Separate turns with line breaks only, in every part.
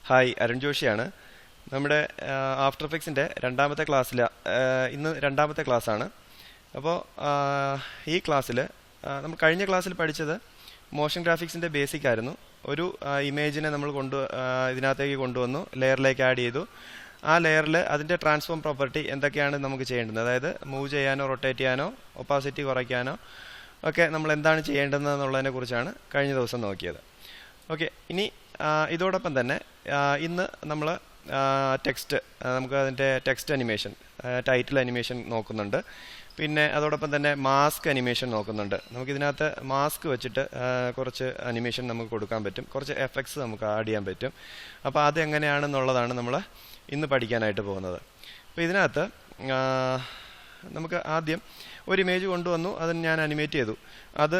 Hi, Arun ജോഷിയാണ്. നമ്മുടെ after എഫക്ട്സിൻ്റെ രണ്ടാമത്തെ ക്ലാസ്സിൽ ഇന്ന് രണ്ടാമത്തെ ക്ലാസ്സാണ്. അപ്പോൾ ഈ ക്ലാസ്സിൽ നമ്മൾ കഴിഞ്ഞ ക്ലാസ്സിൽ പഠിച്ചത് മോഷൻ ഗ്രാഫിക്സിൻ്റെ ബേസിക് ആയിരുന്നു. ഒരു ഇമേജിനെ നമ്മൾ ഇതിനകത്തേക്ക് കൊണ്ടുവന്നു, ലെയറിലേക്ക് ആഡ് ചെയ്തു. ആ ലെയറിൽ അതിൻ്റെ ട്രാൻസ്ഫോം പ്രോപ്പർട്ടി എന്തൊക്കെയാണ് നമുക്ക് ചെയ്യേണ്ടത്, അതായത് മൂവ് ചെയ്യാനോ റൊട്ടേറ്റ് ചെയ്യാനോ ഒപ്പാസിറ്റി കുറയ്ക്കാനോ ഒക്കെ നമ്മൾ എന്താണ് ചെയ്യേണ്ടതെന്നുള്ളതിനെ കുറിച്ചാണ് കഴിഞ്ഞ ദിവസം നോക്കിയത്. ഓക്കെ, ഇനി ഇതോടൊപ്പം തന്നെ ഇന്ന് നമ്മൾ ടെക്സ്റ്റ്, നമുക്ക് അതിൻ്റെ ടെക്സ്റ്റ് അനിമേഷൻ, ടൈറ്റിൽ അനിമേഷൻ നോക്കുന്നുണ്ട്. പിന്നെ അതോടൊപ്പം തന്നെ മാസ്ക് അനിമേഷൻ നോക്കുന്നുണ്ട്. നമുക്കിതിനകത്ത് മാസ്ക് വെച്ചിട്ട് കുറച്ച് അനിമേഷൻ നമുക്ക് കൊടുക്കാൻ പറ്റും, കുറച്ച് എഫക്ട്സ് നമുക്ക് ആഡ് ചെയ്യാൻ പറ്റും. അപ്പോൾ അതെങ്ങനെയാണെന്നുള്ളതാണ് നമ്മൾ ഇന്ന് പഠിക്കാനായിട്ട് പോകുന്നത്. അപ്പോൾ ഇതിനകത്ത് നമുക്ക് ആദ്യം ഒരു ഇമേജ് കൊണ്ടുവന്നു, അതിന് ഞാൻ അനിമേറ്റ് ചെയ്തു. അത്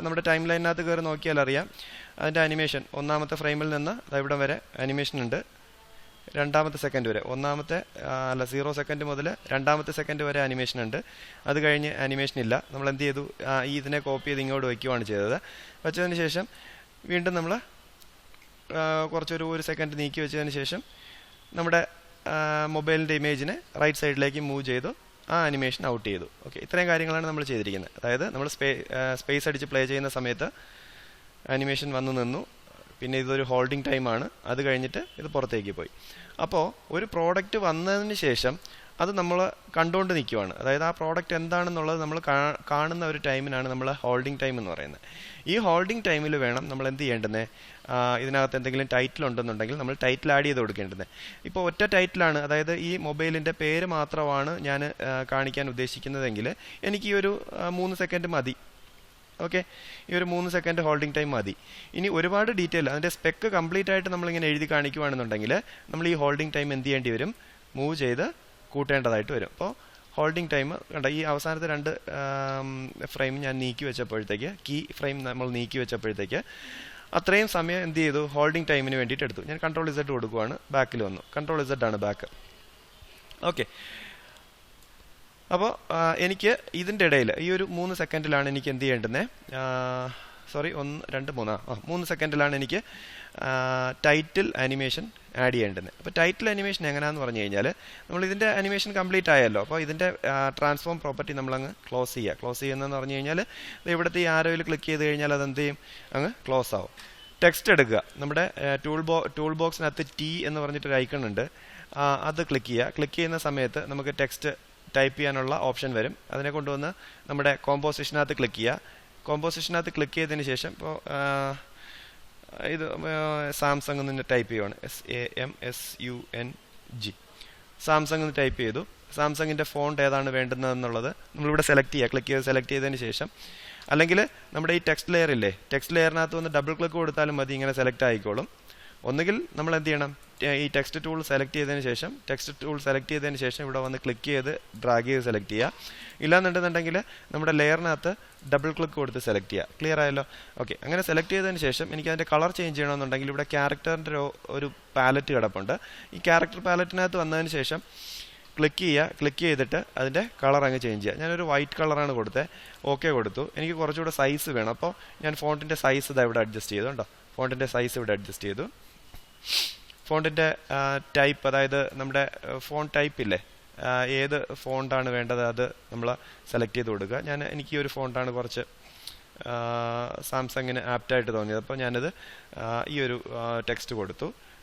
നമ്മുടെ ടൈം ലൈനിനകത്ത് കയറി നോക്കിയാൽ അറിയാം അതിൻ്റെ അനിമേഷൻ. ഒന്നാമത്തെ ഫ്രെയിമിൽ നിന്ന് ഇവിടം വരെ അനിമേഷൻ ഉണ്ട്, രണ്ടാമത്തെ സെക്കൻഡ് വരെ, 0 സെക്കൻഡ് മുതൽ 2 സെക്കൻഡ് വരെ അനിമേഷൻ ഉണ്ട്. അത് കഴിഞ്ഞ് അനിമേഷൻ ഇല്ല. നമ്മൾ എന്ത് ചെയ്തു, ഇതിനെ കോപ്പി ചെയ്ത് ഇങ്ങോട്ട് വയ്ക്കുകയാണ് ചെയ്തത്. വെച്ചതിന് ശേഷം വീണ്ടും നമ്മൾ ഒരു സെക്കൻഡ് നീക്കി വെച്ചതിന് ശേഷം നമ്മുടെ മൊബൈലിൻ്റെ ഇമേജിനെ റൈറ്റ് സൈഡിലേക്ക് മൂവ് ചെയ്തു, ആ അനിമേഷൻ ഔട്ട് ചെയ്തു. ഓക്കെ, ഇത്രയും കാര്യങ്ങളാണ് നമ്മൾ ചെയ്തിരിക്കുന്നത്. അതായത് നമ്മൾ സ്പേസ് അടിച്ച് പ്ലേ ചെയ്യുന്ന സമയത്ത് അനിമേഷൻ വന്നു നിന്നു, പിന്നെ ഇതൊരു ഹോൾഡിംഗ് ടൈമാണ്, അത് കഴിഞ്ഞിട്ട് ഇത് പുറത്തേക്ക് പോയി. അപ്പോൾ ഒരു പ്രോഡക്റ്റ് വന്നതിന് ശേഷം അത് നമ്മൾ കണ്ടുകൊണ്ട് നിൽക്കുവാണ്. അതായത് ആ പ്രോഡക്റ്റ് എന്താണെന്നുള്ളത് നമ്മൾ കാണുന്ന ഒരു ടൈമിനാണ് നമ്മൾ ഹോൾഡിംഗ് ടൈം എന്ന് പറയുന്നത്. ഈ ഹോൾഡിംഗ് ടൈമിൽ വേണം നമ്മൾ എന്ത് ചെയ്യേണ്ടത്, ഇതിനകത്ത് എന്തെങ്കിലും ടൈറ്റിൽ ഉണ്ടെന്നുണ്ടെങ്കിൽ നമ്മൾ ടൈറ്റിൽ ആഡ് ചെയ്ത് കൊടുക്കേണ്ടത്. ഇപ്പോൾ ഒറ്റ ടൈറ്റിലാണ്, അതായത് ഈ മൊബൈലിൻ്റെ പേര് മാത്രമാണ് ഞാൻ കാണിക്കാൻ ഉദ്ദേശിക്കുന്നതെങ്കിൽ എനിക്ക് ഈ ഒരു 3 സെക്കൻഡ് മതി. ഓക്കെ, ഈ ഒരു 3 സെക്കൻഡ് ഹോൾഡിംഗ് ടൈം മതി. ഇനി ഒരുപാട് ഡീറ്റെയിൽ, അതിൻ്റെ സ്പെക്ക് കംപ്ലീറ്റ് ആയിട്ട് നമ്മളിങ്ങനെ എഴുതി കാണിക്കുകയാണെന്നുണ്ടെങ്കിൽ നമ്മൾ ഈ ഹോൾഡിംഗ് ടൈം എന്ത് ചെയ്യേണ്ടി വരും, മൂവ് ചെയ്ത് കൂട്ടേണ്ടതായിട്ട് വരും. അപ്പോൾ ഹോൾഡിംഗ് ടൈം കണ്ട, ഈ അവസാനത്തെ 2 ഫ്രെയിം ഞാൻ നീക്കി വെച്ചപ്പോഴത്തേക്ക്, കീ ഫ്രെയിം നമ്മൾ നീക്കി വെച്ചപ്പോഴത്തേക്ക് അത്രയും സമയം എന്ത് ചെയ്തു, ഹോൾഡിംഗ് ടൈമിന് വേണ്ടിയിട്ട് എടുത്തു. ഞാൻ Ctrl Z കൊടുക്കുവാണ്, ബാക്കിൽ വന്നു. Ctrl Z ആണ് ബാക്ക്. ഓക്കെ, അപ്പോൾ എനിക്ക് ഇതിൻ്റെ ഇടയിൽ ഈ ഒരു 3 സെക്കൻഡിലാണ് എനിക്ക് എന്ത് ചെയ്യേണ്ടത്, 3 സെക്കൻഡിലാണ് എനിക്ക് ടൈറ്റിൽ അനിമേഷൻ ആഡ് ചെയ്യേണ്ടത്. അപ്പോൾ ടൈറ്റിൽ അനിമേഷൻ എങ്ങനെയാണെന്ന് പറഞ്ഞു കഴിഞ്ഞാൽ, നമ്മൾ ഇതിൻ്റെ അനിമേഷൻ കംപ്ലീറ്റ് ആയല്ലോ. അപ്പോൾ ഇതിൻ്റെ ട്രാൻസ്ഫോം പ്രോപ്പർട്ടി നമ്മളങ്ങ് ക്ലോസ് ചെയ്യുന്നതെന്ന് പറഞ്ഞു കഴിഞ്ഞാൽ ഇവിടുത്തെ ഈ ആരോയിൽ ക്ലിക്ക് ചെയ്ത് കഴിഞ്ഞാൽ അതെന്ത് ചെയ്യും, അങ്ങ് ക്ലോസ് ആവും. ടെക്സ്റ്റ് എടുക്കുക, നമ്മുടെ ടൂൾ ബോക്സിനകത്ത് T എന്ന് പറഞ്ഞിട്ടൊരു ഐക്കൺ ഉണ്ട്, അത് ക്ലിക്ക് ചെയ്യുന്ന സമയത്ത് നമുക്ക് ടെക്സ്റ്റ് ടൈപ്പ് ചെയ്യാനുള്ള ഓപ്ഷൻ വരും. അതിനെ കൊണ്ടുവന്ന് നമ്മുടെ കോമ്പോസിഷനകത്ത് ക്ലിക്ക് ക്ലിക്ക് ചെയ്തതിന് ശേഷം ഇപ്പോൾ ഇത് സാംസങ് എന്ന് ടൈപ്പ് ചെയ്യുവാണ്, SAMSUNG, സാംസങ് എന്ന് ടൈപ്പ് ചെയ്തു. സാംസങ്ങിൻ്റെ ഫോണ്ട് ഏതാണ് വേണ്ടുന്നതെന്നുള്ളത് നമ്മളിവിടെ ക്ലിക്ക് ചെയ്ത് സെലക്ട് ചെയ്തതിന് ശേഷം, അല്ലെങ്കിൽ നമ്മുടെ ഈ ടെക്സ്റ്റ് ലെയർ ഇല്ലേ, ടെക്സ്റ്റ് ലെയറിനകത്ത് വന്ന് ഡബിൾ ക്ലിക്ക് കൊടുത്താലും മതി, ഇങ്ങനെ സെലക്ട് ആയിക്കോളും. ഒന്നുകിൽ നമ്മൾ എന്ത് ചെയ്യണം, ഈ ടെക്സ്റ്റ് ടൂൾ സെലക്ട് ചെയ്തതിന് ശേഷം ഇവിടെ വന്ന് ക്ലിക്ക് ചെയ്ത് ഡ്രാഗ് ചെയ്ത് സെലക്ട് ചെയ്യുക. ഇല്ലാന്നുണ്ടെന്നുണ്ടെങ്കിൽ നമ്മുടെ ലെയറിനകത്ത് ഡബിൾ ക്ലിക്ക് കൊടുത്ത് സെലക്ട് ചെയ്യുക. ക്ലിയർ ആയല്ലോ? ഓക്കെ, അങ്ങനെ സെലക്ട് ചെയ്തതിന് ശേഷം എനിക്ക് അതിൻ്റെ കളർ ചേഞ്ച് ചെയ്യണമെന്നുണ്ടെങ്കിൽ ഇവിടെ ക്യാരക്ടറിൻ്റെ ഒരു പാലറ്റ് കിടപ്പുണ്ട്. ഈ ക്യാരക്ടർ പാലറ്റിനകത്ത് വന്നതിന് ശേഷം ക്ലിക്ക് ചെയ്തിട്ട് അതിൻ്റെ കളർ അങ്ങ് ചേഞ്ച് ചെയ്യുക. ഞാനൊരു വൈറ്റ് കളറാണ് കൊടുത്തത്, ഓക്കെ കൊടുത്തു. എനിക്ക് കുറച്ചുകൂടെ സൈസ് വേണം, അപ്പോൾ ഞാൻ ഫോണ്ടിൻ്റെ സൈസ് ഇവിടെ അഡ്ജസ്റ്റ് ചെയ്തു. കേട്ടോ, ഫോണ്ടിൻ്റെ സൈസ് ഇവിടെ അഡ്ജസ്റ്റ് ചെയ്തു. ഫോണ്ടിൻ്റെ ടൈപ്പ്, അതായത് നമ്മുടെ ഫോൺ ടൈപ്പ് ഇല്ലേ, ഏത് ഫോണ്ടാണ് വേണ്ടത് അത് നമ്മൾ സെലക്ട് ചെയ്ത് കൊടുക്കുക. എനിക്ക് ഈ ഒരു ഫോണ്ടാണ് കുറച്ച് സാംസങ്ങിന് ആപ്റ്റായിട്ട് തോന്നിയത്, അപ്പോൾ ഞാനത് ഈ ഒരു ടെക്സ്റ്റ്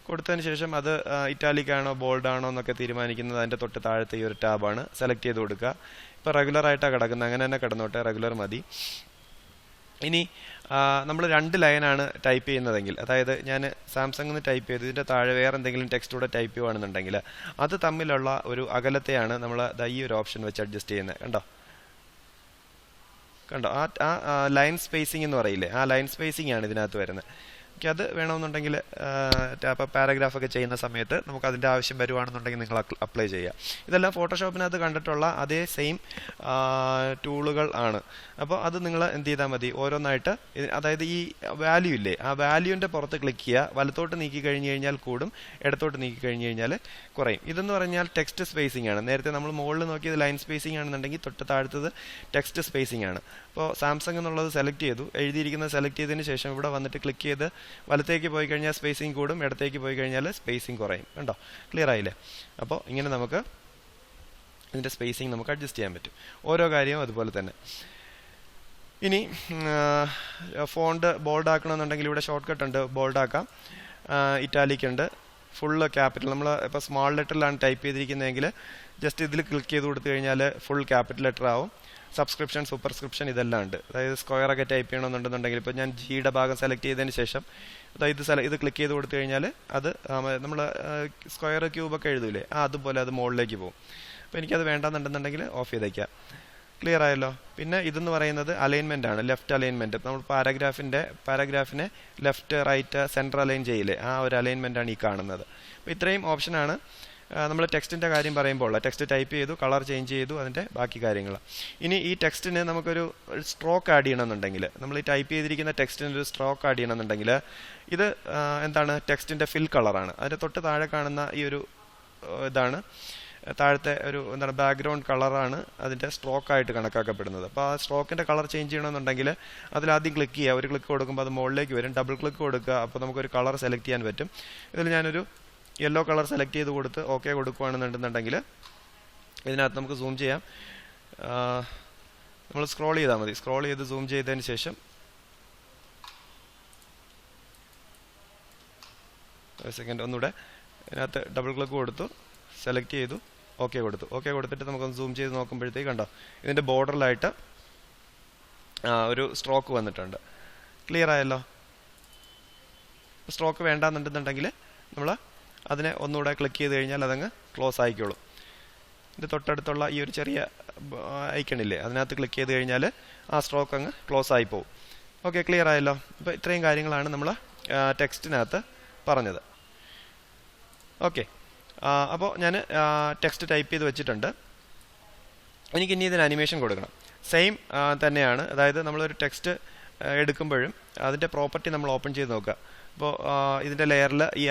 കൊടുത്തതിന് ശേഷം അത് ഇറ്റാലിക് ആണോ ബോൾഡ് ആണോ എന്നൊക്കെ തീരുമാനിക്കുന്നത് അതിൻ്റെ തൊട്ട് താഴത്തെ ഈ ഒരു ടാബാണ്. സെലക്ട് ചെയ്ത് കൊടുക്കുക. ഇപ്പോൾ റെഗുലറായിട്ടാണ് കിടക്കുന്നത്, അങ്ങനെ തന്നെ കിടന്നോട്ടെ, റെഗുലർ മതി. ഇനി നമ്മൾ 2 ലൈനാണ് ടൈപ്പ് ചെയ്യുന്നതെങ്കിൽ, അതായത് ഞാൻ സാംസങ് എന്ന് ടൈപ്പ് ചെയ്ത് ഇതിൻ്റെ താഴെ വേറെ എന്തെങ്കിലും ടെക്സ്റ്റ് കൂടെ ടൈപ്പ് ചെയ്യുകയാണെന്നുണ്ടെങ്കിൽ അത് തമ്മിലുള്ള ഒരു അകലത്തെയാണ് നമ്മൾ ഈ ഒരു ഓപ്ഷൻ വെച്ച് അഡ്ജസ്റ്റ് ചെയ്യുന്നത്. കണ്ടോ, ആ ലൈൻ സ്പേസിംഗ് എന്ന് പറയില്ലേ, ആ ലൈൻ സ്പേസിംഗ് ആണ് ഇതിനകത്ത് വരുന്നത്. ഓക്കെ, അത് വേണമെന്നുണ്ടെങ്കിൽ ഇപ്പോൾ പാരഗ്രാഫൊക്കെ ചെയ്യുന്ന സമയത്ത് നമുക്ക് അതിൻ്റെ ആവശ്യം വരുവാണെന്നുണ്ടെങ്കിൽ നിങ്ങൾ അപ്ലൈ ചെയ്യുക. ഇതെല്ലാം ഫോട്ടോഷോപ്പിനകത്ത് കണ്ടിട്ടുള്ള അതേ സെയിം ടൂളുകൾ ആണ്. അപ്പോൾ അത് നിങ്ങൾ എന്ത് ചെയ്താൽ മതി, ഓരോന്നായിട്ട്, അതായത് ഈ വാല്യൂ ഇല്ലേ, ആ വാല്യൂവിൻ്റെ പുറത്ത് ക്ലിക്ക് ചെയ്യുക. വലത്തോട്ട് നീക്കി കഴിഞ്ഞ് കഴിഞ്ഞാൽ കൂടും, ഇടത്തോട്ട് നീക്കി കഴിഞ്ഞ് കഴിഞ്ഞാൽ കുറയും. ഇതെന്ന് പറഞ്ഞാൽ ടെക്സ്റ്റ് സ്പേസിംഗ് ആണ്. നേരത്തെ നമ്മൾ മുകളിൽ നോക്കിയത് ലൈൻ സ്പേസിംഗ് ആണെന്നുണ്ടെങ്കിൽ തൊട്ട് താഴത്തത് ടെക്സ്റ്റ് സ്പേസിംഗ് ആണ്. അപ്പോൾ സാംസങ് എന്നുള്ളത് സെലക്ട് ചെയ്തു, എഴുതിയിരിക്കുന്നത് സെലക്ട് ചെയ്തതിന് ശേഷം ഇവിടെ വന്നിട്ട് ക്ലിക്ക് ചെയ്ത് വലത്തേക്ക് പോയി കഴിഞ്ഞാൽ സ്പേസിങ് കൂടും, ഇടത്തേക്ക് പോയി കഴിഞ്ഞാൽ സ്പേസിങ് കുറയും. കണ്ടോ? ക്ലിയർ ആയില്ലേ? അപ്പോൾ ഇങ്ങനെ നമുക്ക് ഇതിൻ്റെ സ്പേസിങ് നമുക്ക് അഡ്ജസ്റ്റ് ചെയ്യാൻ പറ്റും. ഓരോ കാര്യവും അതുപോലെ തന്നെ. ഇനി ഫോണ്ട് ബോൾഡ് ആക്കണമെന്നുണ്ടെങ്കിൽ ഇവിടെ ഷോർട്ട് കട്ട് ഉണ്ട്, ബോൾഡ് ആക്കാം. ഇറ്റാലിക് ഉണ്ട്, ഫുള്ള് ക്യാപിറ്റൽ. നമ്മൾ ഇപ്പോൾ സ്മാൾ ലെറ്ററിലാണ് ടൈപ്പ് ചെയ്തിരിക്കുന്നതെങ്കിൽ ജസ്റ്റ് ഇതിൽ ക്ലിക്ക് ചെയ്ത് കൊടുത്തു കഴിഞ്ഞാൽ ഫുൾ ക്യാപിറ്റൽ ലെറ്റർ ആവും. സബ്സ്ക്രിപ്ഷൻ, സൂപ്പർസ്ക്രിപ്ഷൻ ഇതെല്ലാം ഉണ്ട്. അതായത് സ്ക്വയറൊക്കെ ടൈപ്പ് ചെയ്യണമെന്നുണ്ടെന്നുണ്ടെങ്കിൽ ഇപ്പോൾ ഞാൻ ജിയുടെ ഭാഗം സെലക്ട് ചെയ്തതിന് ശേഷം ഇത് ക്ലിക്ക് ചെയ്ത് കൊടുത്തു കഴിഞ്ഞാൽ അത് നമ്മൾ സ്ക്വയർ ക്യൂബൊക്കെ എഴുതൂലേ, അതുപോലെ അത് മുകളിലേക്ക് പോകും. അപ്പോൾ എനിക്കത് വേണ്ടെന്നുണ്ടെന്നുണ്ടെങ്കിൽ ഓഫ് ചെയ്തേക്കാം. ക്ലിയർ ആയല്ലോ? പിന്നെ ഇതെന്ന് പറയുന്നത് അലൈൻമെൻ്റ് ആണ്, ലെഫ്റ്റ് അലൈൻമെൻറ്റ്. നമ്മൾ പാരഗ്രാഫിനെ ലെഫ്റ്റ് റൈറ്റ് സെൻറ്റർ അലൈൻ ചെയ്യില്ലേ, ആ ഒരു അലൈൻമെൻ്റാണ് ഈ കാണുന്നത്. അപ്പോൾ ഇത്രയും ഓപ്ഷനാണ് നമ്മൾ ടെക്സ്റ്റിൻ്റെ കാര്യം പറയുമ്പോൾ. ടെക്സ്റ്റ് ടൈപ്പ് ചെയ്തു, കളർ ചേഞ്ച് ചെയ്തു, അതിൻ്റെ ബാക്കി കാര്യങ്ങൾ. ഇനി ഈ ടെക്സ്റ്റിന് നമുക്കൊരു സ്ട്രോക്ക് ആഡ് ചെയ്യണമെന്നുണ്ടെങ്കിൽ, നമ്മൾ ഈ ടൈപ്പ് ചെയ്തിരിക്കുന്ന ടെക്സ്റ്റിന് ഒരു സ്ട്രോക്ക് ആഡ് ചെയ്യണമെന്നുണ്ടെങ്കിൽ ഇത് എന്താണ്, ടെക്സ്റ്റിൻ്റെ ഫിൽ കളറാണ്. അതിൻ്റെ തൊട്ട് താഴെ കാണുന്ന ഈ ഒരു ഇതാണ് താഴത്തെ ഒരു എന്താണ് ബാക്ക്ഗ്രൗണ്ട് കളറാണ് അതിൻ്റെ സ്ട്രോക്കായിട്ട് കണക്കാക്കപ്പെടുന്നത്. അപ്പോൾ ആ സ്ട്രോക്കിൻ്റെ കളർ ചേഞ്ച് ചെയ്യണമെന്നുണ്ടെങ്കിൽ അതിലാദ്യം ക്ലിക്ക് ചെയ്യുക, ഒരു ക്ലിക്ക് കൊടുക്കുമ്പോൾ അത് മുകളിലേക്ക് വരും. ഡബിൾ ക്ലിക്ക് കൊടുക്കുക, അപ്പോൾ നമുക്കൊരു കളർ സെലക്ട് ചെയ്യാൻ പറ്റും. ഇതിൽ ഞാനൊരു യെല്ലോ കളർ സെലക്ട് ചെയ്ത് കൊടുത്ത് ഓക്കെ കൊടുക്കുകയാണെന്നുണ്ടെന്നുണ്ടെങ്കിൽ ഇതിനകത്ത് നമുക്ക് സൂം ചെയ്യാം. നമ്മൾ സ്ക്രോൾ ചെയ്താൽ മതി. സ്ക്രോൾ ചെയ്ത് സൂം ചെയ്തതിന് ശേഷം ഒരു സെക്കൻഡ് ഒന്നുകൂടെ ഇതിനകത്ത് ഡബിൾ ക്ലിക്ക് കൊടുത്തു, സെലക്ട് ചെയ്തു, ഓക്കെ കൊടുത്തു. ഓക്കെ കൊടുത്തിട്ട് നമുക്കൊന്ന് സൂം ചെയ്ത് നോക്കുമ്പോഴത്തേക്ക് കണ്ടോ ഇതിൻ്റെ ബോർഡറിലായിട്ട് ഒരു സ്ട്രോക്ക് വന്നിട്ടുണ്ട്. ക്ലിയർ ആയല്ലോ? സ്ട്രോക്ക് വേണ്ടാന്നുണ്ടെന്നുണ്ടെങ്കിൽ നമ്മൾ അതിനെ ഒന്നുകൂടെ ക്ലിക്ക് ചെയ്ത് കഴിഞ്ഞാൽ അതങ്ങ് ക്ലോസ് ആയിക്കോളും. ഇതിൻ്റെ തൊട്ടടുത്തുള്ള ഈ ഒരു ചെറിയ ഐക്കണില്ലേ, അതിനകത്ത് ക്ലിക്ക് ചെയ്ത് കഴിഞ്ഞാൽ ആ സ്ട്രോക്ക് അങ്ങ് ക്ലോസ് ആയി പോകും. ഓക്കെ, ക്ലിയർ ആയല്ലോ? അപ്പോൾ ഇത്രയും കാര്യങ്ങളാണ് നമ്മൾ ടെക്സ്റ്റിനകത്ത് പറഞ്ഞത്. ഓക്കെ, അപ്പോൾ ഞാൻ ടെക്സ്റ്റ് ടൈപ്പ് ചെയ്ത് വെച്ചിട്ടുണ്ട്. എനിക്ക് ഇനി ഇതിന് അനിമേഷൻ കൊടുക്കണം. സെയിം തന്നെയാണ്. അതായത് നമ്മളൊരു ടെക്സ്റ്റ് എടുക്കുമ്പോഴും അതിൻ്റെ പ്രോപ്പർട്ടി നമ്മൾ ഓപ്പൺ ചെയ്ത് നോക്കുക. അപ്പോൾ ഇതിൻ്റെ ലെയറിൽ ഈ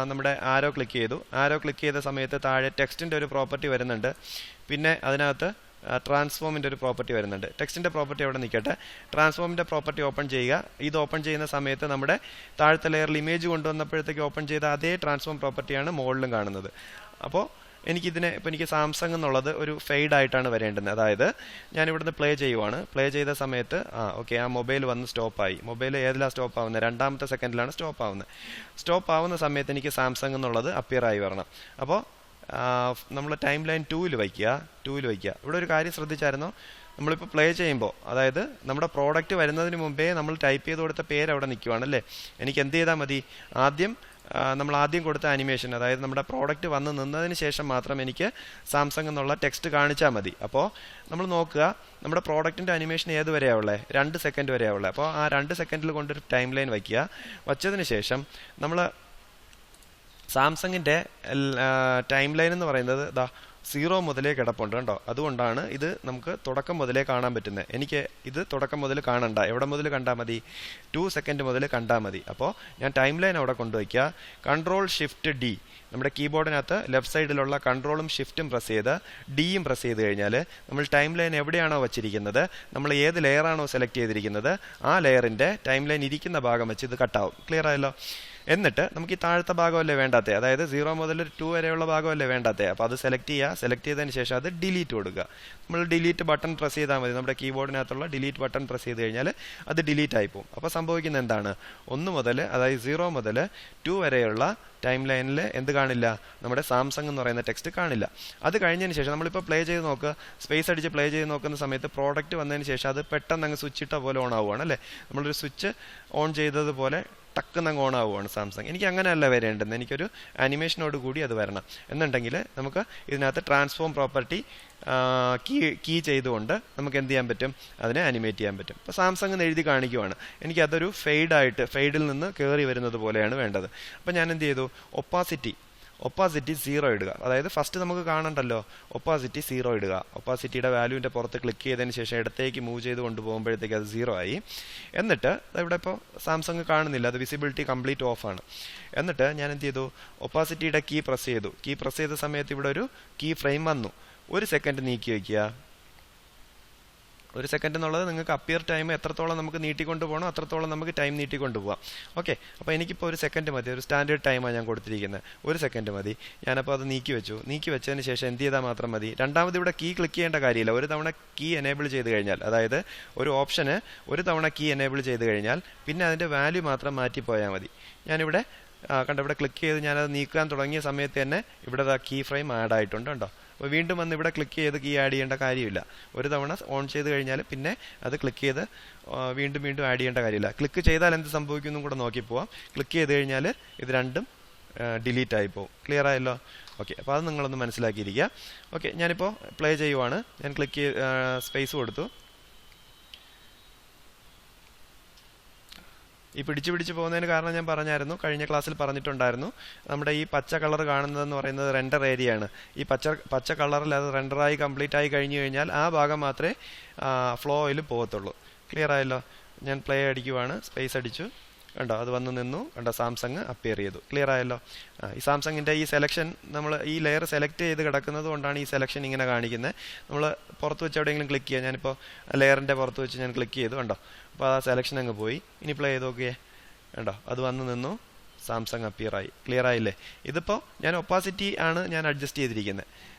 നമ്മുടെ ആരോ ക്ലിക്ക് ചെയ്തു. ആരോ ക്ലിക്ക് ചെയ്ത സമയത്ത് താഴെ ടെക്സ്റ്റിൻ്റെ ഒരു പ്രോപ്പർട്ടി വരുന്നുണ്ട്. പിന്നെ അതിനകത്ത് ട്രാൻസ്ഫോമിൻ്റെ ഒരു പ്രോപ്പർട്ടി വരുന്നുണ്ട്. ടെക്സ്റ്റിൻ്റെ പ്രോപ്പർട്ടി അവിടെ നിൽക്കട്ടെ. ട്രാൻസ്ഫോമിൻ്റെ പ്രോപ്പർട്ടി ഓപ്പൺ ചെയ്യുക. ഇത് ഓപ്പൺ ചെയ്യുന്ന സമയത്ത് നമ്മുടെ താഴത്തെ ലെയറിൽ ഇമേജ് കൊണ്ടുവന്നപ്പോഴത്തേക്ക് ഓപ്പൺ ചെയ്ത അതേ ട്രാൻസ്ഫോം പ്രോപ്പർട്ടിയാണ് മുകളിലും കാണുന്നത്. അപ്പോൾ എനിക്ക് സാംസങ് എന്നുള്ളത് ഒരു ഫെയ്ഡ് ആയിട്ടാണ് വരേണ്ടത്. അതായത് ഞാൻ ഇവിടുന്ന് പ്ലേ ചെയ്യുവാണ്. പ്ലേ ചെയ്ത സമയത്ത് ഓക്കെ, ആ മൊബൈൽ വന്ന് സ്റ്റോപ്പായി. മൊബൈൽ ഏതിലാണ് സ്റ്റോപ്പ് ആവുന്നത്? രണ്ടാമത്തെ സെക്കൻഡിലാണ് സ്റ്റോപ്പ് ആവുന്നത്. സ്റ്റോപ്പ് ആവുന്ന സമയത്ത് എനിക്ക് സാംസങ് എന്നുള്ളത് അപ്പിയർ ആയി വരണം. അപ്പോൾ നമ്മൾ ടൈം ലൈൻ 2ൽ വയ്ക്കുക. ഇവിടെ ഒരു കാര്യം ശ്രദ്ധിച്ചായിരുന്നോ? നമ്മളിപ്പോൾ പ്ലേ ചെയ്യുമ്പോൾ, അതായത് നമ്മുടെ പ്രോഡക്റ്റ് വരുന്നതിന് മുമ്പേ നമ്മൾ ടൈപ്പ് ചെയ്ത് കൊടുത്ത പേര് അവിടെ നിൽക്കുവാണല്ലേ. എനിക്ക് എന്ത് ചെയ്താൽ മതി? നമ്മൾ ആദ്യം കൊടുത്ത അനിമേഷൻ, അതായത് നമ്മുടെ പ്രോഡക്റ്റ് വന്ന് നിന്നതിന് ശേഷം മാത്രം എനിക്ക് സാംസങ് എന്നുള്ള ടെക്സ്റ്റ് കാണിച്ചാൽ മതി. അപ്പോൾ നമ്മൾ നോക്കുക, നമ്മുടെ പ്രോഡക്റ്റിൻ്റെ അനിമേഷൻ ഏത് വരെയാണ് ഉള്ളത്? 2 സെക്കൻഡ് വരെയാണ് ഉള്ളത്. അപ്പോൾ ആ 2 സെക്കൻഡിൽ കൊണ്ടൊരു ടൈം ലൈൻ വയ്ക്കുക. വച്ചതിന് ശേഷം നമ്മൾ സാംസങ്ങിൻ്റെ ടൈം ലൈൻ എന്ന് പറയുന്നത് 0 മുതലേ കിടപ്പുണ്ട് കേട്ടോ. അതുകൊണ്ടാണ് ഇത് നമുക്ക് തുടക്കം മുതലേ കാണാൻ പറ്റുന്നത്. എനിക്ക് ഇത് തുടക്കം മുതൽ കാണണ്ട. എവിടെ മുതൽ കണ്ടാൽ മതി? 2 സെക്കൻഡ് മുതൽ കണ്ടാൽ മതി. അപ്പോൾ ഞാൻ ടൈം ലൈൻ അവിടെ കൊണ്ടുവയ്ക്കുക. Ctrl+Shift+D, നമ്മുടെ കീബോർഡിനകത്ത് ലെഫ്റ്റ് സൈഡിലുള്ള കൺട്രോളും ഷിഫ്റ്റും പ്രസ് ചെയ്ത് ഡിയും പ്രസ് ചെയ്ത് കഴിഞ്ഞാൽ നമ്മൾ ടൈം ലൈൻ എവിടെയാണോ വച്ചിരിക്കുന്നത്, നമ്മൾ ഏത് ലെയറാണോ സെലക്ട് ചെയ്തിരിക്കുന്നത്, ആ ലെയറിൻ്റെ ടൈം ലൈൻ ഇരിക്കുന്ന ഭാഗം വെച്ച് ഇത് കട്ടാവും. ക്ലിയർ ആയല്ലോ? എന്നിട്ട് നമുക്ക് ഈ താഴത്തെ ഭാഗമല്ലേ വേണ്ടാത്തേ, അതായത് 0 മുതൽ 2 വരെയുള്ള ഭാഗമല്ലേ വേണ്ടാത്തേ. അപ്പോൾ അത് സെലക്ട് ചെയ്തതിന് ശേഷം അത് ഡിലീറ്റ് കൊടുക്കുക. നമ്മൾ ഡിലീറ്റ് ബട്ടൺ പ്രസ് ചെയ്താൽ മതി. നമ്മുടെ കീബോർഡിനകത്തുള്ള ഡിലീറ്റ് ബട്ടൺ പ്രസ് ചെയ്ത് കഴിഞ്ഞാൽ അത് ഡിലീറ്റ് ആയി പോകും. അപ്പോൾ സംഭവിക്കുന്നത് എന്താണ്? 1 മുതൽ, അതായത് 0 മുതൽ 2 വരെയുള്ള ടൈം ലൈനിൽ എന്ത് കാണില്ല? നമ്മുടെ സാംസങ് എന്ന് പറയുന്ന ടെക്സ്റ്റ് കാണില്ല. അത് കഴിഞ്ഞതിന് ശേഷം നമ്മളിപ്പോൾ പ്ലേ ചെയ്ത് നോക്കുക, സ്പേസ് അടിച്ച് പ്ലേ ചെയ്ത് നോക്കുന്ന സമയത്ത് പ്രോഡക്റ്റ് വന്നതിന് ശേഷം അത് പെട്ടെന്ന് അങ്ങ് സ്വിച്ച് ഇട്ട പോലെ ഓൺ ആവുകയാണ് അല്ലേ. നമ്മളൊരു സ്വിച്ച് ഓൺ ചെയ്തതുപോലെ ടക്കുന്നങ്ങ് ഓൺ ആവുകയാണ് സാംസങ്. എനിക്ക് അങ്ങനെയല്ല വരേണ്ടത്. എനിക്കൊരു അനിമേഷനോട് കൂടി അത് വരണം. എന്നുണ്ടെങ്കിൽ നമുക്ക് ഇതിനകത്ത് ട്രാൻസ്ഫോം പ്രോപ്പർട്ടി കീ ചെയ്തുകൊണ്ട് നമുക്ക് എന്ത് ചെയ്യാൻ പറ്റും? അതിനെ അനിമേറ്റ് ചെയ്യാൻ പറ്റും. ഇപ്പോൾ സാംസങ് എന്ന് എഴുതി കാണിക്കുവാണ്. എനിക്കതൊരു ഫെയ്ഡിൽ നിന്ന് കയറി വരുന്നത് പോലെയാണ് വേണ്ടത്. അപ്പോൾ ഞാൻ എന്ത് ചെയ്തു? ഒപ്പാസിറ്റി 0 ഇടുക. അതായത് ഫസ്റ്റ് നമുക്ക് കാണണ്ടല്ലോ, ഒപ്പാസിറ്റി 0 ഇടുക. ഒപ്പാസിറ്റിയുടെ വാല്യൂവിൻ്റെ പുറത്ത് ക്ലിക്ക് ചെയ്തതിന് ശേഷം ഇടത്തേക്ക് മൂവ് ചെയ്ത് കൊണ്ടുപോകുമ്പോഴത്തേക്ക് അത് 0 ആയി. എന്നിട്ട് ഇവിടെ ഇപ്പോൾ സാംസങ് കാണുന്നില്ല, അത് വിസിബിലിറ്റി കംപ്ലീറ്റ് ഓഫാണ്. എന്നിട്ട് ഞാൻ എന്ത് ചെയ്തു? ഒപ്പാസിറ്റിയുടെ കീ പ്രസ് ചെയ്തു. കീ പ്രസ് ചെയ്ത സമയത്ത് ഇവിടെ ഒരു കീ ഫ്രെയിം വന്നു. 1 സെക്കൻഡ് നീക്കി വയ്ക്കുക. 1 സെക്കൻഡ് എന്നുള്ളത് നിങ്ങൾക്ക് അപ്പിയർ ടൈം എത്രത്തോളം നമുക്ക് നീട്ടിക്കൊണ്ട് പോകണോ അത്രത്തോളം നമുക്ക് ടൈം നീട്ടിക്കൊണ്ട് പോകാം. ഓക്കെ, അപ്പോൾ എനിക്കിപ്പോൾ 1 സെക്കൻഡ് മതി, ഒരു സ്റ്റാൻഡേർഡ് ടൈമാണ് ഞാൻ കൊടുത്തിരിക്കുന്നത്. 1 സെക്കൻഡ് മതി. ഞാനപ്പോൾ അത് നീക്കി വെച്ചതിന് ശേഷം എന്ത് ചെയ്താൽ മാത്രം മതി, രണ്ടാമത് ഇവിടെ കീ ക്ലിക്ക് ചെയ്യേണ്ട കാര്യമില്ല. ഒരു തവണ കീ എനേബിൾ ചെയ്ത് കഴിഞ്ഞാൽ, അതായത് ഒരു ഓപ്ഷന് ഒരു തവണ കീ എനേബിൾ ചെയ്ത് കഴിഞ്ഞാൽ പിന്നെ അതിൻ്റെ വാല്യൂ മാത്രം മാറ്റിപ്പോയാൽ മതി. ഞാനിവിടെ ഇവിടെ ക്ലിക്ക് ചെയ്ത് ഞാനത് നീക്കാൻ തുടങ്ങിയ സമയത്ത് തന്നെ ഇവിടെ കീ ഫ്രെയിം ആഡ് ആയിട്ടുണ്ട് കണ്ടോ. അപ്പോൾ വീണ്ടും വന്ന് ഇവിടെ ക്ലിക്ക് ചെയ്ത് കീ ആഡ് ചെയ്യേണ്ട കാര്യമില്ല. ഒരു തവണ ഓൺ ചെയ്ത് കഴിഞ്ഞാൽ പിന്നെ അത് ക്ലിക്ക് ചെയ്ത് വീണ്ടും ആഡ് ചെയ്യേണ്ട കാര്യമില്ല. ക്ലിക്ക് ചെയ്താൽ എന്ത് സംഭവിക്കുമെന്നും കൂടെ നോക്കി പോവാം. ക്ലിക്ക് ചെയ്ത് കഴിഞ്ഞാൽ ഇത് രണ്ടും ഡിലീറ്റ് ആയി പോകും. ക്ലിയർ ആയല്ലോ? ഓക്കെ, അപ്പോൾ അത് നിങ്ങളൊന്ന് മനസ്സിലാക്കിയിരിക്കുക. ഓക്കെ, ഞാനിപ്പോൾ പ്ലേ ചെയ്യുവാണ്. ഞാൻ ക്ലിക്ക് സ്പേസ് കൊടുത്തു. ഈ പിടിച്ച് പോകുന്നതിന് കാരണം ഞാൻ പറഞ്ഞായിരുന്നു, കഴിഞ്ഞ ക്ലാസ്സിൽ പറഞ്ഞിട്ടുണ്ടായിരുന്നു. നമ്മുടെ ഈ പച്ച കളർ കാണുന്നതെന്ന് പറയുന്നത് റെൻഡർ ഏരിയയാണ്. ഈ പച്ച കളറിൽ അത് റെൻഡറായി കംപ്ലീറ്റ് ആയി കഴിഞ്ഞു കഴിഞ്ഞാൽ ആ ഭാഗം മാത്രമേ ഫ്ലോയിൽ പോകത്തുള്ളൂ. ക്ലിയർ ആയല്ലോ? ഞാൻ പ്ലേ അടിക്കുവാണ്, സ്പേസ് അടിച്ചു, കണ്ടോ അത് വന്ന് നിന്നു, കണ്ടോ സാംസങ് അപ്പിയർ ചെയ്തു. ക്ലിയർ ആയല്ലോ? ഈ സാംസങ്ങിൻ്റെ ഈ സെലക്ഷൻ നമ്മൾ ഈ ലെയർ സെലക്ട് ചെയ്ത് കിടക്കുന്നത് കൊണ്ടാണ് ഈ സെലക്ഷൻ ഇങ്ങനെ കാണിക്കുന്നത്. നമ്മൾ പുറത്ത് വെച്ച് എവിടെയെങ്കിലും ക്ലിക്ക് ചെയ്യുക, ഞാനിപ്പോൾ ലെയറിൻ്റെ പുറത്ത് വെച്ച് ഞാൻ ക്ലിക്ക് ചെയ്തു, കണ്ടോ അപ്പോൾ ആ സെലക്ഷൻ അങ്ങ് പോയി. ഇനി പ്ലേ ചെയ്ത് നോക്കിയേ, കണ്ടോ അത് വന്ന് നിന്നു, സാംസങ് അപ്പിയർ ആയി. ക്ലിയർ ആയില്ലേ? ഇതിപ്പോൾ ഞാൻ ഒപ്പാസിറ്റി ആണ് ഞാൻ അഡ്ജസ്റ്റ് ചെയ്തിരിക്കുന്നത്.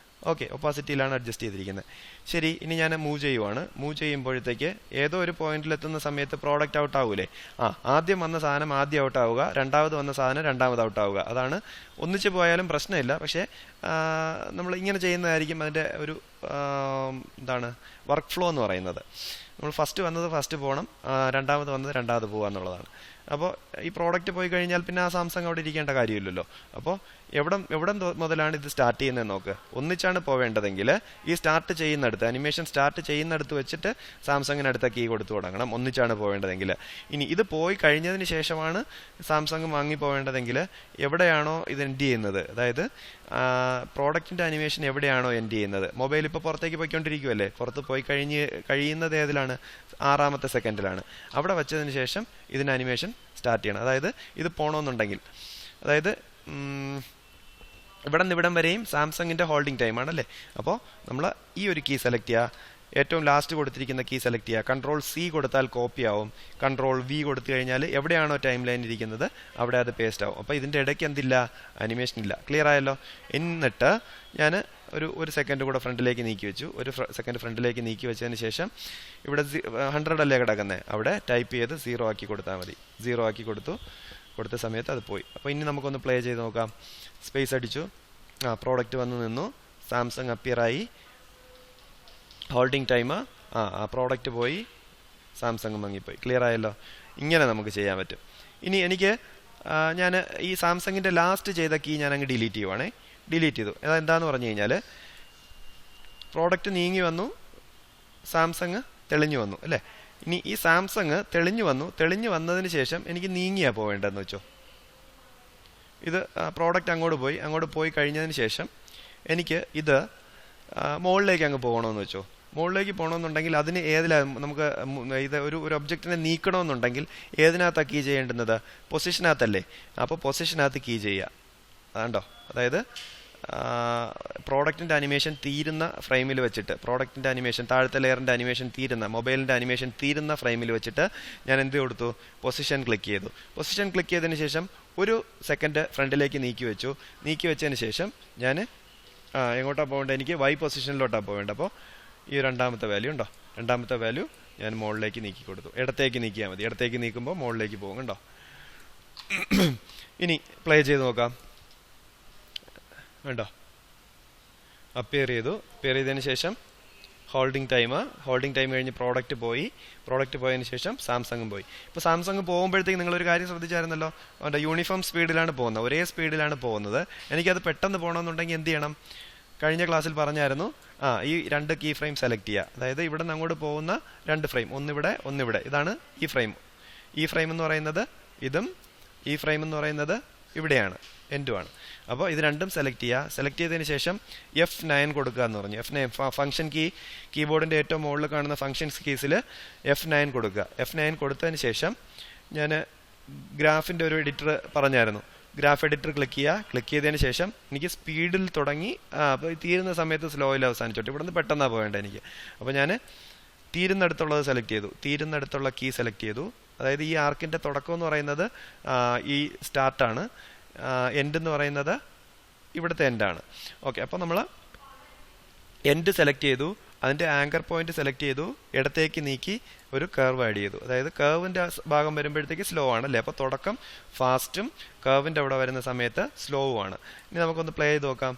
ഓക്കെ, ഒപ്പാസിറ്റിയിലാണ് അഡ്ജസ്റ്റ് ചെയ്തിരിക്കുന്നത്. ശരി, ഇനി ഞാൻ മൂവ് ചെയ്യുവാണ്. മൂവ് ചെയ്യുമ്പോഴത്തേക്ക് ഏതോ ഒരു പോയിന്റിലെത്തുന്ന സമയത്ത് പ്രോഡക്റ്റ് ഔട്ട് ആവൂലേ? ആദ്യം വന്ന സാധനം ആദ്യം ഔട്ട് ആവുക, രണ്ടാമത് വന്ന സാധനം രണ്ടാമത് ഔട്ട് ആവുക. അതാണ്, ഒന്നിച്ച് പോയാലും പ്രശ്നമില്ല. പക്ഷേ നമ്മൾ ഇങ്ങനെ ചെയ്യുന്നതായിരിക്കും അതിൻ്റെ ഒരു എന്താണ് വർക്ക് ഫ്ലോ എന്ന് പറയുന്നത്. നമ്മൾ ഫസ്റ്റ് വന്നത് ഫസ്റ്റ് പോകണം, രണ്ടാമത് വന്നത് രണ്ടാമത് പോകുക എന്നുള്ളതാണ്. അപ്പോൾ ഈ പ്രോഡക്റ്റ് പോയി കഴിഞ്ഞാൽ പിന്നെ ആ സാംസങ് അവിടെ ഇരിക്കേണ്ട കാര്യമില്ലല്ലോ. അപ്പോൾ എവിടെ മുതലാണ് ഇത് സ്റ്റാർട്ട് ചെയ്യുന്നത് നോക്ക്. ഒന്നിച്ചാണ് പോവേണ്ടതെങ്കിൽ ഈ സ്റ്റാർട്ട് ചെയ്യുന്നിടത്ത്, അനിമേഷൻ സ്റ്റാർട്ട് ചെയ്യുന്നിടത്ത് വെച്ചിട്ട് സാംസങ്ങിനടുത്ത കീ കൊടുത്തു തുടങ്ങണം, ഒന്നിച്ചാണ് പോവേണ്ടതെങ്കിൽ. ഇനി ഇത് പോയി കഴിഞ്ഞതിന് ശേഷമാണ് സാംസങ് വാങ്ങി പോവേണ്ടതെങ്കിൽ എവിടെയാണോ ഇത് എൻഡ് ചെയ്യുന്നത്, അതായത് പ്രോഡക്റ്റിൻ്റെ അനിമേഷൻ എവിടെയാണോ എൻഡ് ചെയ്യുന്നത്, മൊബൈൽ ഇപ്പോൾ പുറത്തേക്ക് പോയിക്കൊണ്ടിരിക്കുമല്ലേ, പുറത്ത് പോയി കഴിയുന്നത് ഏതിലാണ്? 6ാമത്തെ സെക്കൻഡിലാണ്. അവിടെ വെച്ചതിന് ശേഷം ഇതിന് അനിമേഷൻ സ്റ്റാർട്ട് ചെയ്യണം. അതായത് ഇത് പോകണമെന്നുണ്ടെങ്കിൽ, അതായത് ഇവിടെ നിന്ന് ഇവിടം വരെയും സാംസങ്ങിൻ്റെ ഹോൾഡിംഗ് ടൈം ആണല്ലേ. അപ്പോൾ നമ്മൾ ഈ ഒരു കീ സെലക്ട് ചെയ്യുക, ഏറ്റവും ലാസ്റ്റ് കൊടുത്തിരിക്കുന്ന കീ സെലക്ട് ചെയ്യുക. Ctrl+C കൊടുത്താൽ കോപ്പി ആവും. Ctrl+V കൊടുത്തു കഴിഞ്ഞാൽ എവിടെയാണോ ടൈം ലൈൻ ഇരിക്കുന്നത് അവിടെ അത് പേസ്റ്റ് ആവും. അപ്പോൾ ഇതിൻ്റെ ഇടയ്ക്ക് എന്തില്ല? അനിമേഷൻ ഇല്ല. ക്ലിയർ ആയല്ലോ? എന്നിട്ട് ഞാൻ ഒരു സെക്കൻഡ് കൂടെ ഫ്രണ്ടിലേക്ക് നീക്കി വെച്ചു. ഒരു സെക്കൻഡ് ഫ്രണ്ടിലേക്ക് നീക്കി വെച്ചതിന് ശേഷം ഇവിടെ 100 അല്ലേ കിടക്കുന്നത്, അവിടെ ടൈപ്പ് ചെയ്ത് 0 ആക്കി കൊടുത്താൽ മതി. 0 ആക്കി കൊടുത്ത സമയത്ത് അത് പോയി. അപ്പോൾ ഇനി നമുക്കൊന്ന് പ്ലേ ചെയ്ത് നോക്കാം. സ്പേസ് അടിച്ചു, പ്രോഡക്റ്റ് വന്ന് നിന്നു, സാംസങ് അപ്പിയറായി, ഹോൾഡിംഗ് ടൈം ആ പ്രോഡക്റ്റ് പോയി, സാംസങ് മങ്ങിപ്പോയി. ക്ലിയർ ആയല്ലോ? ഇങ്ങനെ നമുക്ക് ചെയ്യാൻ പറ്റും. ഇനി എനിക്ക് ഞാൻ ഈ സാംസങ്ങിൻ്റെ ലാസ്റ്റ് ചെയ്ത കീ ഞാൻ അങ്ങ് ഡിലീറ്റ് ചെയ്യുവാണേ. ഡിലീറ്റ് ചെയ്തു. അതെന്താന്ന് പറഞ്ഞു കഴിഞ്ഞാൽ പ്രോഡക്റ്റ് നീങ്ങി വന്നു, സാംസങ് തെളിഞ്ഞു വന്നു അല്ലേ. ഇനി ഈ സാംസങ് തെളിഞ്ഞു വന്നതിന് ശേഷം എനിക്ക് നീങ്ങിയാ പോവേണ്ടതെന്ന് വെച്ചോ. ഇത് പ്രോഡക്റ്റ് അങ്ങോട്ട് പോയി കഴിഞ്ഞതിന് ശേഷം എനിക്ക് ഇത് മുകളിലേക്ക് അങ്ങ് പോകണമെന്ന് വെച്ചോ. മുകളിലേക്ക് പോകണമെന്നുണ്ടെങ്കിൽ അതിന് നമുക്ക് ഇത് ഒരു ഒബ്ജക്റ്റിനെ നീക്കണമെന്നുണ്ടെങ്കിൽ ഏതിനകത്താണ് കീ ചെയ്യേണ്ടുന്നത്? പൊസിഷനകത്തല്ലേ. അപ്പോൾ പൊസിഷനകത്ത് കീ ചെയ്യുക. അതുണ്ടോ? അതായത് പ്രോഡക്റ്റിൻ്റെ അനിമേഷൻ തീരുന്ന ഫ്രെയിമിൽ വെച്ചിട്ട്, പ്രോഡക്റ്റിൻ്റെ അനിമേഷൻ താഴത്തെ ലെയറിൻ്റെ അനിമേഷൻ തീരുന്ന, മൊബൈലിൻ്റെ അനിമേഷൻ തീരുന്ന ഫ്രെയിമിൽ വെച്ചിട്ട് ഞാൻ എന്ത് കൊടുത്തു? പൊസിഷൻ ക്ലിക്ക് ചെയ്തു. പൊസിഷൻ ക്ലിക്ക് ചെയ്തതിന് ശേഷം ഒരു സെക്കൻഡ് ഫ്രണ്ടിലേക്ക് നീക്കി വെച്ചതിന് ശേഷം ഞാൻ എങ്ങോട്ടാണ് പോകേണ്ടത്? എനിക്ക് Y പൊസിഷനിലോട്ടാണ് പോകേണ്ടത്. അപ്പോൾ ഈ രണ്ടാമത്തെ വാല്യൂ ഉണ്ടോ? രണ്ടാമത്തെ വാല്യൂ ഞാൻ മുകളിലേക്ക് നീക്കി കൊടുത്തു. ഇടത്തേക്ക് നീക്കിയാൽ മതി. ഇടത്തേക്ക് നീക്കുമ്പോൾ മുകളിലേക്ക് പോകും. കണ്ടോ? ഇനി പ്ലേ ചെയ്ത് നോക്കാം. വേണ്ടോ? അപ്പിയർ ചെയ്തതിന് ശേഷം ഹോൾഡിംഗ് ടൈം കഴിഞ്ഞ് പ്രോഡക്റ്റ് പോയതിന് ശേഷം സാംസങ്ങും പോയി. ഇപ്പോൾ സാംസങ് പോകുമ്പോഴത്തേക്ക് നിങ്ങളൊരു കാര്യം ശ്രദ്ധിച്ചായിരുന്നല്ലോ, അവൻ്റെ യൂണിഫോം സ്പീഡിലാണ് പോകുന്നത്, ഒരേ സ്പീഡിലാണ് പോകുന്നത്. എനിക്കത് പെട്ടെന്ന് പോകണമെന്നുണ്ടെങ്കിൽ എന്ത് ചെയ്യണം? കഴിഞ്ഞ ക്ലാസ്സിൽ പറഞ്ഞായിരുന്നു, ഈ 2 കീ ഫ്രെയിം സെലക്ട് ചെയ്യുക. അതായത് ഇവിടെ നിന്ന് അങ്ങോട്ട് പോകുന്ന 2 ഫ്രെയിം, ഒന്നിവിടെ. ഇതാണ് ഈ ഫ്രെയിം. ഈ ഫ്രെയിം എന്ന് പറയുന്നത് ഇതും, ഈ ഫ്രെയിം എന്ന് പറയുന്നത് ഇവിടെയാണ്, എൻഡുമാണ്. അപ്പോൾ ഇത് രണ്ടും സെലക്ട് ചെയ്തതിന് ശേഷം F9 കൊടുക്കുക എന്ന് പറഞ്ഞു. F9 ഫംഗ്ഷൻ കീബോർഡിൻ്റെ ഏറ്റവും മുകളിൽ കാണുന്ന ഫംഗ്ഷൻസ് കീസിൽ F9 കൊടുക്കുക. F9 കൊടുത്തതിന് ശേഷം ഞാൻ ഗ്രാഫിൻ്റെ ഒരു എഡിറ്റർ പറഞ്ഞായിരുന്നു, ഗ്രാഫ് എഡിറ്റർ ക്ലിക്ക് ചെയ്തതിന് ശേഷം എനിക്ക് സ്പീഡിൽ തുടങ്ങി അപ്പോൾ തീരുന്ന സമയത്ത് സ്ലോയിൽ അവസാനിച്ചോട്ടെ. ഇവിടെ നിന്ന് പെട്ടെന്നാണ് പോകേണ്ടത് എനിക്ക്. അപ്പോൾ ഞാൻ തീരുന്നിടത്തുള്ളത് സെലക്ട് ചെയ്തു, തീരുന്നിടത്തുള്ള കീ സെലക്ട് ചെയ്തു. അതായത് ഈ ആർക്കിൻ്റെ തുടക്കം എന്ന് പറയുന്നത് ഈ സ്റ്റാർട്ടാണ്, എൻഡ് എന്ന് പറയുന്നത് ഇവിടുത്തെ എൻഡാണ്. ഓക്കെ, അപ്പോൾ നമ്മൾ എൻഡ് സെലക്ട് ചെയ്തു, അതിൻ്റെ ആങ്കർ പോയിന്റ് സെലക്ട് ചെയ്തു, ഇടത്തേക്ക് നീക്കി ഒരു കർവ് ആഡ് ചെയ്തു. അതായത് കർവിൻ്റെ ഭാഗം വരുമ്പോഴത്തേക്ക് സ്ലോ ആണല്ലേ, അപ്പോൾ തുടക്കം ഫാസ്റ്റും കർവിൻ്റെ അവിടെ വരുന്ന സമയത്ത് സ്ലോവും ആണ്. ഇനി നമുക്കൊന്ന് പ്ലേ ചെയ്ത് നോക്കാം.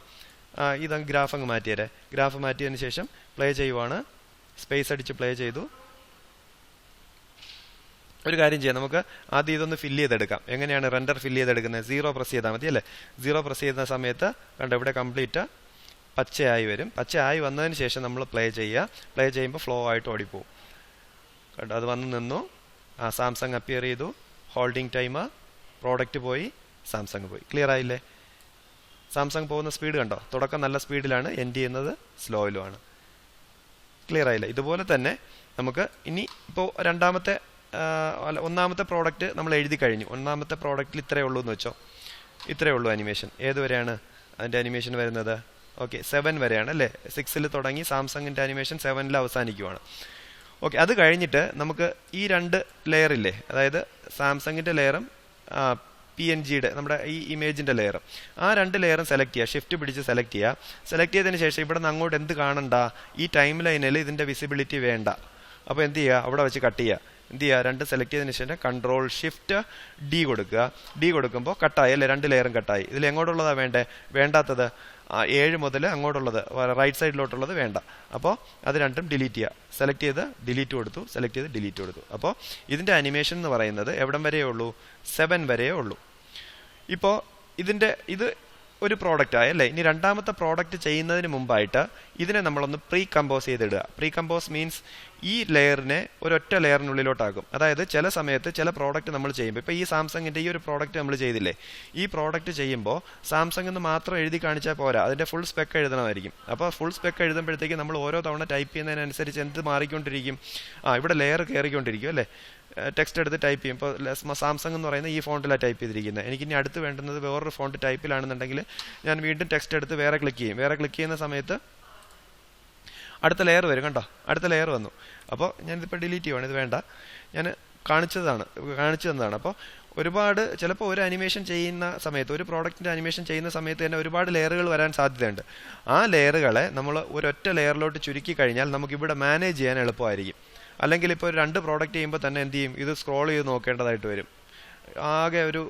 ഇത് ഗ്രാഫ് അങ്ങ് മാറ്റിയരെ. ഗ്രാഫ് മാറ്റിയതിന് ശേഷം പ്ലേ ചെയ്യുവാണ്. സ്പേസ് അടിച്ച് പ്ലേ ചെയ്തു. ഒരു കാര്യം ചെയ്യാം, നമുക്ക് ആദ്യം ഇതൊന്ന് ഫില്ല് ചെയ്തെടുക്കാം. എങ്ങനെയാണ് റെൻഡർ ഫില്ല് ചെയ്തെടുക്കുന്നത്? 0 പ്രസ് ചെയ്താൽ മതി അല്ലേ. 0 പ്രസ് ചെയ്യുന്ന സമയത്ത് കണ്ടോ ഇവിടെ കംപ്ലീറ്റ് പച്ചയായി വരും. പച്ചയായി വന്നതിന് ശേഷം നമ്മൾ പ്ലേ ചെയ്യുക. പ്ലേ ചെയ്യുമ്പോൾ ഫ്ലോ ആയിട്ട് ഓടിപ്പോവും. കണ്ടോ അത് വന്ന് നിന്നു. സാംസങ് അപ്പിയർ ചെയ്തു. ഹോൾഡിംഗ് ടൈം, പ്രോഡക്റ്റ് പോയി, സാംസങ് പോയി. ക്ലിയർ ആയില്ലേ? സാംസങ് പോകുന്ന സ്പീഡ് കണ്ടോ, തുടക്കം നല്ല സ്പീഡിലാണ്, എൻഡ് ചെയ്യുന്നത് സ്ലോയിലുമാണ്. ക്ലിയർ ആയില്ലേ? ഇതുപോലെ തന്നെ നമുക്ക് ഇനി ഇപ്പോൾ ഒന്നാമത്തെ പ്രോഡക്റ്റ് നമ്മൾ എഴുതി കഴിഞ്ഞു. ഒന്നാമത്തെ പ്രോഡക്റ്റിൽ ഇത്രയേ ഉള്ളൂ എന്ന് വെച്ചോ. ഇത്രയേ ഉള്ളൂ അനിമേഷൻ. ഏതുവരെയാണ് അതിൻ്റെ അനിമേഷൻ വരുന്നത്? ഓക്കെ, 7 വരെയാണ് അല്ലേ. 6ൽ തുടങ്ങി സാംസങ്ങിൻ്റെ അനിമേഷൻ 7ൽ അവസാനിക്കുവാണ്. ഓക്കെ, അത് കഴിഞ്ഞിട്ട് നമുക്ക് ഈ 2 ലെയറില്ലേ, അതായത് സാംസങ്ങിൻ്റെ ലെയറും PNGയുടെ നമ്മുടെ ഈ ഇമേജിൻ്റെ ലെയറും, ആ 2 ലെയറും സെലക്ട് ചെയ്യുക. ഷിഫ്റ്റ് പിടിച്ച് സെലക്ട് ചെയ്യുക. സെലക്ട് ചെയ്തതിന് ശേഷം ഇവിടെ നിന്ന് അങ്ങോട്ട് എന്ത് കാണണ്ട, ഈ ടൈം ലൈനിൽ ഇതിൻ്റെ വിസിബിലിറ്റി വേണ്ട. അപ്പോൾ എന്ത് ചെയ്യുക, അവിടെ വെച്ച് കട്ട് ചെയ്യുക. എന്ത് ചെയ്യുക, 2 സെലക്ട് ചെയ്തതിന് ശേഷം കൺട്രോൾ ഷിഫ്റ്റ് D കൊടുക്കുക. D കൊടുക്കുമ്പോൾ കട്ടായി അല്ലേ, 2 ലെയറും കട്ടായി. ഇതിൽ എങ്ങോട്ടുള്ളതാണ് വേണ്ടാത്തത്? 7 മുതൽ അങ്ങോട്ടുള്ളത്, റൈറ്റ് സൈഡിലോട്ടുള്ളത് വേണ്ട. അപ്പോൾ അത് രണ്ടും ഡിലീറ്റ് ചെയ്യുക. സെലക്ട് ചെയ്ത് ഡിലീറ്റ് കൊടുത്തു, സെലക്ട് ചെയ്ത് ഡിലീറ്റ് കൊടുത്തു. അപ്പോൾ ഇതിൻ്റെ അനിമേഷൻ എന്ന് പറയുന്നത് എവിടം വരെയേ ഉള്ളൂ? 7 വരെയേ ഉള്ളൂ. ഇപ്പോൾ ഇത് ഒരു പ്രോഡക്റ്റ് ആയല്ലേ. ഇനി രണ്ടാമത്തെ പ്രോഡക്റ്റ് ചെയ്യുന്നതിന് മുമ്പായിട്ട് ഇതിനെ നമ്മളൊന്ന് പ്രീ കമ്പോസ് ചെയ്തിടുക. പ്രീ കമ്പോസ് മീൻസ് ഈ ലെയറിനെ ഒരൊറ്റ ലെയറിനുള്ളിലോട്ടാക്കും. അതായത് ചില സമയത്ത് ചില പ്രോഡക്റ്റ് നമ്മൾ ചെയ്യുമ്പോൾ, ഇപ്പോൾ ഈ സാംസങ്ങിൻ്റെ ഈ ഒരു പ്രോഡക്റ്റ് നമ്മൾ ചെയ്തില്ലേ, ഈ പ്രോഡക്റ്റ് ചെയ്യുമ്പോൾ സാംസങ് എന്ന് മാത്രം എഴുതി കാണിച്ചാൽ പോരാ, അതിൻ്റെ ഫുൾ സ്പെക്ക് എഴുതണമായിരിക്കും. അപ്പോൾ ഫുൾ സ്പെക്ക് എഴുതുമ്പോഴത്തേക്ക് നമ്മൾ ഓരോ തവണ ടൈപ്പ് ചെയ്യുന്നതിനനുസരിച്ച് എന്ത് മാറിക്കൊണ്ടിരിക്കും? ഇവിടെ ലെയർ കയറിക്കൊണ്ടിരിക്കും അല്ലേ. ടെക്സ്റ്റ് എടുത്ത് ടൈപ്പ് ചെയ്യും. ഇപ്പോൾ സാംസങ് എന്ന് പറയുന്നത് ഈ ഫോണ്ടിലാണ് ടൈപ്പ് ചെയ്തിരിക്കുന്നത്. എനിക്കിനി അടുത്ത് വേണ്ടുന്നത് വേറൊരു ഫോണ്ട് ടൈപ്പിലാണെന്നുണ്ടെങ്കിൽ ഞാൻ വീണ്ടും ടെക്സ്റ്റ് എടുത്ത് വേറെ ക്ലിക്ക് ചെയ്യും. വേറെ ക്ലിക്ക് ചെയ്യുന്ന സമയത്ത് അടുത്ത ലെയർ വരും. കണ്ടോ, അടുത്ത ലെയർ വന്നു. അപ്പോൾ ഞാനിതിപ്പോൾ ഡിലീറ്റ് ചെയ്യുവാണ്, ഇത് വേണ്ട, ഞാൻ കാണിച്ചു തന്നതാണ്. അപ്പോൾ ചിലപ്പോൾ ഒരു അനിമേഷൻ ചെയ്യുന്ന സമയത്ത്, ഒരു പ്രോഡക്റ്റിൻ്റെ അനിമേഷൻ ചെയ്യുന്ന സമയത്ത് തന്നെ ഒരുപാട് ലെയറുകൾ വരാൻ സാധ്യതയുണ്ട്. ആ ലെയറുകളെ നമ്മൾ ഒരൊറ്റ ലെയറിലോട്ട് ചുരുക്കി കഴിഞ്ഞാൽ നമുക്കിവിടെ മാനേജ് ചെയ്യാൻ എളുപ്പമായിരിക്കും. അല്ലെങ്കിൽ ഇപ്പോൾ 2 പ്രോഡക്റ്റ് ചെയ്യുമ്പോൾ തന്നെ എന്ത് ചെയ്യും, ഇത് സ്ക്രോൾ ചെയ്ത് നോക്കേണ്ടതായിട്ട് വരും. ആകെ ഒരു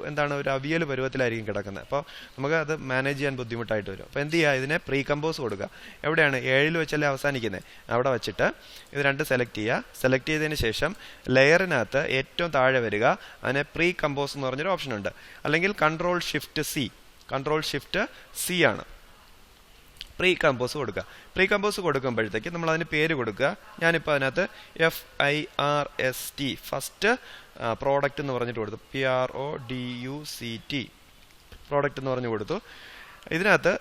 അവിയൽ പരുവത്തിലായിരിക്കും കിടക്കുന്നത്. അപ്പോൾ നമുക്ക് അത് മാനേജ് ചെയ്യാൻ ബുദ്ധിമുട്ടായിട്ട് വരും. അപ്പോൾ എന്ത് ചെയ്യുക, ഇതിനെ പ്രീ കമ്പോസ് കൊടുക്കുക. എവിടെയാണ്? 7 വെച്ചല്ലേ അവസാനിക്കുന്നത്, അവിടെ വെച്ചിട്ട് ഇത് 2 സെലക്ട് ചെയ്യുക. സെലക്ട് ചെയ്തതിന് ശേഷം ലെയറിനകത്ത് ഏറ്റവും താഴെ വരിക. അതിനെ പ്രീ കമ്പോസ് എന്ന് പറഞ്ഞൊരു ഓപ്ഷൻ ഉണ്ട്. അല്ലെങ്കിൽ കൺട്രോൾ ഷിഫ്റ്റ് സി ആണ് പ്രീ കമ്പോസ് കൊടുക്കുക. പ്രീ കമ്പോസ് കൊടുക്കുമ്പോഴത്തേക്ക് നമ്മൾ അതിന് പേര് കൊടുക്കുക. ഞാനിപ്പോൾ അതിനകത്ത് FIRST ഫസ്റ്റ് പ്രോഡക്റ്റ് എന്ന് പറഞ്ഞിട്ട് കൊടുത്തു. PRODUCT പ്രോഡക്റ്റ് എന്ന് പറഞ്ഞു കൊടുത്തു. ഇതിനകത്ത്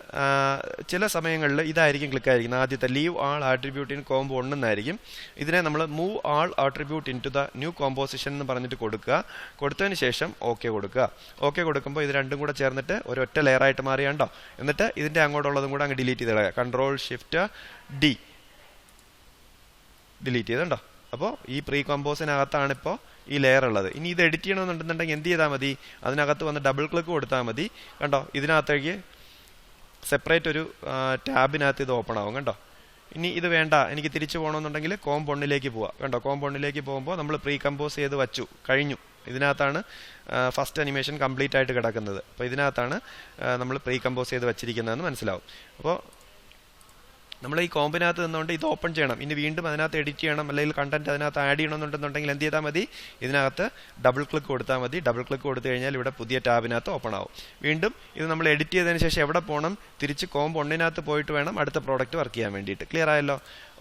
ചില സമയങ്ങളിൽ ഇതായിരിക്കും ക്ലിക്കായിരിക്കുന്നത്. ആദ്യത്തെ leave all attribute in combo 1 എന്നായിരിക്കും. ഇതിനെ നമ്മൾ move all attribute into the new composition എന്ന് പറഞ്ഞിട്ട് കൊടുക്കുക. കൊടുത്തതിന് ശേഷം ഓക്കെ കൊടുക്കുക. ഓക്കെ കൊടുക്കുമ്പോൾ ഇത് രണ്ടും കൂടെ ചേർന്നിട്ട് ഒരൊറ്റ ലെയറായിട്ട് മാറിയാണ്ടോ. എന്നിട്ട് ഇതിൻ്റെ അങ്ങോട്ടുള്ളതും കൂടെ അങ്ങ് ഡിലീറ്റ് ചെയ്ത് കളയുക. കൺട്രോൾ ഷിഫ്റ്റ് D ഡിലീറ്റ് ചെയ്തുണ്ടോ. അപ്പോൾ ഈ പ്രീ കമ്പോസിനകത്താണ് ഇപ്പോൾ ഈ ലെയർ ഉള്ളത്. ഇനി ഇത് എഡിറ്റ് ചെയ്യണമെന്നുണ്ടെന്നുണ്ടെങ്കിൽ എന്ത് ചെയ്താൽ മതി, അതിനകത്ത് വന്ന് ഡബിൾ ക്ലിക്ക് കൊടുത്താൽ മതി. കണ്ടോ, ഇതിനകത്തേക്ക് സെപ്പറേറ്റ് ഒരു ടാബിനകത്ത് ഇത് ഓപ്പൺ ആവും. കണ്ടോ, ഇനി ഇത് വേണ്ട, എനിക്ക് തിരിച്ചു പോകണമെന്നുണ്ടെങ്കിൽ കോംബോ 1ലേക്ക് പോവാം. കണ്ടോ, കോംബോ 1ലേക്ക് പോകുമ്പോൾ നമ്മൾ പ്രീ കമ്പോസ് ചെയ്ത് കഴിഞ്ഞു. ഇതിനകത്താണ് ഫസ്റ്റ് അനിമേഷൻ കംപ്ലീറ്റ് ആയിട്ട് കിടക്കുന്നത്. അപ്പോൾ ഇതിനകത്താണ് നമ്മൾ പ്രീ കമ്പോസ് ചെയ്ത് വച്ചിരിക്കുന്നതെന്ന് മനസ്സിലാവും. അപ്പോൾ നമ്മൾ ഈ കോമ്പിനകത്ത് നിന്നുകൊണ്ട് ഇത് ഓപ്പൺ ചെയ്യണം. ഇനി വീണ്ടും അതിനകത്ത് എഡിറ്റ് ചെയ്യണം, അല്ലെങ്കിൽ കണ്ടന്റ് അതിനകത്ത് ആഡ് ചെയ്യണമെന്നുണ്ടെന്നുണ്ടെങ്കിൽ എന്ത് ചെയ്താൽ മതി, ഇതിനകത്ത് ഡബിൾ ക്ലിക്ക് കൊടുത്താൽ മതി. ഡബിൾ ക്ലിക്ക് കൊടുത്തു കഴിഞ്ഞാൽ ഇവിടെ പുതിയ ടാബിനകത്ത് ഓപ്പൺ ആവും. വീണ്ടും ഇത് നമ്മൾ എഡിറ്റ് ചെയ്തതിന് ശേഷം എവിടെ പോകണം, തിരിച്ച് കോംബ് 1നകത്ത് പോയിട്ട് വേണം അടുത്ത പ്രോഡക്റ്റ് വർക്ക് ചെയ്യാൻ വേണ്ടിയിട്ട്. ക്ലിയർ ആയല്ലോ?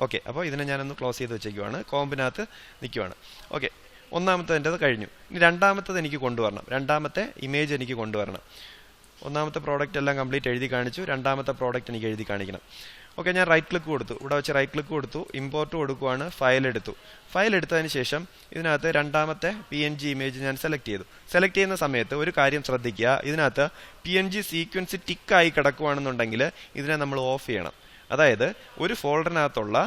ഓക്കെ, അപ്പോൾ ഇതിനെ ഞാനൊന്ന് ക്ലോസ് ചെയ്ത് വെച്ചേക്കുവാണ്. കോമ്പിനകത്ത് നിൽക്കുവാണ്. ഓക്കെ, ഒന്നാമത്തേത് കഴിഞ്ഞു. ഇനി രണ്ടാമത്തത് എനിക്ക് കൊണ്ടുവരണം. രണ്ടാമത്തെ ഇമേജ് എനിക്ക് കൊണ്ടുവരണം. ഒന്നാമത്തെ പ്രോഡക്റ്റ് എല്ലാം കംപ്ലീറ്റ് എഴുതി കാണിച്ചു. രണ്ടാമത്തെ പ്രോഡക്റ്റ് എനിക്ക് എഴുതി കാണിക്കണം. ഓക്കെ, ഞാൻ റൈറ്റ് ക്ലിക്ക് കൊടുത്തു. ഇവിടെ വെച്ച് റൈറ്റ് ക്ലിക്ക് കൊടുത്തു, ഇമ്പോർട്ട് കൊടുക്കുവാണ്. ഫയൽ എടുത്തതിന് ശേഷം ഇതിനകത്ത് രണ്ടാമത്തെ PNG ഇമേജ് ഞാൻ സെലക്ട് ചെയ്തു. സെലക്ട് ചെയ്യുന്ന സമയത്ത് ഒരു കാര്യം ശ്രദ്ധിക്കുക, ഇതിനകത്ത് PNG സീക്വൻസ് ടിക്കായി കിടക്കുകയാണെന്നുണ്ടെങ്കിൽ ഇതിനെ നമ്മൾ ഓഫ് ചെയ്യണം. അതായത് ഒരു ഫോൾഡറിനകത്തുള്ള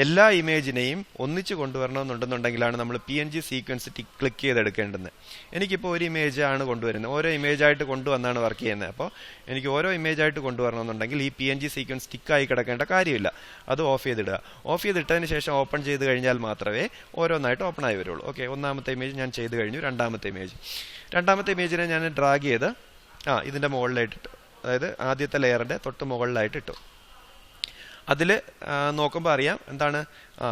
എല്ലാ ഇമേജിനെയും ഒന്നിച്ച് കൊണ്ടുവരണമെന്നുണ്ടെന്നുണ്ടെങ്കിലാണ് നമ്മൾ PNG സീക്വൻസ് ക്ലിക്ക് ചെയ്തെടുക്കേണ്ടത്. എനിക്കിപ്പോൾ ഒരു ഇമേജ് ആണ് കൊണ്ടുവരുന്നത്, ഓരോ ഇമേജായിട്ട് കൊണ്ടുവന്നാണ് വർക്ക് ചെയ്യുന്നത്. അപ്പോൾ എനിക്ക് ഓരോ ഇമേജായിട്ട് കൊണ്ടുവരണമെന്നുണ്ടെങ്കിൽ ഈ PNG സീക്വൻസ് ടിക്കായി കിടക്കേണ്ട കാര്യമില്ല. അത് ഓഫ് ചെയ്തിടുക. ഓഫ് ചെയ്തിട്ടതിന് ശേഷം ഓപ്പൺ ചെയ്ത് കഴിഞ്ഞാൽ മാത്രമേ ഓരോന്നായിട്ട് ഓപ്പൺ ആയി വരുള്ളൂ. ഓക്കെ, ഒന്നാമത്തെ ഇമേജ് ഞാൻ ചെയ്ത് കഴിഞ്ഞു. രണ്ടാമത്തെ ഇമേജിനെ ഞാൻ ഡ്രാഗ് ചെയ്ത് ഇതിൻ്റെ മുകളിലായിട്ട് ഇട്ടു. അതായത് ആദ്യത്തെ ലെയറിൻ്റെ തൊട്ട് മുകളിലായിട്ട് ഇട്ടു. അതിൽ നോക്കുമ്പോൾ അറിയാം എന്താണ്,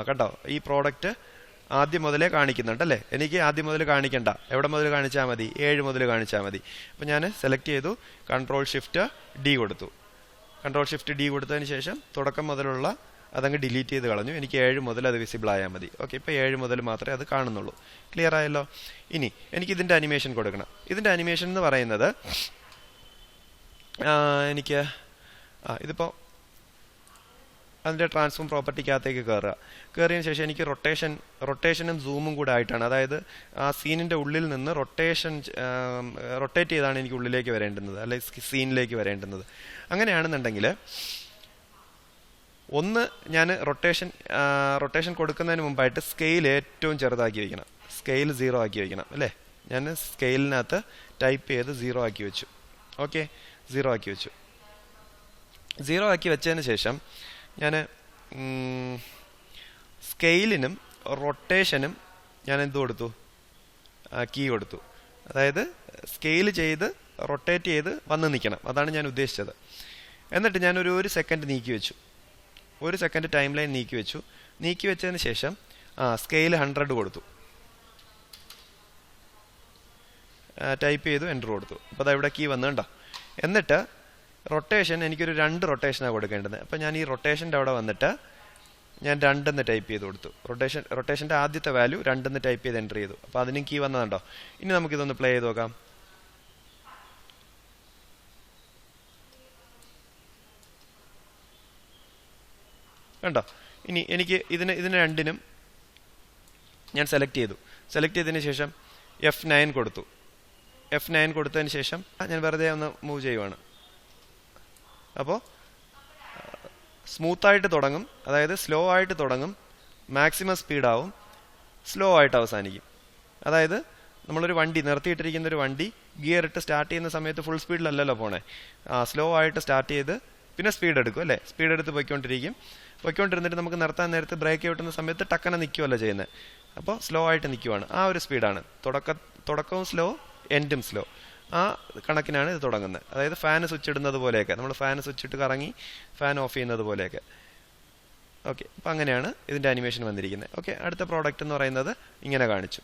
കണ്ടോ, ഈ പ്രോഡക്റ്റ് ആദ്യം മുതലേ കാണിക്കുന്നുണ്ട് അല്ലേ. എനിക്ക് ആദ്യം മുതൽ കാണിക്കണ്ട, എവിടെ മുതൽ കാണിച്ചാൽ മതി, 7 മുതൽ കാണിച്ചാൽ മതി. അപ്പോൾ ഞാൻ സെലക്ട് ചെയ്തു, Ctrl+Shift+D കൊടുത്തു. Ctrl+Shift+D കൊടുത്തതിന് ശേഷം തുടക്കം മുതലുള്ള അതങ്ങ് ഡിലീറ്റ് ചെയ്ത് കളഞ്ഞു. എനിക്ക് 7 മുതൽ അത് വിസിബിൾ ആയാൽ മതി. ഓക്കെ, ഇപ്പോൾ 7 മുതൽ മാത്രമേ അത് കാണുന്നുള്ളൂ. ക്ലിയർ ആയല്ലോ. ഇനി എനിക്ക് ഇതിൻ്റെ അനിമേഷൻ കൊടുക്കണം. ഇതിൻ്റെ അനിമേഷൻ എന്ന് പറയുന്നത് എനിക്ക് ഇതിപ്പോൾ അതിൻ്റെ ട്രാൻസ്ഫോം പ്രോപ്പർട്ടിക്കകത്തേക്ക് കയറിയതിന് ശേഷം എനിക്ക് റൊട്ടേഷനും സൂമും കൂടെ ആയിട്ടാണ്. അതായത് ആ സീനിൻ്റെ ഉള്ളിൽ നിന്ന് റൊട്ടേറ്റ് ചെയ്താണ് എനിക്ക് ഉള്ളിലേക്ക് വരേണ്ടുന്നത്, അല്ലെങ്കിൽ സീനിലേക്ക് വരേണ്ടുന്നത്. അങ്ങനെയാണെന്നുണ്ടെങ്കിൽ ഒന്ന് ഞാൻ റൊട്ടേഷൻ കൊടുക്കുന്നതിന് മുമ്പായിട്ട് സ്കെയിൽ ഏറ്റവും ചെറുതാക്കി വയ്ക്കണം. സ്കെയിൽ 0 ആക്കി വയ്ക്കണം അല്ലേ. ഞാൻ സ്കെയിലിനകത്ത് ടൈപ്പ് ചെയ്ത് 0 ആക്കി വെച്ചു. ഓക്കെ, 0 ആക്കി വെച്ചു. 0 ആക്കി വെച്ചതിന് ശേഷം ഞാൻ സ്കെയിലിനും റൊട്ടേഷനും ഞാൻ എന്ത് കൊടുത്തു, കീ കൊടുത്തു. അതായത് സ്കെയിൽ ചെയ്ത് റൊട്ടേറ്റ് ചെയ്ത് വന്ന് നിൽക്കണം, അതാണ് ഞാൻ ഉദ്ദേശിച്ചത്. എന്നിട്ട് ഞാൻ ഒരു സെക്കൻഡ് നീക്കി വെച്ചു. 1 സെക്കൻഡ് ടൈം ലൈൻ നീക്കി വെച്ചതിന് ശേഷം സ്കെയിൽ 100 കൊടുത്തു. ടൈപ്പ് ചെയ്തു, എൻ്റർ കൊടുത്തു. അപ്പോൾ അതാ ഇവിടെ കീ വന്നുണ്ടോ. എന്നിട്ട് റൊട്ടേഷൻ എനിക്കൊരു 2 റൊട്ടേഷനാണ് കൊടുക്കേണ്ടത്. അപ്പോൾ ഞാൻ ഈ റൊട്ടേഷൻ്റെ അവിടെ വന്നിട്ട് ഞാൻ 2 എന്ന് ടൈപ്പ് ചെയ്ത് കൊടുത്തു. റൊട്ടേഷൻ്റെ ആദ്യത്തെ വാല്യൂ 2 എന്ന് ടൈപ്പ് ചെയ്ത് എൻ്റർ ചെയ്തു. അപ്പോൾ അതിനും കീ വന്നതുണ്ടോ. ഇനി നമുക്കിതൊന്ന് പ്ലേ ചെയ്ത് നോക്കാം. കണ്ടോ. ഇനി എനിക്ക് ഇതിന് രണ്ടിനും ഞാൻ സെലക്ട് ചെയ്തതിന് ശേഷം F9 കൊടുത്തു. F9 കൊടുത്തതിന് ശേഷം ഞാൻ വെറുതെ ഒന്ന് മൂവ് ചെയ്യുവാണ്. അപ്പോൾ സ്മൂത്തായിട്ട് തുടങ്ങും, അതായത് സ്ലോ ആയിട്ട് തുടങ്ങും, മാക്സിമം സ്പീഡാവും, സ്ലോ ആയിട്ട് അവസാനിക്കും. അതായത് നമ്മളൊരു വണ്ടി നിർത്തിയിട്ടിരിക്കുന്ന ഒരു വണ്ടി ഗിയർ ഇട്ട് സ്റ്റാർട്ട് ചെയ്യുന്ന സമയത്ത് ഫുൾ സ്പീഡിലല്ലല്ലോ പോണേ. സ്ലോ ആയിട്ട് സ്റ്റാർട്ട് ചെയ്ത് പിന്നെ സ്പീഡ് എടുക്കും അല്ലേ. സ്പീഡ് എടുത്ത് പോയിക്കൊണ്ടിരുന്നിട്ട് നമുക്ക് നിർത്താൻ നേരത്ത് ബ്രേക്ക് കിട്ടുന്ന സമയത്ത് ടക്കനെ നിൽക്കുമല്ലോ ചെയ്യുന്നത്. അപ്പോൾ സ്ലോ ആയിട്ട് നിൽക്കുവാണ്. ആ ഒരു സ്പീഡാണ്. തുടക്കവും സ്ലോ, എൻഡും സ്ലോ. ആ കണക്കിനാണ് ഇത് തുടങ്ങുന്നത്. അതായത് ഫാൻ സ്വിച്ച് ഇടുന്നത് പോലെയൊക്കെ, നമ്മൾ ഫാൻ സ്വിച്ച് ഇട്ട് കറങ്ങി ഫാൻ ഓഫ് ചെയ്യുന്നത് പോലെയൊക്കെ. ഓക്കെ, അപ്പം അങ്ങനെയാണ് ഇതിൻ്റെ അനിമേഷൻ വന്നിരിക്കുന്നത്. ഓക്കെ, അടുത്ത പ്രോഡക്റ്റ് എന്ന് പറയുന്നത് ഇങ്ങനെ കാണിച്ചു.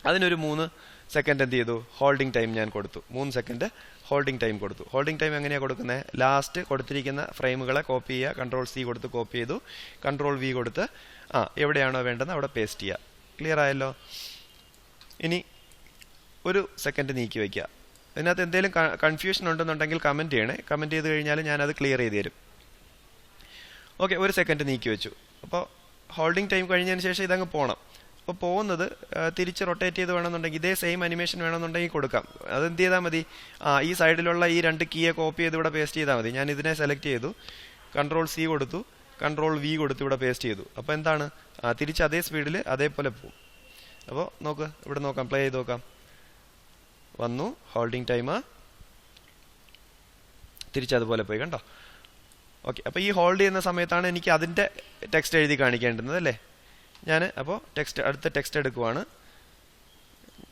അതിനൊരു 3 സെക്കൻഡ് എന്ത് ചെയ്തു, ഹോൾഡിംഗ് ടൈം ഞാൻ കൊടുത്തു. 3 സെക്കൻഡ് ഹോൾഡിംഗ് ടൈം കൊടുത്തു. ഹോൾഡിംഗ് ടൈം എങ്ങനെയാണ് കൊടുക്കുന്നത്, ലാസ്റ്റ് കൊടുത്തിരിക്കുന്ന ഫ്രെയിമുകളെ കോപ്പി ചെയ്യുക, Ctrl+C കൊടുത്ത് കോപ്പി ചെയ്തു, Ctrl+V കൊടുത്ത് എവിടെയാണോ വേണ്ടത് അവിടെ പേസ്റ്റ് ചെയ്യുക. ക്ലിയർ ആയല്ലോ. ഇനി 1 സെക്കൻഡ് നീക്കി വയ്ക്കുക. ഇതിനകത്ത് എന്തെങ്കിലും കൺഫ്യൂഷൻ ഉണ്ടെന്നുണ്ടെങ്കിൽ കമൻറ്റ് ചെയ്യണേ. കമൻറ്റ് ചെയ്ത് കഴിഞ്ഞാൽ ഞാനത് ക്ലിയർ ചെയ്ത് തരും. ഓക്കെ, 1 സെക്കൻഡ് നീക്കി വെച്ചു. അപ്പോൾ ഹോൾഡിംഗ് ടൈം കഴിഞ്ഞതിന് ശേഷം ഇതങ്ങ് പോകണം. അപ്പോൾ പോകുന്നത് തിരിച്ച് റൊട്ടേറ്റ് ചെയ്ത് വേണമെന്നുണ്ടെങ്കിൽ ഇതേ സെയിം അനിമേഷൻ വേണമെന്നുണ്ടെങ്കിൽ കൊടുക്കാം. അതെന്ത് ചെയ്താൽ മതി, ഈ സൈഡിലുള്ള ഈ 2 കീയെ കോപ്പി ചെയ്ത് ഇവിടെ പേസ്റ്റ് ചെയ്താൽ മതി. ഞാൻ ഇതിനെ സെലക്ട് ചെയ്തു, Ctrl+C കൊടുത്തു, Ctrl+V കൊടുത്ത് ഇവിടെ പേസ്റ്റ് ചെയ്തു. അപ്പോൾ എന്താണ്, തിരിച്ച് അതേ സ്പീഡിൽ അതേപോലെ പോകും. അപ്പോൾ നോക്ക്, ഇവിടെ നോക്കാം, പ്ലേ ചെയ്ത് നോക്കാം. വന്നു ഹോൾഡിംഗ് ടൈം, തിരിച്ചതുപോലെ പോയി. കണ്ടോ. ഓക്കെ, അപ്പോൾ ഈ ഹോൾഡ് ചെയ്യുന്ന സമയത്താണ് എനിക്ക് അതിൻ്റെ ടെക്സ്റ്റ് എഴുതി കാണിക്കേണ്ടുന്നത് അല്ലേ. ഞാൻ അപ്പോൾ അടുത്ത ടെക്സ്റ്റ് എടുക്കുവാണ്.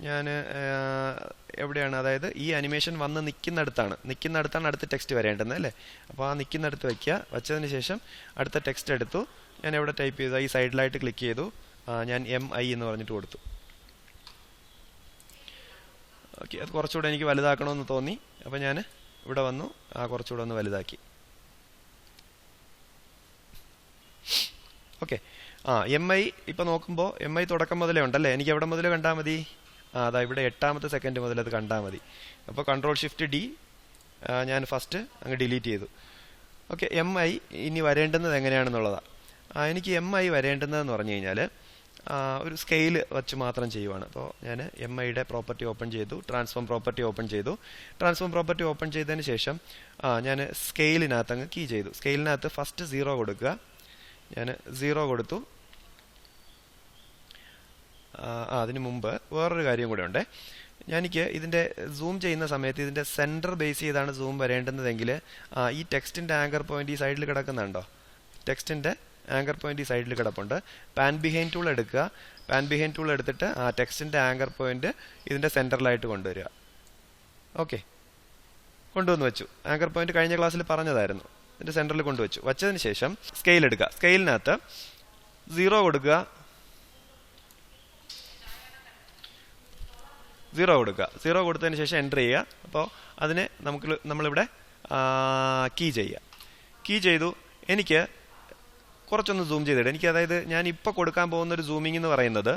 ഞാൻ എവിടെയാണ്, അതായത് ഈ അനിമേഷൻ വന്ന് നിൽക്കുന്നിടത്താണ് അടുത്ത ടെക്സ്റ്റ് വരേണ്ടത് അല്ലേ. അപ്പോൾ ആ നിൽക്കുന്നിടത്ത് വെച്ചതിന് ശേഷം അടുത്ത ടെക്സ്റ്റ് എടുത്തു. ഞാൻ എവിടെ ടൈപ്പ് ചെയ്തു, ഈ സൈഡിലായിട്ട് ക്ലിക്ക് ചെയ്തു. ഞാൻ MI എന്ന് പറഞ്ഞിട്ട് കൊടുത്തു. ഓക്കെ, അത് കുറച്ചുകൂടെ എനിക്ക് വലുതാക്കണമെന്ന് തോന്നി. അപ്പോൾ ഞാൻ ഇവിടെ വന്നു, കുറച്ചുകൂടെ ഒന്ന് വലുതാക്കി. ഓക്കെ, MI ഇപ്പോൾ നോക്കുമ്പോൾ MI തുടക്കം മുതലേ ഉണ്ടല്ലേ. എനിക്ക് എവിടെ മുതൽ കണ്ടാൽ മതി, അതാ ഇവിടെ 8ാമത്തെ സെക്കൻഡ് മുതൽ അത് കണ്ടാൽ മതി. അപ്പോൾ Ctrl+Shift+D ഞാൻ ഫസ്റ്റ് അങ്ങ് ഡിലീറ്റ് ചെയ്തു. ഓക്കെ, MI ഇനി വരേണ്ടുന്നത് എങ്ങനെയാണെന്നുള്ളതാണ്. എനിക്ക് MI വരേണ്ടുന്നതെന്ന് പറഞ്ഞു കഴിഞ്ഞാൽ ഒരു സ്കെയിൽ വെച്ച് മാത്രം ചെയ്യുവാണ്. അപ്പോൾ ഞാൻ MIയുടെ പ്രോപ്പർട്ടി ഓപ്പൺ ചെയ്തു, ട്രാൻസ്ഫോം പ്രോപ്പർട്ടി ഓപ്പൺ ചെയ്തു. ട്രാൻസ്ഫോം പ്രോപ്പർട്ടി ഓപ്പൺ ചെയ്തതിന് ശേഷം ഞാൻ സ്കെയിലിനകത്ത് അങ്ങ് കീ ചെയ്തു. സ്കെയിലിനകത്ത് ഫസ്റ്റ് 0 കൊടുക്കുക, ഞാൻ 0 കൊടുത്തു. അതിന് മുമ്പ് വേറൊരു കാര്യം കൂടെ ഉണ്ട്. എനിക്ക് ഇതിൻ്റെ സൂം ചെയ്യുന്ന സമയത്ത് ഇതിൻ്റെ സെൻറ്റർ ബേസ് ചെയ്താണ് സൂം വരേണ്ടുന്നതെങ്കിൽ ഈ ടെക്സ്റ്റിൻ്റെ ആങ്കർ പോയിന്റ് ഈ സൈഡിൽ കിടക്കുന്നുണ്ടോ? ടെക്സ്റ്റിൻ്റെ ആങ്കർ പോയിന്റ് ഈ സൈഡിൽ കിടപ്പുണ്ട്. പാൻ ബിഹൈൻഡ് ടൂൾ എടുക്കുക. പാൻ ബിഹൈൻഡ് ടൂൾ എടുത്തിട്ട് ആ ടെക്സ്റ്റിൻ്റെ ആങ്കർ പോയിന്റ് ഇതിൻ്റെ സെൻറ്ററിലായിട്ട് കൊണ്ടുവരിക. ഓക്കെ, കൊണ്ടുവന്ന് വെച്ചു. ആങ്കർ പോയിന്റ് കഴിഞ്ഞ ക്ലാസ്സിൽ പറഞ്ഞതായിരുന്നു. ഇതിൻ്റെ സെൻറ്ററിൽ കൊണ്ടുവച്ചു. വച്ചതിന് ശേഷം സ്കെയിൽ എടുക്കുക. സ്കെയിലിനകത്ത് 0 കൊടുക്കുക. 0 കൊടുത്തതിന് ശേഷം എൻ്റർ ചെയ്യുക. അപ്പോൾ അതിനെ നമ്മളിവിടെ കീ ചെയ്യുക. കീ ചെയ്തു. എനിക്ക് കുറച്ചൊന്ന് സൂം ചെയ്തിട്ട് അതായത് ഞാൻ ഇപ്പോൾ കൊടുക്കാൻ പോകുന്ന ഒരു സൂമിംഗ് എന്ന് പറയുന്നത്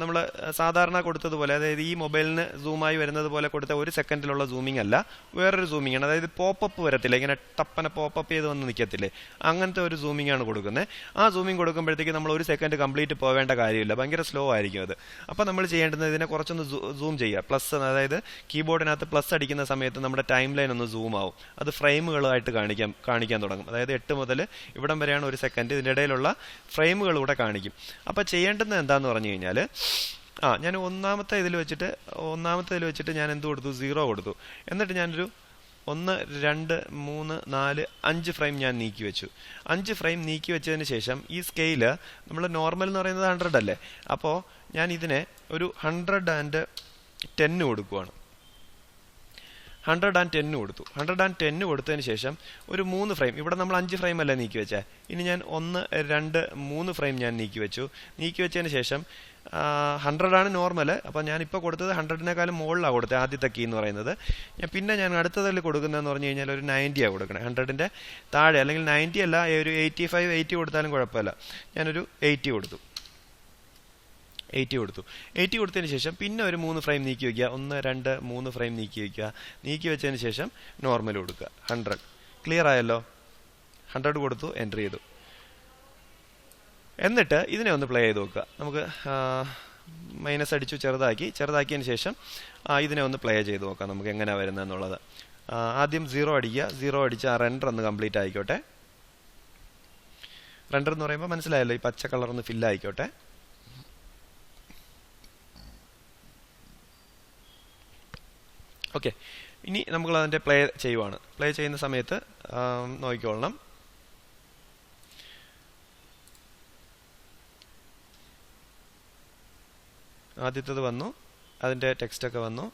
നമ്മൾ സാധാരണ കൊടുത്തതുപോലെ, അതായത് ഈ മൊബൈലിന് സൂമായി വരുന്നത് പോലെ കൊടുത്ത 1 സെക്കൻഡിലുള്ള സൂമിംഗ് അല്ല, വേറൊരു സൂമിംഗ് ആണ്. അതായത് പോപ്പപ്പ് വരത്തില്ല, ഇങ്ങനെ ടപ്പനെ പോപ്പപ്പ് ചെയ്ത് വന്ന് നിൽക്കത്തില്ലേ, അങ്ങനത്തെ ഒരു സൂമിംഗ് ആണ് കൊടുക്കുന്നത്. ആ സൂമിംഗ് കൊടുക്കുമ്പോഴത്തേക്ക് നമ്മൾ 1 സെക്കൻഡ് കംപ്ലീറ്റ് പോവേണ്ട കാര്യമില്ല, ഭയങ്കര സ്ലോ ആയിരിക്കും അത്. അപ്പോൾ നമ്മൾ ചെയ്യേണ്ടത് ഇതിനെ കുറച്ചൊന്ന് സൂം ചെയ്യുക. പ്ലസ്, അതായത് കീബോർഡിനകത്ത് പ്ലസ് അടിക്കുന്ന സമയത്ത് നമ്മുടെ ടൈം ലൈൻ ഒന്ന് സൂം ആവും. അത് ഫ്രെയിമുകളായിട്ട് കാണിക്കാൻ തുടങ്ങും. അതായത് 8 മുതൽ ഇവിടം വരെയാണ് 1 സെക്കൻഡ്, ഇതിൻ്റെ ഇടയിലുള്ള ഫ്രെയിമുകൾ കൂടെ കാണിക്കും. അപ്പോൾ ചെയ്യേണ്ടത് എന്താന്ന് പറഞ്ഞു കഴിഞ്ഞാൽ, ഞാൻ ഒന്നാമത്തെ ഇതിൽ വെച്ചിട്ട് ഞാൻ എന്ത് കൊടുത്തു? 0 കൊടുത്തു. എന്നിട്ട് ഞാനൊരു 1, 2, 3, 4, 5 ഫ്രെയിം ഞാൻ നീക്കി വെച്ചു. 5 ഫ്രെയിം നീക്കി വെച്ചതിന് ശേഷം ഈ സ്കെയില് നമ്മൾ നോർമൽ എന്ന് പറയുന്നത് 100 അല്ലേ, അപ്പോൾ ഞാൻ ഇതിനെ ഒരു 110 കൊടുക്കുവാണ്. 110 കൊടുത്തു. 110 കൊടുത്തതിന് ശേഷം ഒരു 3 ഫ്രെയിം, ഇവിടെ നമ്മൾ 5 ഫ്രെയിം അല്ലേ നീക്കി വെച്ചേ, ഇനി ഞാൻ 1, 2, 3 ഫ്രെയിം ഞാൻ നീക്കി വെച്ചതിന് ശേഷം 100 ആണ് നോർമൽ. അപ്പോൾ ഞാനിപ്പോൾ കൊടുത്തത് 100-നേക്കാളും മുകളിലാണ് കൊടുത്തത്, ആദ്യത്തെ കീ എന്ന് പറയുന്നത്. പിന്നെ ഞാൻ അടുത്തതിൽ കൊടുക്കുന്നതെന്ന് പറഞ്ഞു കഴിഞ്ഞാൽ ഒരു 90 ആണ് കൊടുക്കണം. 100-ന്റെ താഴെ, അല്ലെങ്കിൽ 90 അല്ല, ഒരു 85, 80 കൊടുത്താലും കുഴപ്പമില്ല. ഞാനൊരു 80 കൊടുത്തു. 80 കൊടുത്തതിന് ശേഷം പിന്നെ ഒരു 3 ഫ്രെയിം നീക്കി വയ്ക്കുക. 1, 2, 3 ഫ്രെയിം നീക്കി വെച്ചതിന് ശേഷം നോർമൽ കൊടുക്കുക. 100. ക്ലിയർ ആയല്ലോ? 100 കൊടുത്തു, എൻ്റർ ചെയ്തു. എന്നിട്ട് ഇതിനെ ഒന്ന് പ്ലേ ചെയ്ത് നോക്കുക. നമുക്ക് മൈനസ് അടിച്ചു, ചെറുതാക്കിയതിന് ശേഷം ഇതിനെ ഒന്ന് പ്ലേ ചെയ്ത് നോക്കാം നമുക്ക് എങ്ങനെയാണ് വരുന്നതെന്നുള്ളത്. ആദ്യം 0 അടിക്കുക. 0 അടിച്ച് ആ റെൻഡർ ഒന്ന് കംപ്ലീറ്റ് ആയിക്കോട്ടെ. റെൻഡർ എന്ന് പറയുമ്പോൾ മനസ്സിലായല്ലോ, ഈ പച്ച കളർ ഒന്ന് ഫില്ല് ആയിക്കോട്ടെ. ഓക്കെ, ഇനി നമ്മൾ അതിൻ്റെ പ്ലേ ചെയ്യുവാണ്. പ്ലേ ചെയ്യുന്ന സമയത്ത് നോക്കിക്കൊള്ളണം. ആദ്യത്തേത് വന്നു, അതിൻ്റെ ടെക്സ്റ്റൊക്കെ വന്നു.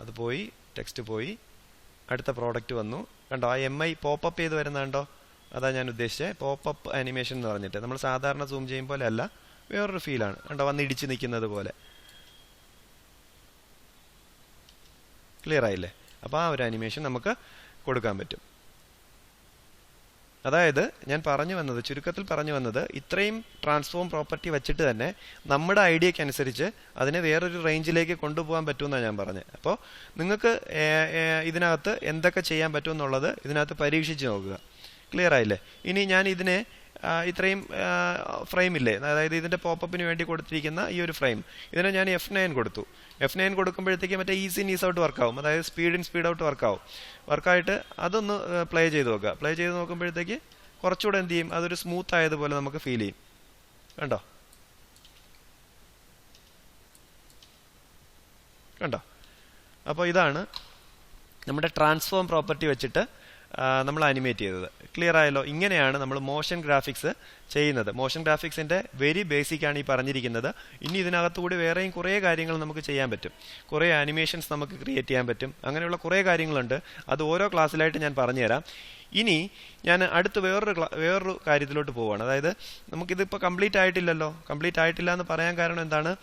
അത് പോയി, ടെക്സ്റ്റ് പോയി. അടുത്ത പ്രോഡക്റ്റ് വന്നു. കണ്ടോ, ആ MI പോപ്പപ്പ് ചെയ്ത് വരുന്നുണ്ടോ? അതാ ഞാൻ ഉദ്ദേശിച്ചത്, പോപ്പപ്പ് ആനിമേഷൻ എന്ന് പറഞ്ഞിട്ട്. നമ്മൾ സാധാരണ സൂം ചെയ്യും പോലെ അല്ല, വേറൊരു ഫീലാണ്. കണ്ടോ, വന്ന് ഇടിച്ച് നിൽക്കുന്നത് പോലെ. ക്ലിയർ ആയില്ലേ? അപ്പോൾ ആ ഒരു ആനിമേഷൻ നമുക്ക് കൊടുക്കാൻ പറ്റും. അതായത് ഞാൻ ചുരുക്കത്തിൽ പറഞ്ഞു വന്നത് ഇത്രയും ട്രാൻസ്ഫോം പ്രോപ്പർട്ടി വെച്ചിട്ട് തന്നെ നമ്മുടെ ഐഡിയയ്ക്ക് അനുസരിച്ച് അതിനെ വേറൊരു റേഞ്ചിലേക്ക് കൊണ്ടുപോകാൻ പറ്റുമെന്നാണ് ഞാൻ പറഞ്ഞത്. അപ്പോൾ നിങ്ങൾക്ക് ഇതിനകത്ത് എന്തൊക്കെ ചെയ്യാൻ പറ്റുമെന്നുള്ളത് ഇതിനകത്ത് പരീക്ഷിച്ച് നോക്കുക. ക്ലിയർ ആയില്ലേ? ഇനി ഞാൻ ഇതിനെ ഇത്രയും ഫ്രെയിം ഇല്ലേ, അതായത് ഇതിൻ്റെ പോപ്പപ്പിന് വേണ്ടി കൊടുത്തിരിക്കുന്ന ഈ ഒരു ഫ്രെയിം, ഇതിനെ ഞാൻ F9 കൊടുത്തു. F9 കൊടുക്കുമ്പോഴത്തേക്ക് മറ്റേ ഈസി ഇൻ ഈസ് ഔട്ട് വർക്കാവും, അതായത് സ്പീഡ് ഇൻ സ്പീഡ് ഔട്ട് വർക്കായിട്ട് അതൊന്ന് പ്ലേ ചെയ്ത് നോക്കുക. പ്ലേ ചെയ്ത് നോക്കുമ്പോഴത്തേക്ക് കുറച്ചുകൂടെ എന്ത് ചെയ്യും, അതൊരു സ്മൂത്ത് ആയതുപോലെ നമുക്ക് ഫീൽ ചെയ്യും. കണ്ടോ? അപ്പോൾ ഇതാണ് നമ്മുടെ ട്രാൻസ്ഫോം പ്രോപ്പർട്ടി വെച്ചിട്ട് നമ്മൾ അനിമേറ്റ് ചെയ്തത്. ക്ലിയർ ആയല്ലോ? ഇങ്ങനെയാണ് നമ്മൾ മോഷൻ ഗ്രാഫിക്സ് ചെയ്യുന്നത്. മോഷൻ ഗ്രാഫിക്സിൻ്റെ വെരി ബേസിക് ആണ് ഈ പറഞ്ഞിരിക്കുന്നത്. ഇനി ഇതിനകത്തുകൂടി വേറെയും കുറേ കാര്യങ്ങൾ നമുക്ക് ചെയ്യാൻ പറ്റും. കുറേ ആനിമേഷൻസ് നമുക്ക് ക്രിയേറ്റ് ചെയ്യാൻ പറ്റും. അങ്ങനെയുള്ള കുറേ കാര്യങ്ങളുണ്ട്. അത് ഓരോ ക്ലാസ്സിലായിട്ട് ഞാൻ പറഞ്ഞുതരാം. ഇനി ഞാൻ അടുത്ത് വേറൊരു കാര്യത്തിലോട്ട് പോവുകയാണ്. അതായത് നമുക്കിതിപ്പോൾ കംപ്ലീറ്റ് ആയിട്ടില്ല എന്ന് പറയാൻ കാരണം എന്താണ്?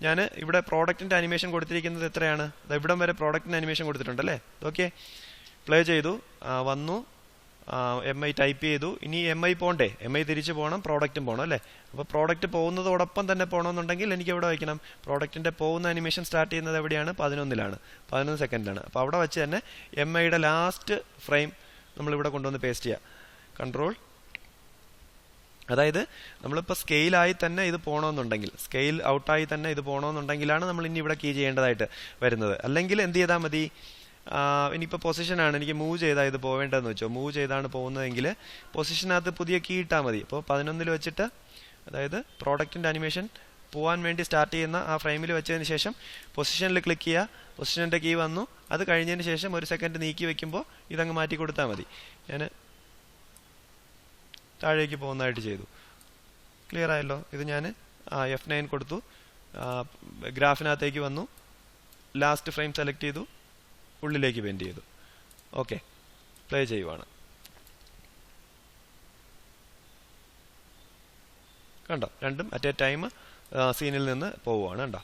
ഞാൻ ഇവിടെ പ്രോഡക്റ്റിൻ്റെ അനിമേഷൻ കൊടുത്തിരിക്കുന്നത് എത്രയാണ്? ഇവിടം വരെ പ്രോഡക്റ്റിൻ്റെ അനിമേഷൻ കൊടുത്തിട്ടുണ്ടല്ലേ? ഓക്കെ, പ്ലേ ചെയ്തു, വന്നു, MI ടൈപ്പ് ചെയ്തു. ഇനി MI പോകണ്ടേ? MI തിരിച്ച് പോകണം, പ്രോഡക്റ്റും പോകണം അല്ലേ? അപ്പോൾ പ്രോഡക്റ്റ് പോകുന്നതോടൊപ്പം തന്നെ പോകണമെന്നുണ്ടെങ്കിൽ എനിക്ക് എവിടെ വയ്ക്കണം? പ്രോഡക്റ്റിൻ്റെ പോകുന്ന അനിമേഷൻ സ്റ്റാർട്ട് ചെയ്യുന്നത് എവിടെയാണ്? 11 സെക്കൻഡിലാണ്. അപ്പോൾ അവിടെ വെച്ച് തന്നെ MIയുടെ ലാസ്റ്റ് ഫ്രെയിം നമ്മളിവിടെ കൊണ്ടുവന്ന് പേസ്റ്റ് ചെയ്യുക. കൺട്രോൾ, അതായത് നമ്മളിപ്പോൾ സ്കെയിലായി തന്നെ ഇത് പോകണമെന്നുണ്ടെങ്കിൽ, സ്കെയിൽ ഔട്ടായി തന്നെ ഇത് പോകണമെന്നുണ്ടെങ്കിലാണ് നമ്മൾ ഇനി ഇവിടെ കീ ചെയ്യേണ്ടതായിട്ട് വരുന്നത്. അല്ലെങ്കിൽ എന്ത് ചെയ്താൽ മതി? ഇനിയിപ്പോൾ പൊസിഷനാണ്, എനിക്ക് മൂവ് ചെയ്താൽ ഇത് പോവേണ്ടതെന്ന് വെച്ചോ, മൂവ് ചെയ്താണ് പോകുന്നതെങ്കിൽ പൊസിഷനകത്ത് പുതിയ കീ ഇട്ടാൽ മതി. അപ്പോൾ 11 വെച്ചിട്ട്, അതായത് പ്രോഡക്റ്റിൻ്റെ അനിമേഷൻ പോകാൻ വേണ്ടി സ്റ്റാർട്ട് ചെയ്യുന്ന ആ ഫ്രെയിമിൽ വെച്ചതിന് ശേഷം പൊസിഷനിൽ ക്ലിക്ക് ചെയ്യുക, പൊസിഷൻ്റെ കീ വന്നു, അത് കഴിഞ്ഞതിന് ശേഷം 1 സെക്കൻഡ് നീക്കി വെക്കുമ്പോൾ ഇതങ്ങ് മാറ്റി കൊടുത്താൽ മതി. ഞാൻ താഴേക്ക് പോകുന്നതായിട്ട് ചെയ്തു. ക്ലിയർ ആയല്ലോ? ഇത് ഞാൻ F9 കൊടുത്തു, ഗ്രാഫിനകത്തേക്ക് വന്നു, ലാസ്റ്റ് ഫ്രെയിം സെലക്ട് ചെയ്തു, ഉള്ളിലേക്ക് ബെൻഡ് ചെയ്തു. ഓക്കെ, പ്ലേ ചെയ്യുവാണ്. കണ്ടോ, രണ്ടും അറ്റ് എ ടൈം സീനിൽ നിന്ന് പോവുകയാണ്. കണ്ടോ,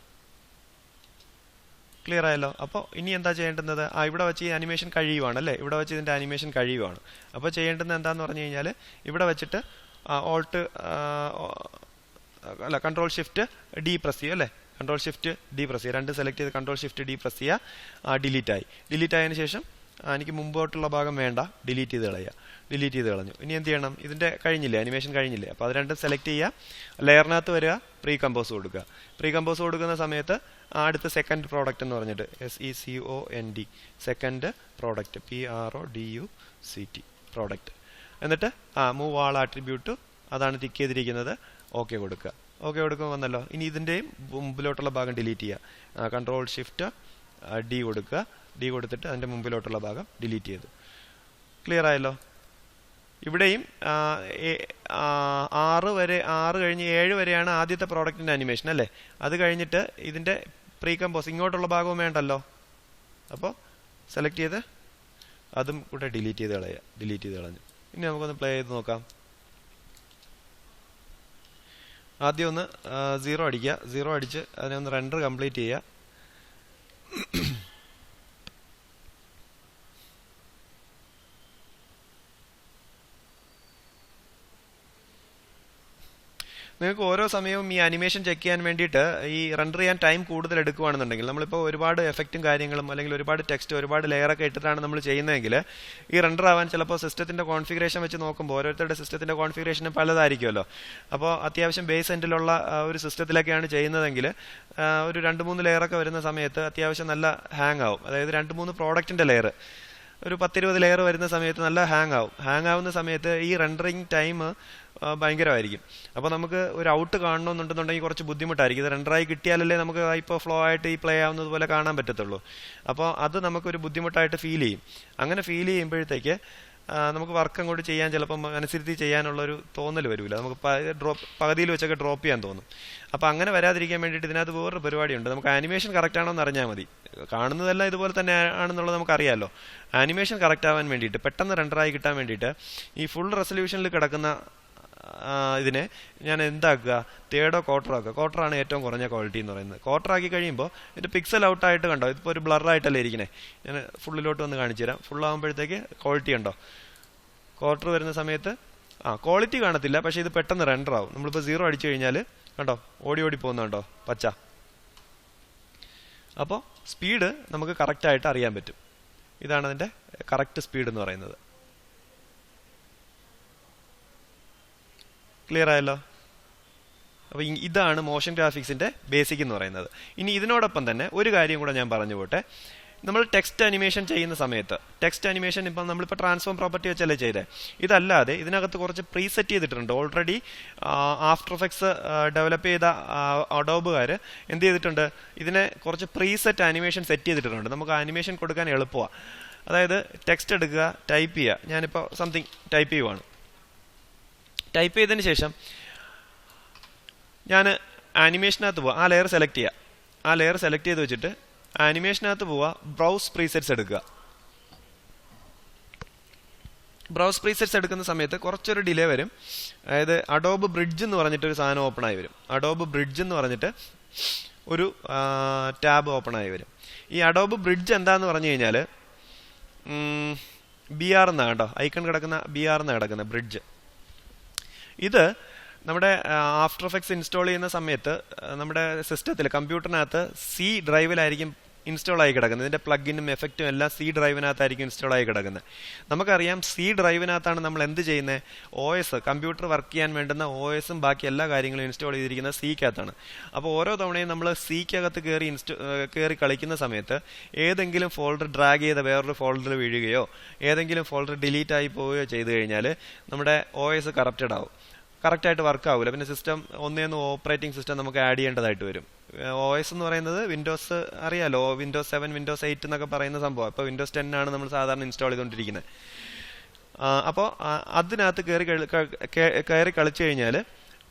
ക്ലിയർ ആയല്ലോ? അപ്പോൾ ഇനി എന്താ ചെയ്യേണ്ടുന്നത്? ഇവിടെ വെച്ച് ഈ അനിമേഷൻ കഴിയുവാണ് അല്ലേ, ഇവിടെ വെച്ച് ഇതിൻ്റെ അനിമേഷൻ കഴിയുവാണ്. അപ്പോൾ ചെയ്യേണ്ടത് എന്താണെന്ന് പറഞ്ഞു കഴിഞ്ഞാൽ, ഇവിടെ വെച്ചിട്ട് കൺട്രോൾ ഷിഫ്റ്റ് ഡി പ്രസ് ചെയ്യുക അല്ലേ, കൺട്രോൾ ഷിഫ്റ്റ് ഡി പ്രസ് ചെയ്യുക, 2 സെലക്ട് ചെയ്ത് കൺട്രോൾ ഷിഫ്റ്റ് ഡി പ്രസ് ചെയ്യുക. ഡിലീറ്റ് ആയതിനു ശേഷം എനിക്ക് മുമ്പോട്ടുള്ള ഭാഗം വേണ്ട, ഡിലീറ്റ് ചെയ്ത് കളഞ്ഞു. ഇനി എന്ത് ചെയ്യണം? ഇതിൻ്റെ കഴിഞ്ഞില്ലേ, അനിമേഷൻ കഴിഞ്ഞില്ലേ, അപ്പോൾ അത് രണ്ടും സെലക്ട് ചെയ്യുക, ലെയറിനകത്ത് വരിക, പ്രീ കമ്പോസ് കൊടുക്കുന്ന സമയത്ത് അടുത്ത സെക്കൻഡ് പ്രോഡക്റ്റ് എന്ന് പറഞ്ഞിട്ട് SECOND, second product, PRODUCT product, എന്നിട്ട് മൂവ് ആൾ ആട്രിബ്യൂട്ട് അതാണ് ടിക്ക് ചെയ്തിരിക്കുന്നത്, ഓക്കെ കൊടുക്കുമ്പോൾ വന്നല്ലോ. ഇനി ഇതിൻ്റെയും മുമ്പിലോട്ടുള്ള ഭാഗം ഡിലീറ്റ് ചെയ്യുക, കൺട്രോൾ ഷിഫ്റ്റ് ഡി കൊടുത്തിട്ട് അതിൻ്റെ മുമ്പിലോട്ടുള്ള ഭാഗം ഡിലീറ്റ് ചെയ്തു. ക്ലിയർ ആയല്ലോ? ഇവിടെയും 6 കഴിഞ്ഞ് 7 വരെയാണ് ആദ്യത്തെ പ്രോഡക്റ്റിൻ്റെ അനിമേഷൻ അല്ലേ. അത് കഴിഞ്ഞിട്ട് ഇതിൻ്റെ പ്രീ കമ്പോസ് ഇങ്ങോട്ടുള്ള ഭാഗവും വേണ്ടല്ലോ, അപ്പോൾ സെലക്ട് ചെയ്ത് അതും കൂടെ ഡിലീറ്റ് ചെയ്ത് കളഞ്ഞു. ഇനി നമുക്കൊന്ന് പ്ലേ ചെയ്ത് നോക്കാം. ആദ്യം ഒന്ന് 0 അടിക്കുക, 0 അടിച്ച് അതിനെ ഒന്ന് റെൻഡർ കംപ്ലീറ്റ് ചെയ്യുക. നിങ്ങൾക്ക് ഓരോ സമയവും ഈ അനിമേഷൻ ചെക്ക് ചെയ്യാൻ വേണ്ടിയിട്ട് ഈ റെൻഡർ ചെയ്യാൻ ടൈം കൂടുതൽ എടുക്കുകയാണെന്നുണ്ടെങ്കിൽ, നമ്മളിപ്പോൾ ഒരുപാട് എഫക്റ്റും കാര്യങ്ങളും അല്ലെങ്കിൽ ഒരുപാട് ടെക്സ്റ്റ് ഒരുപാട് ലെയറൊക്കെ ഇട്ടിട്ടാണ് നമ്മൾ ചെയ്യുന്നതെങ്കിൽ ഈ റെൻഡർ ആവാൻ ചിലപ്പോൾ സിസ്റ്റത്തിൻ്റെ കോൺഫിഗറേഷൻ വെച്ച് നോക്കുമ്പോൾ ഓരോരുത്തരുടെ സിസ്റ്റത്തിൻ്റെ കോൺഫിഗറേഷനും പലതായിരിക്കുമല്ലോ. അപ്പോൾ അത്യാവശ്യം ബേസ് എൻഡിലുള്ള ഒരു സിസ്റ്റത്തിലൊക്കെയാണ് ചെയ്യുന്നതെങ്കിൽ ഒരു 2-3 ലെയറൊക്കെ വരുന്ന സമയത്ത് അത്യാവശ്യം നല്ല ഹാങ് ആവും. അതായത് 2-3 പ്രോഡക്റ്റിൻ്റെ ലെയർ, ഒരു 10-20 ലെയർ വരുന്ന സമയത്ത് നല്ല ഹാങ് ആവുന്ന സമയത്ത് ഈ റെൻഡറിങ് ടൈം ഭയങ്കരമായിരിക്കും. അപ്പോൾ നമുക്ക് ഒരു ഔട്ട് കാണണമെന്നുണ്ടെന്നുണ്ടെങ്കിൽ കുറച്ച് ബുദ്ധിമുട്ടായിരിക്കും. ഇത് റെൻഡറായി കിട്ടിയാലല്ലേ നമുക്ക് ഇപ്പോൾ ഫ്ലോ ആയിട്ട് ഈ പ്ലേ ആവുന്നത് പോലെ കാണാൻ പറ്റത്തുള്ളൂ. അപ്പോൾ അത് നമുക്കൊരു ബുദ്ധിമുട്ടായിട്ട് ഫീൽ ചെയ്യും. അങ്ങനെ ഫീൽ ചെയ്യുമ്പോഴത്തേക്ക് നമുക്ക് വർക്ക് അങ്ങോട്ട് ചെയ്യാൻ ചിലപ്പം അനുസരിച്ച് ചെയ്യാനുള്ളൊരു തോന്നൽ വരില്ല, നമുക്ക് പകുതിയിൽ വെച്ചൊക്കെ ഡ്രോപ്പ് ചെയ്യാൻ തോന്നും. അപ്പോൾ അങ്ങനെ വരാതിരിക്കാൻ വേണ്ടിയിട്ട് ഇതിനകത്ത് വേറൊരു പരിപാടിയുണ്ട്. നമുക്ക് ആനിമേഷൻ കറക്റ്റ് ആണോ എന്ന് അറിഞ്ഞാൽ മതി. കാണുന്നതെല്ലാം ഇതുപോലെ തന്നെ ആണെന്നുള്ളത് നമുക്കറിയാമല്ലോ. ആനിമേഷൻ കറക്റ്റ് ആവാൻ വേണ്ടിയിട്ട്, പെട്ടെന്ന് റെൻഡറായി കിട്ടാൻ വേണ്ടിയിട്ട് ഈ ഫുൾ റെസൊല്യൂഷനിൽ കിടക്കുന്ന ഇതിനെ ഞാൻ എന്താക്കുക, 3rd ക്വാർട്ടർ ആക്കുക. ക്വാർട്ടറാണ് ഏറ്റവും കുറഞ്ഞ ക്വാളിറ്റി എന്ന് പറയുന്നത്. ക്വാർട്ടർ ആക്കി കഴിയുമ്പോൾ ഇതിൻ്റെ പിക്സൽ ഔട്ടായിട്ട് കണ്ടോ, ഇതിപ്പോൾ ഒരു ബ്ലറായിട്ടല്ലേ ഇരിക്കണേ. ഞാൻ ഫുള്ളിലോട്ട് വന്ന് കാണിച്ചു തരാം. ഫുള്ളാകുമ്പോഴത്തേക്ക് ക്വാളിറ്റി ഉണ്ടോ, ക്വാർട്ടർ വരുന്ന സമയത്ത് ക്വാളിറ്റി കാണത്തില്ല, പക്ഷേ ഇത് പെട്ടെന്ന് റെൻഡർ ആവും. നമ്മളിപ്പോൾ 0 അടിച്ചു കഴിഞ്ഞാൽ കണ്ടോ ഓടി പോകുന്നുണ്ടോ പച്ച. അപ്പോൾ സ്പീഡ് നമുക്ക് കറക്റ്റായിട്ട് അറിയാൻ പറ്റും. ഇതാണ് അതിൻ്റെ കറക്റ്റ് സ്പീഡ് എന്ന് പറയുന്നത്. ക്ലിയർ ആയല്ലോ? അപ്പോൾ ഇതാണ് മോഷൻ ഗ്രാഫിക്സിൻ്റെ ബേസിക് എന്ന് പറയുന്നത്. ഇനി ഇതിനോടൊപ്പം തന്നെ ഒരു കാര്യം കൂടെ ഞാൻ പറഞ്ഞു പോട്ടെ. നമ്മൾ ടെക്സ്റ്റ് അനിമേഷൻ ചെയ്യുന്ന സമയത്ത്, ടെക്സ്റ്റ് അനിമേഷൻ ഇപ്പം നമ്മളിപ്പോൾ ട്രാൻസ്ഫോം പ്രോപ്പർട്ടി വെച്ചല്ലേ ചെയ്തേ, ഇതല്ലാതെ ഇതിനകത്ത് കുറച്ച് പ്രീസെറ്റ് ചെയ്തിട്ടുണ്ട്. ഓൾറെഡി ആഫ്റ്റർ എഫക്ട്സ് ഡെവലപ്പ് ചെയ്ത അഡോബുകാർ എന്ത് ചെയ്തിട്ടുണ്ട്, ഇതിനെ കുറച്ച് പ്രീസെറ്റ് അനിമേഷൻ സെറ്റ് ചെയ്തിട്ടുണ്ട്. നമുക്ക് അനിമേഷൻ കൊടുക്കാൻ എളുപ്പമാണ്. അതായത് ടെക്സ്റ്റ് എടുക്കുക, ടൈപ്പ് ചെയ്യുക. ഞാനിപ്പോൾ സംതിങ് ടൈപ്പ് ചെയ്യുവാണ്. ടൈപ്പ് ചെയ്തതിന് ശേഷം ഞാൻ ആനിമേഷനകത്ത് പോവുക, ആ ലെയർ സെലക്ട് ചെയ്യുക. ആ ലെയർ സെലക്ട് ചെയ്ത് വെച്ചിട്ട് ആനിമേഷനകത്ത് പോവുക, ബ്രൗസ് പ്രീസെറ്റ്സ് എടുക്കുക. ബ്രൗസ് പ്രീസെറ്റ്സ് എടുക്കുന്ന സമയത്ത് കുറച്ചൊരു ഡിലേ വരും. അതായത് അഡോബ് ബ്രിഡ്ജ് എന്ന് പറഞ്ഞിട്ടൊരു സാധനം ഓപ്പൺ ആയി വരും. അഡോബ് ബ്രിഡ്ജ് എന്ന് പറഞ്ഞിട്ട് ഒരു ടാബ് ഓപ്പൺ ആയി വരും. ഈ അഡോബ് ബ്രിഡ്ജ് എന്താന്ന് പറഞ്ഞു കഴിഞ്ഞാൽ BR എന്നാണ് കേട്ടോ, ഐക്കൺ കിടക്കുന്ന BR എന്നാണ് കിടക്കുന്ന ബ്രിഡ്ജ്. ഇത് നമ്മുടെ ആഫ്റ്റർ എഫക്ട്സ് ഇൻസ്റ്റാൾ ചെയ്യുന്ന സമയത്ത് നമ്മുടെ സിസ്റ്റത്തിൽ, കമ്പ്യൂട്ടറിനകത്ത് C ഡ്രൈവിലായിരിക്കും ഇൻസ്റ്റാൾ ആയി കിടക്കുന്നത്. ഇതിൻ്റെ പ്ലഗിനും എഫക്റ്റും എല്ലാം സി ഡ്രൈവിനകത്തായിരിക്കും ഇൻസ്റ്റാൾ ആയി കിടക്കുന്നത്. നമുക്കറിയാം സി ഡ്രൈവിനകത്താണ് നമ്മൾ എന്ത് ചെയ്യുന്നത്, OS കമ്പ്യൂട്ടർ വർക്ക് ചെയ്യാൻ വേണ്ടുന്ന OSും ബാക്കി എല്ലാ കാര്യങ്ങളും ഇൻസ്റ്റാൾ ചെയ്തിരിക്കുന്നത് സിക്കകത്താണ്. അപ്പോൾ ഓരോ തവണയും നമ്മൾ സിക്കകത്ത് കയറി കളിക്കുന്ന സമയത്ത് ഏതെങ്കിലും ഫോൾഡർ ഡ്രാഗ് ചെയ്ത വേറൊരു ഫോൾഡറിൽ വീഴുകയോ ഏതെങ്കിലും ഫോൾഡർ ഡിലീറ്റ് ആയി പോവുകയോ ചെയ്തു കഴിഞ്ഞാൽ നമ്മുടെ OS കറപ്റ്റഡ് ആവും, കറക്റ്റായിട്ട് വർക്ക് ആവില്ല. പിന്നെ സിസ്റ്റം ഒന്നേന്ന് ഓപ്പറേറ്റിംഗ് സിസ്റ്റം നമുക്ക് ആഡ് ചെയ്യേണ്ടതായിട്ട് വരും. OS എന്ന് പറയുന്നത് വിൻഡോസ് അറിയാലോ, വിൻഡോസ് 7 വിൻഡോസ് 8 എന്നൊക്കെ പറയുന്ന സംഭവം. ഇപ്പോൾ വിൻഡോസ് 10 ആണ് നമ്മൾ സാധാരണ ഇൻസ്റ്റാൾ ചെയ്തുകൊണ്ടിരിക്കുന്നത്. അപ്പോൾ അതിനകത്ത് കയറി കളിച്ചു കഴിഞ്ഞാൽ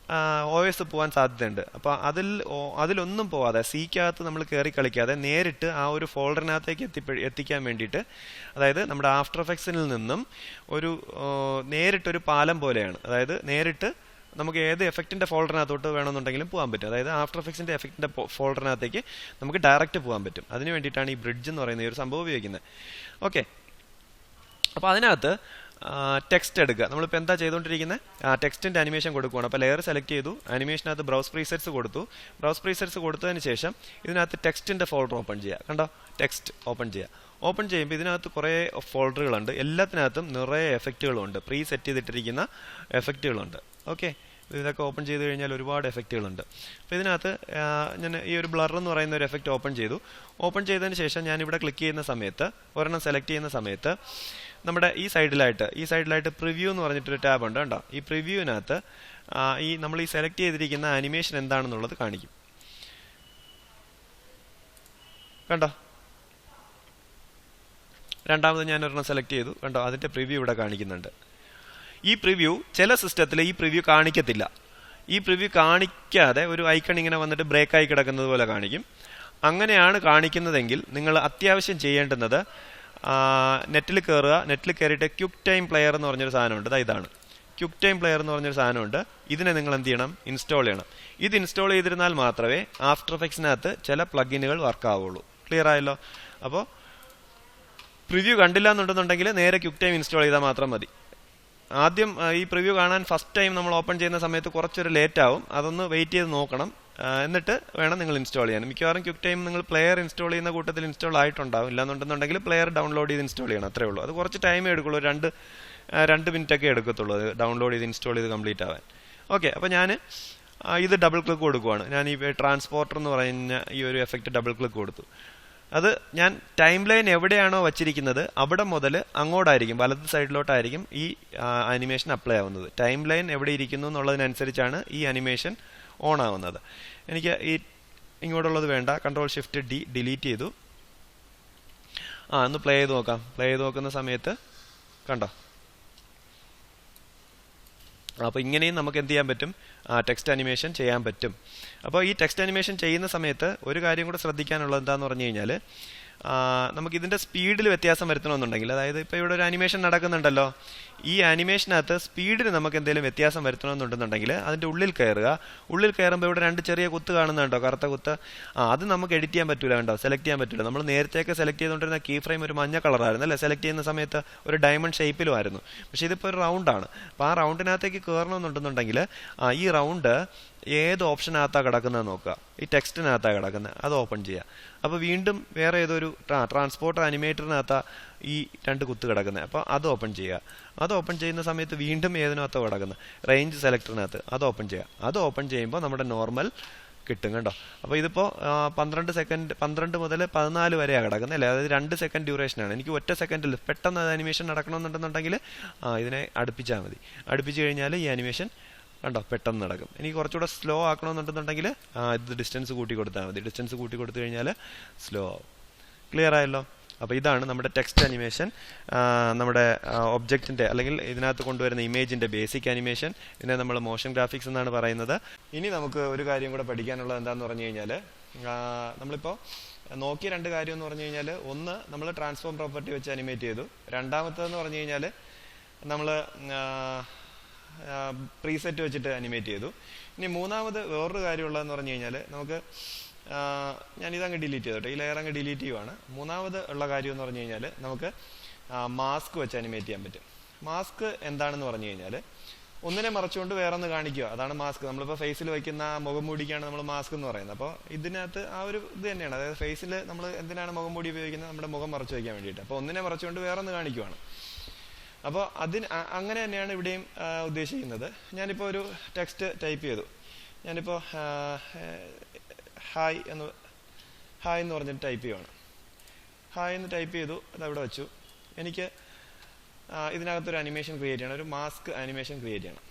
OS പോകാൻ സാധ്യതയുണ്ട്. അപ്പോൾ അതിലൊന്നും പോവാതെ സിക്കകത്ത് നമ്മൾ കയറി കളിക്കാതെ നേരിട്ട് ആ ഒരു ഫോൾഡറിനകത്തേക്ക് എത്തിക്കാൻ വേണ്ടിയിട്ട്, അതായത് നമ്മുടെ ആഫ്റ്റർ എഫക്ട്സിൽ നിന്നും നേരിട്ടൊരു പാലം പോലെയാണ്. അതായത് നേരിട്ട് നമുക്ക് ഏത് എഫക്റ്റിൻ്റെ ഫോൾഡറിനകത്തോട്ട് വേണമെന്നുണ്ടെങ്കിലും പോകാൻ പറ്റും. അതായത് ആഫ്റ്റർ എഫക്ട്സിൻ്റെ എഫക്റ്റിൻ്റെ ഫോൾഡറിനകത്തേക്ക് നമുക്ക് ഡയറക്റ്റ് പോകാൻ പറ്റും. അതിന് വേണ്ടിയിട്ടാണ് ഈ ബ്രിഡ്ജ് എന്ന് പറയുന്ന ഈ ഒരു സംഭവം ഉപയോഗിക്കുന്നത്. ഓക്കെ, അപ്പോൾ അതിനകത്ത് ടെക്സ്റ്റ് എടുക്കുക. നമ്മളിപ്പോൾ എന്താ ചെയ്തുകൊണ്ടിരിക്കുന്നത്, ടെക്സ്റ്റിൻ്റെ അനിമേഷൻ കൊടുക്കുകയാണ്. അപ്പോൾ ലെയർ സെലക്ട് ചെയ്തു, അനിമേഷനകത്ത് ബ്രൗസ് പ്രീസെറ്റ്സ് കൊടുത്തു. ബ്രൗസ് പ്രീസെറ്റ്സ് കൊടുത്തതിന് ശേഷം ഇതിനകത്ത് ടെക്സ്റ്റിൻ്റെ ഫോൾഡർ ഓപ്പൺ ചെയ്യുക. കണ്ടോ, ടെക്സ്റ്റ് ഓപ്പൺ ചെയ്യുക. ഓപ്പൺ ചെയ്യുമ്പോൾ ഇതിനകത്ത് കുറേ ഫോൾഡറുകളുണ്ട്. എല്ലാത്തിനകത്തും നിറയെ എഫക്റ്റുകളുണ്ട്, പ്രീ സെറ്റ് ചെയ്തിട്ടിരിക്കുന്ന എഫക്റ്റുകളുണ്ട്. ഓക്കെ, ഇതൊക്കെ ഓപ്പൺ ചെയ്ത് കഴിഞ്ഞാൽ ഒരുപാട് എഫക്റ്റുകളുണ്ട്. അപ്പോൾ ഇതിനകത്ത് ഞാൻ ഈ ഒരു ബ്ലർ എന്ന് പറയുന്ന ഒരു എഫക്റ്റ് ഓപ്പൺ ചെയ്തു. ഓപ്പൺ ചെയ്തതിന് ശേഷം ഞാനിവിടെ ക്ലിക്ക് ചെയ്യുന്ന സമയത്ത്, ഒരെണ്ണം സെലക്ട് ചെയ്യുന്ന സമയത്ത് നമ്മുടെ ഈ സൈഡിലായിട്ട് പ്രിവ്യൂ എന്ന് പറഞ്ഞിട്ടൊരു ടാബ് ഉണ്ട്. കണ്ടോ, ഈ പ്രിവ്യൂവിനകത്ത് നമ്മൾ ഈ സെലക്ട് ചെയ്തിരിക്കുന്ന അനിമേഷൻ എന്താണെന്നുള്ളത് കാണിക്കും. കണ്ടോ, രണ്ടാമത് ഞാൻ ഒരെണ്ണം സെലക്ട് ചെയ്തു. കണ്ടോ, അതിൻ്റെ പ്രിവ്യൂ ഇവിടെ കാണിക്കുന്നുണ്ട്. ഈ പ്രിവ്യൂ ചില സിസ്റ്റത്തിൽ ഈ പ്രിവ്യൂ കാണിക്കത്തില്ല. ഈ പ്രിവ്യൂ കാണിക്കാതെ ഒരു ഐക്കൺ ഇങ്ങനെ വന്നിട്ട് ബ്രേക്കായി കിടക്കുന്നത് പോലെ കാണിക്കും. അങ്ങനെയാണ് കാണിക്കുന്നതെങ്കിൽ നിങ്ങൾ അത്യാവശ്യം ചെയ്യേണ്ടുന്നത് നെറ്റിൽ കയറിയിട്ട് ക്വിക്ക് ടൈം പ്ലെയർ എന്ന് പറഞ്ഞൊരു സാധനമുണ്ട്. ഇതാണ് ക്വിക്ക് ടൈം പ്ലെയർ എന്ന് പറഞ്ഞൊരു സാധനമുണ്ട്. ഇതിനെ നിങ്ങൾ എന്ത് ചെയ്യണം, ഇൻസ്റ്റാൾ ചെയ്യണം. ഇത് ഇൻസ്റ്റാൾ ചെയ്തിരുന്നാൽ മാത്രമേ ആഫ്റ്റർ എഫക്ട്സിനകത്ത് ചില പ്ലഗിനുകൾ വർക്ക് ആവുള്ളൂ. ക്ലിയർ ആയല്ലോ? അപ്പോൾ പ്രിവ്യൂ കണ്ടില്ല എന്നുണ്ടെന്നുണ്ടെങ്കിൽ നേരെ ക്വിക്ക് ടൈം ഇൻസ്റ്റാൾ ചെയ്താൽ മാത്രം മതി. ആദ്യം ഈ പ്രിവ്യൂ കാണാൻ ഫസ്റ്റ് ടൈം നമ്മൾ ഓപ്പൺ ചെയ്യുന്ന സമയത്ത് കുറച്ചൊരു ലേറ്റ് ആവും. അതൊന്ന് വെയിറ്റ് ചെയ്ത് നോക്കണം. എന്നിട്ട് വേണം നിങ്ങൾ ഇൻസ്റ്റാൾ ചെയ്യാൻ. മിക്കവാറും ക്വിക്ക് ടൈം നിങ്ങൾ പ്ലെയർ ഇൻസ്റ്റാൾ ചെയ്യുന്ന കൂട്ടത്തിൽ ഇൻസ്റ്റാൾ ആയിട്ടുണ്ടാവും. ഇല്ലാന്നുണ്ടെന്നുണ്ടെങ്കിൽ പ്ലെയർ ഡൗൺലോഡ് ചെയ്ത് ഇൻസ്റ്റാൾ ചെയ്യണം. അത്രേ ഉള്ളൂ. അത് കുറച്ച് ടൈമേ എടുക്കുള്ളൂ. രണ്ട് മിനിറ്റൊക്കെ എടുക്കത്തുള്ളൂ അത് ഡൗൺലോഡ് ചെയ്ത് ഇൻസ്റ്റാൾ ചെയ്ത് കംപ്ലീറ്റ് ആവാൻ. ഓക്കെ, അപ്പോൾ ഞാൻ ഇത് ഡബിൾ ക്ലിക്ക് കൊടുക്കുവാണ്. ഞാൻ ഈ ട്രാൻസ്പോർട്ടർ എന്ന് പറയുന്ന ഈ ഒരു എഫക്റ്റ് ഡബിൾ ക്ലിക്ക് കൊടുത്തു. അത് ഞാൻ ടൈം ലൈൻ എവിടെയാണോ വച്ചിരിക്കുന്നത് അവിടെ മുതൽ അങ്ങോട്ടായിരിക്കും, വലത് സൈഡിലോട്ടായിരിക്കും ഈ അനിമേഷൻ അപ്ലൈ ആവുന്നത്. ടൈം ലൈൻ എവിടെ ഇരിക്കുന്നു എന്നുള്ളതിനനുസരിച്ചാണ് ഈ അനിമേഷൻ ഓൺ ആവുന്നത്. എനിക്ക് ഈ ഇങ്ങോട്ടുള്ളത് വേണ്ട. Ctrl+Shift+D ഡിലീറ്റ് ചെയ്തു. ഒന്ന് പ്ലേ ചെയ്ത് നോക്കാം. പ്ലേ ചെയ്ത് നോക്കുന്ന സമയത്ത് കണ്ടോ, അപ്പോൾ ഇങ്ങനെയും നമുക്ക് എന്ത് ചെയ്യാൻ പറ്റും, ടെക്സ്റ്റ് അനിമേഷൻ ചെയ്യാൻ പറ്റും. അപ്പോൾ ഈ ടെക്സ്റ്റ് അനിമേഷൻ ചെയ്യുന്ന സമയത്ത് ഒരു കാര്യം കൂടെ ശ്രദ്ധിക്കാനുള്ളത് എന്താണെന്ന് പറഞ്ഞു കഴിഞ്ഞാൽ, നമുക്കിതിൻ്റെ സ്പീഡിൽ വ്യത്യാസം വരുത്തണമെന്നുണ്ടെങ്കിൽ, അതായത് ഇപ്പോൾ ഇവിടെ ഒരു അനിമേഷൻ നടക്കുന്നുണ്ടല്ലോ, ഈ അനിമേഷനകത്ത് സ്പീഡിന് നമുക്ക് എന്തെങ്കിലും വ്യത്യാസം വരുത്തണമെന്നുണ്ടെന്നുണ്ടെങ്കിൽ അതിൻ്റെ ഉള്ളിൽ കയറുമ്പോൾ ഇവിടെ രണ്ട് ചെറിയ കുത്ത് കാണുന്നുണ്ടോ, കറുത്ത കുത്ത്. അത് നമുക്ക് എഡിറ്റ് ചെയ്യാൻ പറ്റില്ല, കണ്ടോ, സെലക്ട് ചെയ്യാൻ പറ്റില്ല. നമ്മൾ നേരത്തെയൊക്കെ സെലക്ട് ചെയ്തുകൊണ്ടിരുന്ന കീ ഫ്രെയിം ഒരു മഞ്ഞ കളറായിരുന്നു അല്ലേ, സെലക്ട് ചെയ്യുന്ന സമയത്ത് ഒരു ഡയമണ്ട് ഷേപ്പിലും ആയിരുന്നു. പക്ഷേ ഇതിപ്പോൾ ഒരു റൗണ്ടാണ്. അപ്പോൾ ആ റൗണ്ടിനകത്തേക്ക് കയറണമെന്നുണ്ടെന്നുണ്ടെങ്കിൽ ഈ റൗണ്ട് ഏത് ഓപ്ഷനകത്താണ് കിടക്കുന്നത് നോക്കുക. ഈ ടെക്സ്റ്റിനകത്താണ് കിടക്കുന്നത്, അത് ഓപ്പൺ ചെയ്യുക. അപ്പോൾ വീണ്ടും വേറെ ഏതൊരു ട്രാൻസ്പോർട്ടർ അനിമേറ്ററിനകത്താണ് ഈ രണ്ട് കുത്ത് കിടക്കുന്നത്. അപ്പോൾ അത് ഓപ്പൺ ചെയ്യുക. അത് ഓപ്പൺ ചെയ്യുന്ന സമയത്ത് വീണ്ടും ഏതിനകത്താണ് കിടക്കുന്നത്, റേഞ്ച് സെലക്ടറിനകത്ത്, അത് ഓപ്പൺ ചെയ്യുക. അത് ഓപ്പൺ ചെയ്യുമ്പോൾ നമ്മുടെ നോർമൽ കിട്ടും, കണ്ടോ. അപ്പോൾ ഇതിപ്പോൾ 12 മുതൽ 14 വരെയാണ് കിടക്കുന്നത് അല്ലേ, അതായത് 2 സെക്കൻഡ് ഡ്യൂറേഷനാണ്. എനിക്ക് ഒറ്റ സെക്കൻഡിൽ പെട്ടെന്ന് അത് അനിമേഷൻ നടക്കണമെന്നുണ്ടെന്നുണ്ടെങ്കിൽ ഇതിനെ അടുപ്പിച്ചാൽ മതി. അടുപ്പിച്ച് കഴിഞ്ഞാൽ ഈ അനിമേഷൻ കണ്ടോ പെട്ടെന്ന് നടക്കും. എനിക്ക് കുറച്ചുകൂടെ സ്ലോ ആക്കണമെന്നുണ്ടെന്നുണ്ടെങ്കിൽ ഇത് ഡിസ്റ്റൻസ് കൂട്ടി കൊടുത്താൽ മതി. ഡിസ്റ്റൻസ് കൂട്ടി കൊടുത്തു കഴിഞ്ഞാൽ സ്ലോ ആവും. ക്ലിയർ ആയല്ലോ? അപ്പോൾ ഇതാണ് നമ്മുടെ ടെക്സ്റ്റ് അനിമേഷൻ, നമ്മുടെ ഒബ്ജക്റ്റിൻ്റെ അല്ലെങ്കിൽ ഇതിനകത്ത് കൊണ്ടുവരുന്ന ഇമേജിൻ്റെ ബേസിക് അനിമേഷൻ. ഇതിനെ നമ്മൾ മോഷൻ ഗ്രാഫിക്സ് എന്നാണ് പറയുന്നത്. ഇനി നമുക്ക് ഒരു കാര്യം കൂടെ പഠിക്കാനുള്ളത് എന്താണെന്ന് പറഞ്ഞു കഴിഞ്ഞാൽ, നമ്മളിപ്പോൾ നോക്കിയ രണ്ട് കാര്യം എന്ന് പറഞ്ഞു കഴിഞ്ഞാൽ, ഒന്ന് നമ്മൾ ട്രാൻസ്ഫോം പ്രോപ്പർട്ടി വെച്ച് അനിമേറ്റ് ചെയ്തു. രണ്ടാമത്തേതെന്ന് പറഞ്ഞു കഴിഞ്ഞാൽ നമ്മൾ പ്രീസെറ്റ് വെച്ചിട്ട് അനിമേറ്റ് ചെയ്തു. ഇനി മൂന്നാമത് വേറൊരു കാര്യമുള്ളതെന്ന് പറഞ്ഞു കഴിഞ്ഞാൽ, നമുക്ക് ഞാനിതങ്ങ് ഡിലീറ്റ് ചെയ്തോട്ടെ, ഈ ലെയർ അങ്ങ് ഡിലീറ്റ് ചെയ്യുവാണ്. മൂന്നാമത് ഉള്ള കാര്യം എന്ന് പറഞ്ഞു കഴിഞ്ഞാൽ, നമുക്ക് മാസ്ക് വെച്ച് അനിമേറ്റ് ചെയ്യാൻ പറ്റും. മാസ്ക് എന്താണെന്ന് പറഞ്ഞു കഴിഞ്ഞാൽ, ഒന്നിനെ മറച്ചുകൊണ്ട് വേറൊന്ന് കാണിക്കുക, അതാണ് മാസ്ക്. നമ്മളിപ്പോൾ ഫേസിൽ വയ്ക്കുന്ന മുഖം മൂടിക്കാണ് നമ്മൾ മാസ്ക് എന്ന് പറയുന്നത്. അപ്പോൾ ഇതിനകത്ത് ആ ഒരു ഇത് തന്നെയാണ്. അതായത് ഫേസിൽ നമ്മൾ എന്തിനാണ് മുഖം മൂടി ഉപയോഗിക്കുന്നത്? നമ്മുടെ മുഖം മറച്ചു വയ്ക്കാൻ വേണ്ടിയിട്ട്. അപ്പോൾ ഒന്നിനെ മറച്ചുകൊണ്ട് വേറൊന്ന് കാണിക്കുവാണ്. അപ്പോൾ അങ്ങനെ തന്നെയാണ് ഇവിടെയും ഉദ്ദേശിക്കുന്നത്. ഞാനിപ്പോൾ ഒരു ടെക്സ്റ്റ് ടൈപ്പ് ചെയ്തു. ഞാനിപ്പോൾ ഹായ് എന്ന് പറഞ്ഞിട്ട് ടൈപ്പ് ചെയ്യുവാണ്. ഹായ് എന്ന് ടൈപ്പ് ചെയ്തു, അതവിടെ വെച്ചു. എനിക്ക് ഇതിനകത്തൊരു അനിമേഷൻ ക്രിയേറ്റ് ചെയ്യണം, ഒരു മാസ്ക് അനിമേഷൻ ക്രിയേറ്റ് ചെയ്യണം.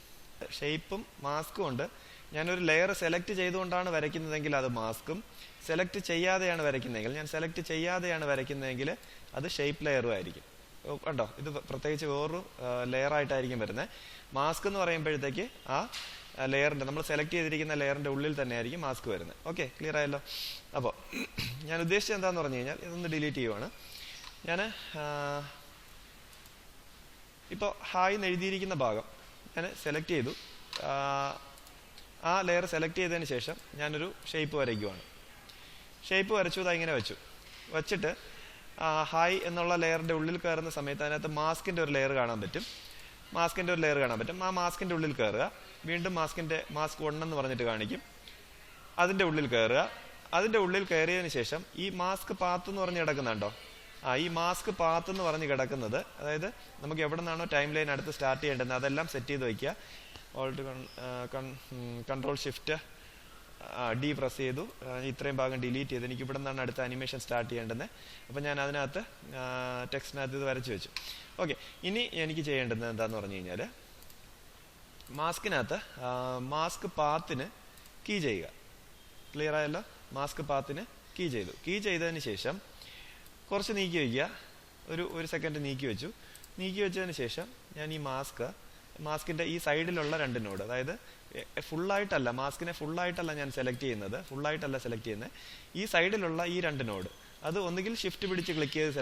ഷേപ്പും മാസ്കും ഉണ്ട്. ഞാനൊരു ലെയർ സെലക്ട് ചെയ്തുകൊണ്ടാണ് വരയ്ക്കുന്നതെങ്കിൽ അത് മാസ്കും, സെലക്ട് ചെയ്യാതെയാണ് വരയ്ക്കുന്നതെങ്കിൽ, ഞാൻ സെലക്ട് ചെയ്യാതെയാണ് വരയ്ക്കുന്നതെങ്കിൽ അത് ഷേപ്പ് ലെയറും ആയിരിക്കും. കണ്ടോ, ഇത് പ്രത്യേകിച്ച് വേറൊരു ലെയറായിട്ടായിരിക്കും വരുന്നത്. മാസ്ക് എന്ന് പറയുമ്പോഴത്തേക്ക് ആ ലെയറിൻ്റെ, നമ്മൾ സെലക്ട് ചെയ്തിരിക്കുന്ന ലെയറിൻ്റെ ഉള്ളിൽ തന്നെ ആയിരിക്കും മാസ്ക് വരുന്നത്. ഓക്കെ, ക്ലിയർ ആയല്ലോ? അപ്പോൾ ഞാൻ ഉദ്ദേശിച്ചത് എന്താണെന്ന് പറഞ്ഞു കഴിഞ്ഞാൽ, ഇതൊന്ന് ഡിലീറ്റ് ചെയ്യുവാണ് ഞാൻ. ഇപ്പോൾ ഹായ് എന്ന് എഴുതിയിരിക്കുന്ന ഭാഗം ഞാൻ സെലക്ട് ചെയ്തു. ആ ലെയർ സെലക്ട് ചെയ്തതിന് ശേഷം ഞാനൊരു ഷേപ്പ് വരയ്ക്കുവാണ്. ഷേപ്പ് വരച്ചു, ഇങ്ങനെ വച്ചിട്ട് ഹായ് എന്നുള്ള ലെയറിൻ്റെ ഉള്ളിൽ കയറുന്ന സമയത്ത് അതിനകത്ത് മാസ്കിൻ്റെ ഒരു ലെയർ കാണാൻ പറ്റും. ആ മാസ്കിൻ്റെ ഉള്ളിൽ കയറുക. വീണ്ടും മാസ്ക് 1 എന്ന് പറഞ്ഞിട്ട് കാണിക്കും. അതിൻ്റെ ഉള്ളിൽ കയറുക. അതിൻ്റെ ഉള്ളിൽ കയറിയതിന് ശേഷം ഈ മാസ്ക് പാത്ത് എന്ന് പറഞ്ഞ് കിടക്കുന്നുണ്ടോ? ഈ മാസ്ക് പാത്ത് എന്ന് പറഞ്ഞ് കിടക്കുന്നത്, അതായത് നമുക്ക് എവിടെ നിന്നാണോ ടൈം ലൈൻ അടുത്ത് സ്റ്റാർട്ട് ചെയ്യേണ്ടത് അതെല്ലാം സെറ്റ് ചെയ്ത് വയ്ക്കുക. കൺട്രോൾ ഷിഫ്റ്റ് ഡി പ്രസ് ചെയ്തു. ഇത്രയും ഭാഗം ഡിലീറ്റ് ചെയ്ത് എനിക്ക് ഇവിടെ നിന്നാണ് അടുത്ത അനിമേഷൻ സ്റ്റാർട്ട് ചെയ്യേണ്ടത്. അപ്പം ഞാൻ അതിനകത്ത് ടെക്സ്റ്റിനകത്ത് ഇത് വരച്ച് വെച്ചു. ഓക്കെ, ഇനി എനിക്ക് ചെയ്യേണ്ടത് എന്താണെന്ന് പറഞ്ഞു കഴിഞ്ഞാൽ, മാസ്കിനകത്ത് മാസ്ക് പാത്തിന് കീ ചെയ്യുക. ക്ലിയർ ആയല്ലോ? മാസ്ക് പാത്തിന് കീ ചെയ്തു. കീ ചെയ്തതിന് ശേഷം കുറച്ച് നീക്കി വയ്ക്കുക. ഒരു സെക്കൻഡ് നീക്കി വെച്ചു. നീക്കി വെച്ചതിന് ശേഷം ഞാൻ ഈ മാസ്കിൻ്റെ ഈ സൈഡിലുള്ള 2 നോഡ്, അതായത് ഫുള്ളായിട്ടല്ല, മാസ്കിനെ ഫുള്ളായിട്ടല്ല ഞാൻ സെലക്ട് ചെയ്യുന്നത്, ഈ സൈഡിലുള്ള ഈ 2 നോഡ് അത് ഒന്നുകിൽ ഷിഫ്റ്റ് പിടിച്ച് ക്ലിക്ക് ചെയ്ത്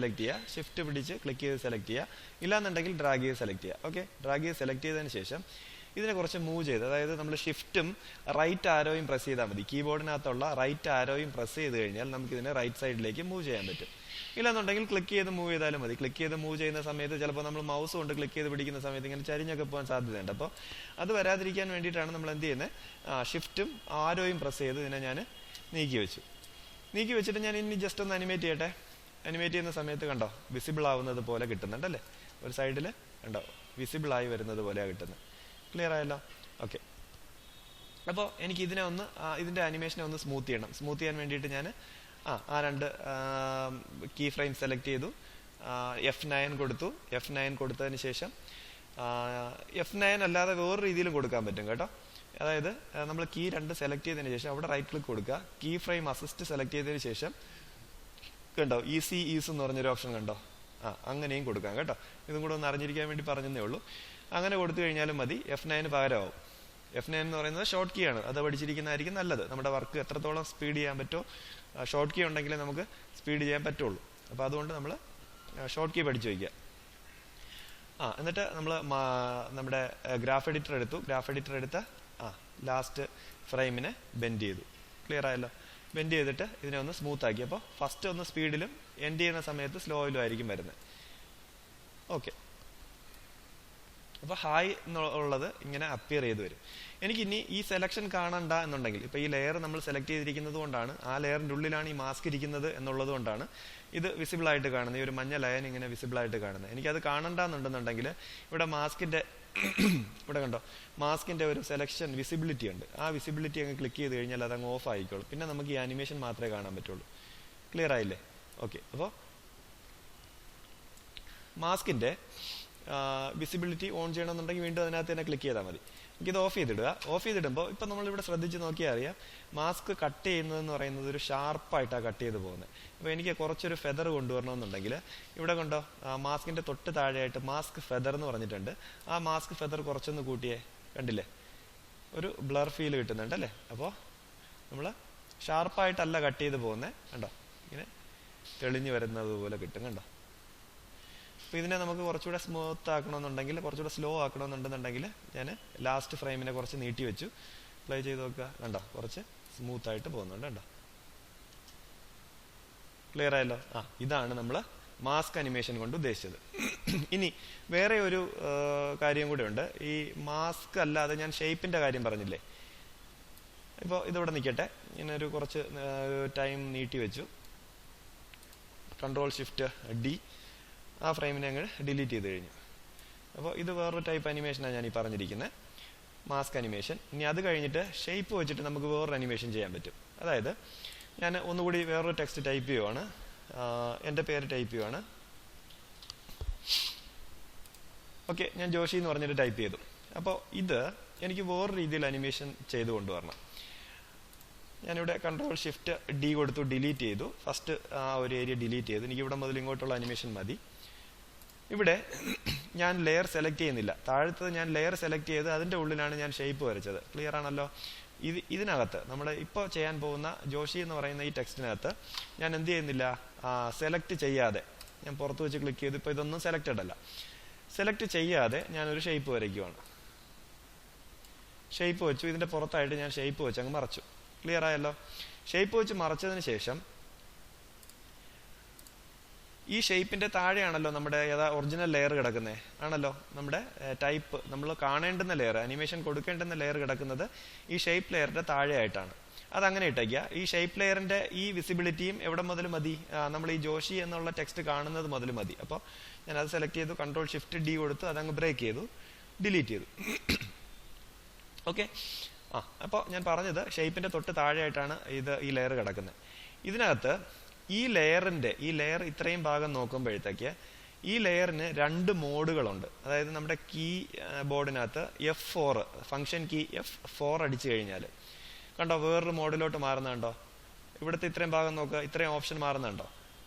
സെലക്ട് ചെയ്യുക, ഇല്ലാന്നുണ്ടെങ്കിൽ ഡ്രാഗ് ചെയ്ത് സെലക്ട് ചെയ്യുക. ഓക്കെ, ഡ്രാഗ് ചെയ്ത് സെലക്ട് ചെയ്തതിന് ശേഷം ഇതിനെ കുറച്ച് മൂവ് ചെയ്ത്, അതായത് നമ്മൾ ഷിഫ്റ്റും റൈറ്റ് ആരോയും പ്രസ് ചെയ്താൽ മതി. കീബോർഡിനകത്തുള്ള റൈറ്റ് ആരോയും പ്രസ് ചെയ്ത് കഴിഞ്ഞാൽ നമുക്കിതിനെ റൈറ്റ് സൈഡിലേക്ക് മൂവ് ചെയ്യാൻ പറ്റും. ഇല്ലെന്നുണ്ടെങ്കിൽ ക്ലിക്ക് ചെയ്ത് മൂവ് ചെയ്താലും മതി. ക്ലിക്ക് ചെയ്ത് മൂവ് ചെയ്യുന്ന സമയത്ത് ചിലപ്പോൾ നമ്മൾ മൗസ് കൊണ്ട് ക്ലിക്ക് ചെയ്ത് പിടിക്കുന്ന സമയത്ത് ഇങ്ങനെ ചരിഞ്ഞൊക്കെ പോകാൻ സാധ്യതയുണ്ട്. അപ്പോൾ അത് വരാതിരിക്കാൻ വേണ്ടിയിട്ടാണ് നമ്മൾ എന്ത് ചെയ്യുന്നത്, ഷിഫ്റ്റും ആരോയും പ്രസ് ചെയ്ത് ഇതിനെ ഞാൻ നീക്കി വെച്ചിട്ട് ഞാൻ ഇനി ജസ്റ്റ് ഒന്ന് അനിമേറ്റ് ചെയ്യട്ടെ. അനിമേറ്റ് ചെയ്യുന്ന സമയത്ത് കണ്ടോ, വിസിബിൾ ആവുന്നത് പോലെ കിട്ടുന്നുണ്ടല്ലേ? ഒരു സൈഡിൽ കണ്ടോ, വിസിബിൾ ആയി വരുന്നത് പോലെയാണ് കിട്ടുന്നത്. ക്ലിയർ ആയല്ലോ? ഓക്കെ, അപ്പോൾ എനിക്ക് ഇതിൻ്റെ അനിമേഷനെ ഒന്ന് സ്മൂത്ത് ചെയ്യണം. സ്മൂത്ത് ചെയ്യാൻ വേണ്ടിയിട്ട് ഞാൻ ആ 2 കീ ഫ്രെയിം സെലക്ട് ചെയ്തു, F9 കൊടുത്തു. F9 കൊടുത്തതിന് ശേഷം F9 അല്ലാതെ വേറൊരു രീതിയിലും കൊടുക്കാൻ പറ്റും കേട്ടോ. അതായത് നമ്മൾ കീ 2 സെലക്ട് ചെയ്തതിന് ശേഷം അവിടെ റൈറ്റ് ക്ലിക്ക് കൊടുക്കുക. കീ ഫ്രെയിം അസിസ്റ്റ് സെലക്ട് ചെയ്തതിന് ശേഷം കണ്ടോ, ഈസി എന്ന് പറഞ്ഞൊരു ഓപ്ഷൻ കണ്ടോ? അങ്ങനെയും കൊടുക്കാം കേട്ടോ. ഇതും കൂടെ ഒന്ന് അറിഞ്ഞിരിക്കാൻ വേണ്ടി പറഞ്ഞതേ ഉള്ളൂ. അങ്ങനെ കൊടുത്തു കഴിഞ്ഞാലും മതി. F9 പകരമാവും. F9 എന്ന് പറയുന്നത് ഷോർട്ട് കീ ആണ്. അത് പഠിച്ചിരിക്കുന്നതായിരിക്കും നല്ലത്. നമ്മുടെ വർക്ക് എത്രത്തോളം സ്പീഡ് ചെയ്യാൻ പറ്റുമോ, ഷോർട്ട് കീ ഉണ്ടെങ്കിലേ നമുക്ക് സ്പീഡ് ചെയ്യാൻ പറ്റുള്ളൂ. അപ്പോൾ അതുകൊണ്ട് നമ്മൾ ഷോർട്ട് കീ പഠിച്ചു വയ്ക്കുക. എന്നിട്ട് നമ്മൾ നമ്മുടെ ഗ്രാഫ് എഡിറ്റർ എടുത്ത് ലാസ്റ്റ് ഫ്രെയിമിനെ ബെൻഡ് ചെയ്തു. ക്ലിയർ ആയല്ലോ? ബെൻഡ് ചെയ്തിട്ട് ഇതിനെ ഒന്ന് സ്മൂത്ത് ആക്കി. അപ്പോൾ ഫസ്റ്റ് ഒന്ന് സ്പീഡിലും എൻഡ് ചെയ്യുന്ന സമയത്ത് സ്ലോയിലും ആയിരിക്കും വരുന്നത്. ഓക്കെ, അപ്പോൾ ഹായ് എന്നുള്ളത് ഇങ്ങനെ അപ്പിയർ ചെയ്ത് വരും. എനിക്കിനി ഈ സെലക്ഷൻ കാണണ്ട എന്നുണ്ടെങ്കിൽ, ഇപ്പോൾ ഈ ലെയർ നമ്മൾ സെലക്ട് ചെയ്തിരിക്കുന്നത് കൊണ്ടാണ്, ആ ലെയറിൻ്റെ ഉള്ളിലാണ് ഈ മാസ്ക് ഇരിക്കുന്നത് എന്നുള്ളത് കൊണ്ടാണ് ഇത് വിസിബിളായിട്ട് കാണുന്നത്. ഈ ഒരു മഞ്ഞ ലൈൻ ഇങ്ങനെ വിസിബിളായിട്ട് കാണുന്നത്. എനിക്കത് കാണണ്ട എന്നുണ്ടെന്നുണ്ടെങ്കിൽ ഇവിടെ ഇവിടെ കണ്ടോ, മാസ്കിൻ്റെ ഒരു സെലക്ഷൻ വിസിബിലിറ്റി ഉണ്ട്. ആ വിസിബിലിറ്റി അങ്ങ് ക്ലിക്ക് ചെയ്ത് കഴിഞ്ഞാൽ അതങ്ങ് ഓഫ് ആയിക്കോളും. പിന്നെ നമുക്ക് ഈ ആനിമേഷൻ മാത്രമേ കാണാൻ പറ്റുള്ളൂ. ക്ലിയർ ആയില്ലേ? ഓക്കെ, അപ്പോൾ മാസ്കിൻ്റെ വിസിബിലിറ്റി ഓൺ ചെയ്യണമെന്നുണ്ടെങ്കിൽ വീണ്ടും അതിനകത്ത് തന്നെ ക്ലിക്ക് ചെയ്താൽ മതി. എനിക്കിത് ഓഫ് ചെയ്തിടുമ്പോൾ ഇപ്പം നമ്മളിവിടെ ശ്രദ്ധിച്ച് നോക്കിയാൽ അറിയാം, മാസ്ക് കട്ട് ചെയ്യുന്നതെന്ന് പറയുന്നത് ഒരു ഷാർപ്പായിട്ടാണ് കട്ട് ചെയ്ത് പോകുന്നത്. അപ്പോൾ എനിക്ക് കുറച്ചൊരു ഫെദർ കൊണ്ടുവരണമെന്നുണ്ടെങ്കിൽ ഇവിടെ കണ്ടോ, മാസ്കിൻ്റെ തൊട്ട് താഴെയായിട്ട് മാസ്ക് ഫെദർ എന്ന് പറഞ്ഞിട്ടുണ്ട്. ആ മാസ്ക് ഫെദർ കുറച്ചൊന്ന് കൂട്ടിയേ, കണ്ടില്ലേ? ഒരു ബ്ലർ ഫീൽ കിട്ടുന്നുണ്ടല്ലേ? അപ്പോൾ നമ്മൾ ഷാർപ്പായിട്ടല്ല കട്ട് ചെയ്ത് പോകുന്നത്, കണ്ടോ? ഇങ്ങനെ തെളിഞ്ഞു വരുന്നത് പോലെ കിട്ടും, കണ്ടോ? അപ്പോൾ ഇതിനെ നമുക്ക് കുറച്ചുകൂടെ സ്മൂത്ത് ആക്കണമെന്നുണ്ടെങ്കിൽ, കുറച്ചുകൂടെ സ്ലോ ആക്കണമെന്നുണ്ടെന്നുണ്ടെങ്കിൽ ഞാൻ ലാസ്റ്റ് ഫ്രെയിമിനെ കുറച്ച് നീട്ടി വെച്ചു. പ്ലേ ചെയ്ത് നോക്കുക, കണ്ടോ? കുറച്ച് സ്മൂത്തായിട്ട് പോകുന്നുണ്ട്, കണ്ടോ? ക്ലിയർ ആയല്ലോ? ഇതാണ് നമ്മൾ മാസ്ക് അനിമേഷൻ കൊണ്ട് ഉദ്ദേശിച്ചത്. ഇനി വേറെ ഒരു കാര്യം കൂടെ ഉണ്ട്. ഈ മാസ്ക് അല്ലാതെ ഞാൻ ഷേപ്പിന്റെ കാര്യം പറഞ്ഞില്ലേ, ഇപ്പോൾ ഇതിവിടെ നിൽക്കട്ടെ, ഞാനൊരു കുറച്ച് ടൈം നീട്ടി വെച്ചു, Ctrl+Shift+D, ആ ഫ്രെയിമിനെ അങ്ങ് ഡിലീറ്റ് ചെയ്ത് കഴിഞ്ഞു. അപ്പോൾ ഇത് വേറൊരു ടൈപ്പ് അനിമേഷനാണ് ഞാൻ ഈ പറഞ്ഞിരിക്കുന്നത്, മാസ്ക് അനിമേഷൻ. ഇനി അത് കഴിഞ്ഞിട്ട് ഷേപ്പ് വെച്ചിട്ട് നമുക്ക് വേറൊരു അനിമേഷൻ ചെയ്യാൻ പറ്റും. അതായത് ഞാൻ ഒന്നുകൂടി വേറൊരു ടെക്സ്റ്റ് ടൈപ്പ് ചെയ്യുവാണ്, എൻ്റെ പേര് ടൈപ്പ് ചെയ്യുവാണ്. ഓക്കെ, ഞാൻ ജോഷി എന്ന് പറഞ്ഞിട്ട് ടൈപ്പ് ചെയ്തു. അപ്പോൾ ഇത് എനിക്ക് വേറൊരു രീതിയിൽ അനിമേഷൻ ചെയ്ത് കൊണ്ടുവരണം. ഞാനിവിടെ Ctrl+Shift+D കൊടുത്തു, ഡിലീറ്റ് ചെയ്തു. ഫസ്റ്റ് ആ ഒരു ഏരിയ ഡിലീറ്റ് ചെയ്തു. എനിക്ക് ഇവിടെ മുതൽ ഇങ്ങോട്ടുള്ള അനിമേഷൻ മതി. ഇവിടെ ഞാൻ ലെയർ സെലക്ട് ചെയ്യുന്നില്ല, താഴത്തത് ഞാൻ ലെയർ സെലക്ട് ചെയ്ത് അതിൻ്റെ ഉള്ളിലാണ് ഞാൻ ഷേപ്പ് വരച്ചത്. ക്ലിയർ ആണല്ലോ? ഇതിനകത്ത് നമ്മൾ ഇപ്പോൾ ചെയ്യാൻ പോകുന്ന ജോഷി എന്ന് പറയുന്ന ഈ ടെക്സ്റ്റിനകത്ത് ഞാൻ എന്ത് ചെയ്യുന്നില്ല, സെലക്ട് ചെയ്യാതെ ഞാൻ പുറത്ത് വെച്ച് ക്ലിക്ക് ചെയ്ത്, ഇപ്പോൾ ഇതൊന്നും സെലക്റ്റഡ് അല്ല, സെലക്ട് ചെയ്യാതെ ഞാനൊരു ഷേപ്പ് വരയ്ക്കുവാണ്. ഷേപ്പ് വെച്ചു, ഇതിൻ്റെ പുറത്തായിട്ട് ഞാൻ ഷേപ്പ് വെച്ച് അങ്ങ് മറച്ചു. ക്ലിയർ ആയല്ലോ? ഷേപ്പ് വെച്ച് മറച്ചതിന് ശേഷം ഈ ഷേപ്പിന്റെ താഴെയാണല്ലോ നമ്മുടെ ഒറിജിനൽ ലെയർ കിടക്കുന്നത്, ആണല്ലോ നമ്മുടെ ടൈപ്പ്, നമ്മൾ കാണേണ്ടുന്ന ലെയർ, അനിമേഷൻ കൊടുക്കേണ്ടുന്ന ലെയർ കിടക്കുന്നത് ഈ ഷേപ്പ് ലെയറിന്റെ താഴെയായിട്ടാണ്. അതങ്ങനെ ഇട്ടേക്കുക. ഈ ഷേപ്പ് ലെയറിന്റെ ഈ വിസിബിലിറ്റിയും എവിടെ മുതൽ മതി, നമ്മൾ ഈ ജോഷി എന്നുള്ള ടെക്സ്റ്റ് കാണുന്നത് മുതൽ മതി. അപ്പോൾ ഞാൻ അത് സെലക്ട് ചെയ്തു, Ctrl+Shift+D കൊടുത്തു, അതങ്ങ് ബ്രേക്ക് ചെയ്തു, ഡിലീറ്റ് ചെയ്തു. ഓക്കെ, അപ്പോൾ ഞാൻ പറഞ്ഞത് ഷേപ്പിന്റെ തൊട്ട് താഴെയായിട്ടാണ് ഈ ലെയർ കിടക്കുന്നത്. ഇതിനകത്ത് ഈ ലെയർ ഇത്രയും ഭാഗം നോക്കുമ്പോഴത്തേക്ക് ഈ ലെയറിന് 2 മോഡുകളുണ്ട്. അതായത് നമ്മുടെ key ബോർഡിനകത്ത് F4 function key F4 അടിച്ചു കഴിഞ്ഞാൽ കണ്ടോ വേറൊരു മോഡിലോട്ട് മാറുന്നുണ്ടോ? ഇവിടുത്തെ ഇത്രയും ഭാഗം നോക്കുക, ഇത്രയും ഓപ്ഷൻ മാറുന്നുണ്ടോ?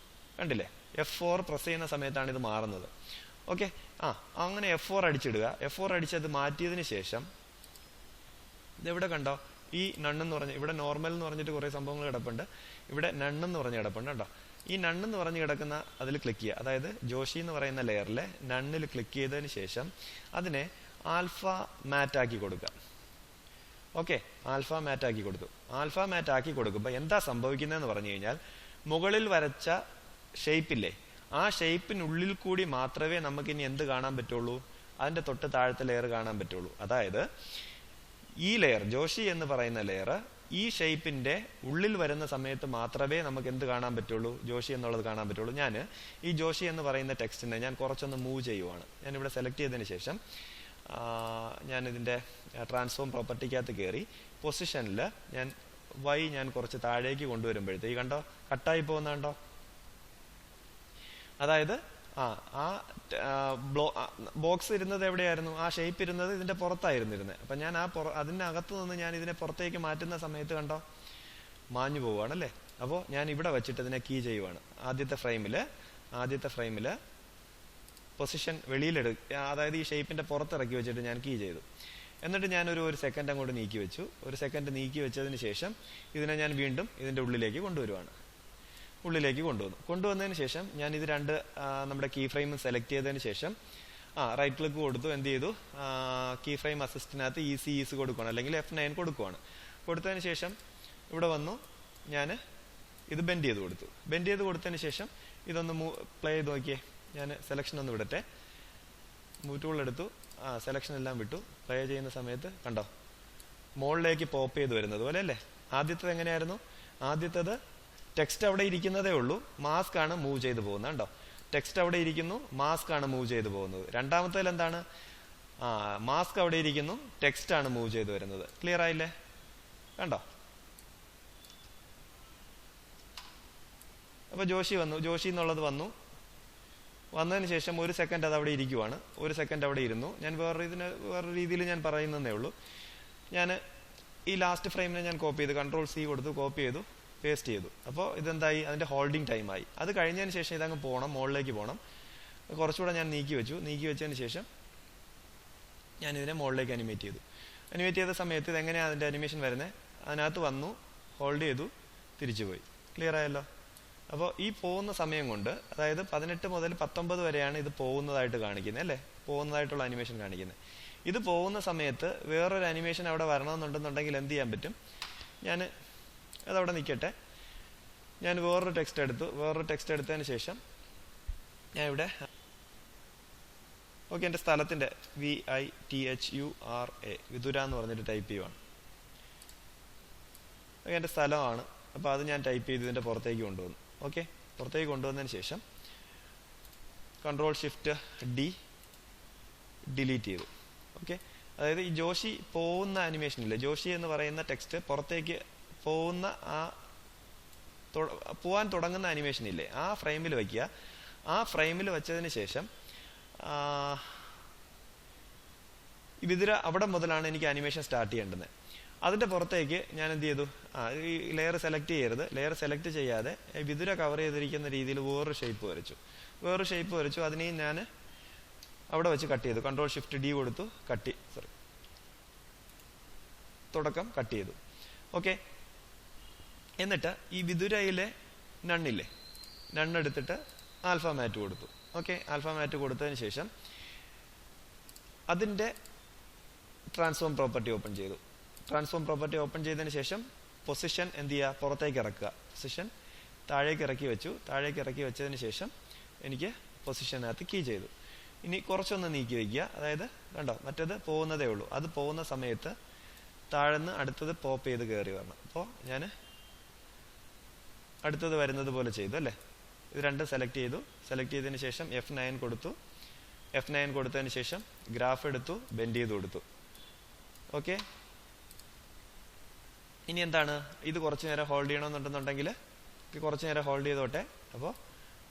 കണ്ടില്ലേ? F4 പ്രസ് ചെയ്യുന്ന സമയത്താണ് ഇത് മാറുന്നത്. ഓക്കെ, അങ്ങനെ F4 അടിച്ചിടുക. F4 അടിച്ചത് മാറ്റിയതിന് ശേഷം ഇതെവിടെ കണ്ടോ, ഈ നണ്ണെന്ന് പറഞ്ഞ് ഇവിടെ നോർമൽ എന്ന് പറഞ്ഞിട്ട് കുറേ സംഭവങ്ങൾ കിടപ്പുണ്ട്, ഇവിടെ നണ്ണെന്ന് പറഞ്ഞ് കിടപ്പുണ്ട് കേട്ടോ. ഈ നണ്ണെന്ന് പറഞ്ഞ് കിടക്കുന്ന അതിൽ ക്ലിക്ക് ചെയ്യുക. അതായത് ജോഷി എന്ന് പറയുന്ന ലെയറിലെ നണ്ണിൽ ക്ലിക്ക് ചെയ്തതിന് ശേഷം അതിനെ ആൽഫ മാറ്റ് ആക്കി കൊടുക്കുക. ഓക്കെ, ആൽഫ മാറ്റ് ആക്കി കൊടുത്തു. ആൽഫ മാറ്റ് ആക്കി കൊടുക്കുമ്പോൾ എന്താ സംഭവിക്കുന്നതെന്ന് പറഞ്ഞു കഴിഞ്ഞാൽ, മുകളിൽ വരച്ച ഷേപ്പില്ലേ, ആ ഷേപ്പിനുള്ളിൽ കൂടി മാത്രമേ നമുക്കിനി എന്ത് കാണാൻ പറ്റുള്ളൂ, അതിൻ്റെ തൊട്ട് താഴത്തെ ലെയർ കാണാൻ പറ്റുള്ളൂ. അതായത് ഈ ലെയർ, ജോഷി എന്ന് പറയുന്ന ലെയർ, ഈ ഷേപ്പിന്റെ ഉള്ളിൽ വരുന്ന സമയത്ത് മാത്രമേ നമുക്ക് എന്ത് കാണാൻ പറ്റുള്ളൂ, ജോഷി എന്നുള്ളത് കാണാൻ പറ്റുള്ളൂ. ഞാൻ ഈ ജോഷി എന്ന് പറയുന്ന ടെക്സ്റ്റിനെ ഞാൻ കുറച്ചൊന്ന് മൂവ് ചെയ്യുവാണ്. ഞാനിവിടെ സെലക്ട് ചെയ്തതിന് ശേഷം ഞാനിതിൻ്റെ ട്രാൻസ്ഫോം പ്രോപ്പർട്ടിക്കകത്ത് കയറി പൊസിഷനിൽ ഞാൻ കുറച്ച് താഴേക്ക് കൊണ്ടുവരുമ്പോഴത്തേക്ക് കണ്ടോ കട്ടായി പോകുന്നുണ്ടോ? അതായത് ബോക്സ് ഇരുന്നത് എവിടെയായിരുന്നു, ആ ഷേപ്പ് ഇരുന്നത് ഇതിന്റെ പുറത്തായിരുന്നു ഇരുന്നത്. അപ്പൊ ഞാൻ അതിനകത്ത് നിന്ന് ഞാൻ ഇതിനെ പുറത്തേക്ക് മാറ്റുന്ന സമയത്ത് കണ്ടോ മാഞ്ഞു പോവുകയാണല്ലേ. അപ്പോൾ ഞാൻ ഇവിടെ വെച്ചിട്ട് ഇതിനെ കീ ചെയ്യുവാണ്. ആദ്യത്തെ ഫ്രെയിമില് പൊസിഷൻ വെളിയിലെടുക്കുക, അതായത് ഈ ഷേപ്പിന്റെ പുറത്തിറക്കി വെച്ചിട്ട് ഞാൻ കീ ചെയ്തു. എന്നിട്ട് ഞാനൊരു സെക്കൻഡ് അങ്ങോട്ട് നീക്കി വെച്ചു. ഒരു സെക്കൻഡ് നീക്കി വെച്ചതിന് ശേഷം ഇതിനെ ഞാൻ വീണ്ടും ഇതിന്റെ ഉള്ളിലേക്ക് കൊണ്ടുവന്നതിന് ശേഷം ഞാൻ ഇത് നമ്മുടെ കീ ഫ്രെയിം സെലക്ട് ചെയ്തതിന് ശേഷം റൈറ്റ് ക്ലിക്ക് കൊടുത്തു. എന്ത് ചെയ്തു, കീ ഫ്രെയിം അസിസ്റ്റിനകത്ത് ഈസ് കൊടുക്കുകയാണ്, അല്ലെങ്കിൽ F9 കൊടുക്കുകയാണ്. കൊടുത്തതിന് ശേഷം ഇവിടെ വന്നു, ഞാൻ ഇത് ബെൻഡ് ചെയ്ത് കൊടുത്തതിന് ശേഷം ഇതൊന്ന് പ്ലേ ചെയ്ത് നോക്കിയേ. ഞാൻ സെലക്ഷൻ ഒന്ന് വിടട്ടെ, മൂവ് ടൂൾ എടുത്തു, സെലക്ഷൻ എല്ലാം വിട്ടു. പ്ലേ ചെയ്യുന്ന സമയത്ത് കണ്ടോ മുകളിലേക്ക് പോപ്പ് ചെയ്ത് വരുന്നത് പോലെ അല്ലേ. ആദ്യത്തത് എങ്ങനെയായിരുന്നു? ആദ്യത്തത് ടെക്സ്റ്റ് അവിടെ ഇരിക്കുന്നതേ ഉള്ളൂ, മാസ്ക് ആണ് മൂവ് ചെയ്ത് പോകുന്നത്. കണ്ടോ, ടെക്സ്റ്റ് അവിടെ ഇരിക്കുന്നു, മാസ്ക് ആണ് മൂവ് ചെയ്ത് പോകുന്നത്. രണ്ടാമത്തേൽ എന്താണ്, മാസ്ക് അവിടെ ഇരിക്കുന്നു, ടെക്സ്റ്റ് ആണ് മൂവ് ചെയ്ത് വരുന്നത്. ക്ലിയർ ആയില്ലേ? കണ്ടോ? അപ്പൊ ജോഷി എന്നുള്ളത് വന്നതിന് ശേഷം ഒരു സെക്കൻഡ് അത് അവിടെ ഇരിക്കുവാണ്, ഒരു സെക്കൻഡ് അവിടെ ഇരുന്നു. ഞാൻ വേറെ രീതിയിൽ ഞാൻ പറയുന്നതേ ഉള്ളൂ. ഞാൻ ഈ ലാസ്റ്റ് ഫ്രെയിമിനെ ഞാൻ കോപ്പി ചെയ്തു, Ctrl+C കൊടുത്തു, കോപ്പി ചെയ്തു, പേസ്റ്റ് ചെയ്തു. അപ്പോൾ ഇതെന്തായി, അതിന്റെ ഹോൾഡിംഗ് ടൈമായി. അത് കഴിഞ്ഞതിന് ശേഷം ഇതങ്ങ് മുകളിലേക്ക് പോകണം. കുറച്ചുകൂടെ ഞാൻ നീക്കി വെച്ചതിന് ശേഷം ഞാൻ ഇതിനെ മുകളിലേക്ക് അനിമേറ്റ് ചെയ്ത സമയത്ത് ഇതെങ്ങനെയാണ് അതിന്റെ അനിമേഷൻ വരുന്നത്, അതിനകത്ത് വന്നു, ഹോൾഡ് ചെയ്തു, തിരിച്ചുപോയി. ക്ലിയർ ആയല്ലോ? അപ്പോൾ ഈ പോകുന്ന സമയം കൊണ്ട്, അതായത് 18 മുതൽ 19 വരെയാണ് ഇത് പോകുന്നതായിട്ട് കാണിക്കുന്നത് അല്ലേ, പോകുന്നതായിട്ടുള്ള അനിമേഷൻ കാണിക്കുന്നത്. ഇത് പോകുന്ന സമയത്ത് വേറൊരു അനിമേഷൻ അവിടെ വരണമെന്നുണ്ടെന്നുണ്ടെങ്കിൽ എന്ത് ചെയ്യാൻ പറ്റും, അതവിടെ നിൽക്കട്ടെ. ഞാൻ വേറൊരു ടെക്സ്റ്റ് എടുത്തതിന് ശേഷം ഞാൻ ഇവിടെ ഓക്കെ എൻ്റെ സ്ഥലത്തിൻ്റെ VITHURA വിദുര എന്ന് പറഞ്ഞിട്ട് ടൈപ്പ് ചെയ്യുവാണ്. ഓക്കെ എൻ്റെ സ്ഥലമാണ്. അപ്പോൾ അത് ഞാൻ ടൈപ്പ് ചെയ്ത് ഇതിൻ്റെ പുറത്തേക്ക് കൊണ്ടുവന്നു. ഓക്കെ പുറത്തേക്ക് കൊണ്ടുവന്നതിന് ശേഷം Ctrl+Shift+D ഡിലീറ്റ് ചെയ്തു. ഓക്കെ അതായത് ഈ ജോഷി പോകുന്ന ആനിമേഷനില്ലേ, ജോഷി എന്ന് പറയുന്ന ടെക്സ്റ്റ് പുറത്തേക്ക് പോകുന്ന പോവാൻ തുടങ്ങുന്ന ആനിമേഷൻ ഇല്ലേ, ആ ഫ്രെയിമിൽ വയ്ക്കുക. ആ ഫ്രെയിമിൽ വെച്ചതിന് ശേഷം ഈ വിതുര അവിടെ മുതലാണ് എനിക്ക് ആനിമേഷൻ സ്റ്റാർട്ട് ചെയ്യേണ്ടത്. അതിൻ്റെ പുറത്തേക്ക് ഞാൻ എന്ത് ചെയ്തു, ഈ ലെയർ സെലക്ട് ചെയ്യരുത്. ലെയർ സെലക്ട് ചെയ്യാതെ വിതുര കവർ ചെയ്തിരിക്കുന്ന രീതിയിൽ വേറൊരു ഷേപ്പ് വരച്ചു. അതിനെയും ഞാൻ അവിടെ വെച്ച് കട്ട് ചെയ്തു. Ctrl+Shift+D കൊടുത്തു, തുടക്കം കട്ട് ചെയ്തു. ഓക്കെ എന്നിട്ട് ഈ വിതുരയിലെ നണ്ണില്ലേ, നണ്ണെടുത്തിട്ട് ആൽഫ മാറ്റ് കൊടുത്തു. ഓക്കെ ആൽഫ മാറ്റ് കൊടുത്തതിന് ശേഷം അതിൻ്റെ ട്രാൻസ്ഫോം പ്രോപ്പർട്ടി ഓപ്പൺ ചെയ്തു. ട്രാൻസ്ഫോം പ്രോപ്പർട്ടി ഓപ്പൺ ചെയ്തതിന് ശേഷം പൊസിഷൻ എന്ത് ചെയ്യുക, പുറത്തേക്ക് ഇറക്കുക. പൊസിഷൻ താഴേക്ക് ഇറക്കി വെച്ചതിന് ശേഷം എനിക്ക് പൊസിഷനകത്ത് കീ ചെയ്തു. ഇനി കുറച്ചൊന്ന് നീക്കി വയ്ക്കുക. അതായത് കണ്ടോ, മറ്റേത് പോകുന്നതേ ഉള്ളൂ. അത് പോകുന്ന സമയത്ത് താഴ്ന്ന് അടുത്തത് പോപ്പ് ചെയ്ത് കയറി വരണം. അപ്പോൾ ഞാൻ അടുത്തത് വരുന്നത് പോലെ ചെയ്തു അല്ലേ. ഇത് രണ്ടും സെലക്ട് ചെയ്തതിന് ശേഷം F9 കൊടുത്തു. F9 കൊടുത്തതിന് ശേഷം ഗ്രാഫ് എടുത്തു, ബെൻഡ് ചെയ്ത് കൊടുത്തു. ഓക്കെ ഇനി എന്താണ്, ഇത് കുറച്ച് നേരം ഹോൾഡ് ചെയ്യണമെന്നുണ്ടെന്നുണ്ടെങ്കിൽ കുറച്ച് നേരം ഹോൾഡ് ചെയ്തോട്ടെ. അപ്പോൾ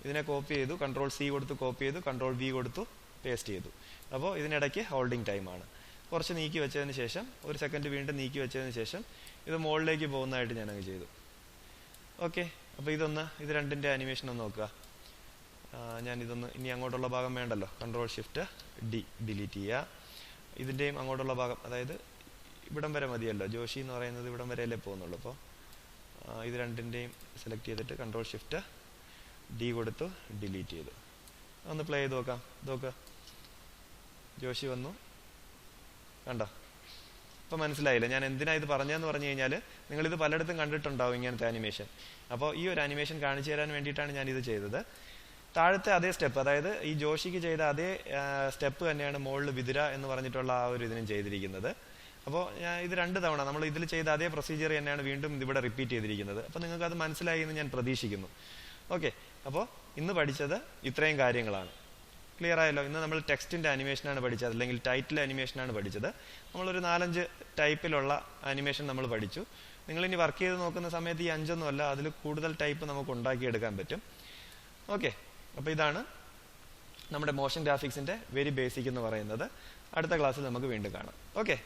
ഇതിനെ കോപ്പി ചെയ്തു, Ctrl+C കൊടുത്ത് കോപ്പി ചെയ്തു, Ctrl+V കൊടുത്തു, പേസ്റ്റ് ചെയ്തു. അപ്പോൾ ഇതിനിടയ്ക്ക് ഹോൾഡിംഗ് ടൈമാണ്. കുറച്ച് നീക്കി വെച്ചതിന് ശേഷം ഒരു സെക്കൻഡ് വീണ്ടും നീക്കി വെച്ചതിന് ശേഷം ഇത് മുകളിലേക്ക് പോകുന്നതായിട്ട് ഞാനങ്ങ് ചെയ്തു. ഓക്കെ അപ്പോൾ ഇത് രണ്ടിൻ്റെ ആനിമേഷൻ ഒന്ന് നോക്കുക. ഞാനിതൊന്ന് ഇനി അങ്ങോട്ടുള്ള ഭാഗം വേണ്ടല്ലോ, Ctrl+Shift+D ഡിലീറ്റ് ചെയ്യുക. ഇതിൻ്റെയും അങ്ങോട്ടുള്ള ഭാഗം, അതായത് ഇവിടം വരെ മതിയല്ലോ, ജോഷി എന്ന് പറയുന്നത് ഇവിടം വരെയല്ലേ പോകുന്നുള്ളൂ. അപ്പോൾ ഇത് രണ്ടിൻ്റെയും സെലക്ട് ചെയ്തിട്ട് Ctrl+Shift+D കൊടുത്തു, ഡിലീറ്റ് ചെയ്തു. ഒന്ന് പ്ലേ ചെയ്ത് നോക്കുക. ജോഷി വന്നു, കണ്ടോ. ഇപ്പം മനസ്സിലായില്ല ഞാൻ എന്തിനാ ഇത് പറഞ്ഞതെന്ന് പറഞ്ഞു കഴിഞ്ഞാൽ, നിങ്ങളിത് പലയിടത്തും കണ്ടിട്ടുണ്ടാവും ഇങ്ങനത്തെ ആനിമേഷൻ. അപ്പോൾ ഈ ഒരു ആനിമേഷൻ കാണിച്ചു തരാൻ വേണ്ടിയിട്ടാണ് ഞാനിത് ചെയ്തത്. താഴത്തെ അതേ സ്റ്റെപ്പ്, അതായത് ഈ ജോഷിക്ക് ചെയ്ത അതേ സ്റ്റെപ്പ് തന്നെയാണ് മുകളിൽ വിതുര എന്ന് പറഞ്ഞിട്ടുള്ള ആ ഒരു ഇതിനും ചെയ്തിരിക്കുന്നത്. അപ്പോൾ ഞാൻ ഇത് 2 തവണ നമ്മൾ ഇതിൽ ചെയ്ത അതേ പ്രൊസീജിയർ തന്നെയാണ് വീണ്ടും ഇവിടെ റിപ്പീറ്റ് ചെയ്തിരിക്കുന്നത്. അപ്പോൾ നിങ്ങൾക്ക് അത് മനസ്സിലായി എന്ന് ഞാൻ പ്രതീക്ഷിക്കുന്നു. ഓക്കെ അപ്പോൾ ഇന്ന് പഠിച്ചത് ഇത്രയും കാര്യങ്ങളാണ്. ക്ലിയർ ആയല്ലോ. ഇന്ന് നമ്മൾ ടെക്സ്റ്റിൻ്റെ ആനിമേഷനാണ് പഠിച്ചത്, അല്ലെങ്കിൽ ടൈറ്റിൽ ആനിമേഷനാണ് പഠിച്ചത്. നമ്മളൊരു 4-5 ടൈപ്പിലുള്ള ആനിമേഷൻ നമ്മൾ പഠിച്ചു. നിങ്ങളിനി വർക്ക് ചെയ്ത് നോക്കുന്ന സമയത്ത് ഈ 5 അല്ല, അതിൽ കൂടുതൽ ടൈപ്പ് നമുക്ക് ഉണ്ടാക്കിയെടുക്കാൻ പറ്റും. ഓക്കെ അപ്പോൾ ഇതാണ് നമ്മുടെ മോഷൻ ഗ്രാഫിക്സിൻ്റെ വെരി ബേസിക് എന്ന് പറയുന്നത്. അടുത്ത ക്ലാസ്സിൽ നമുക്ക് വീണ്ടും കാണാം. ഓക്കെ.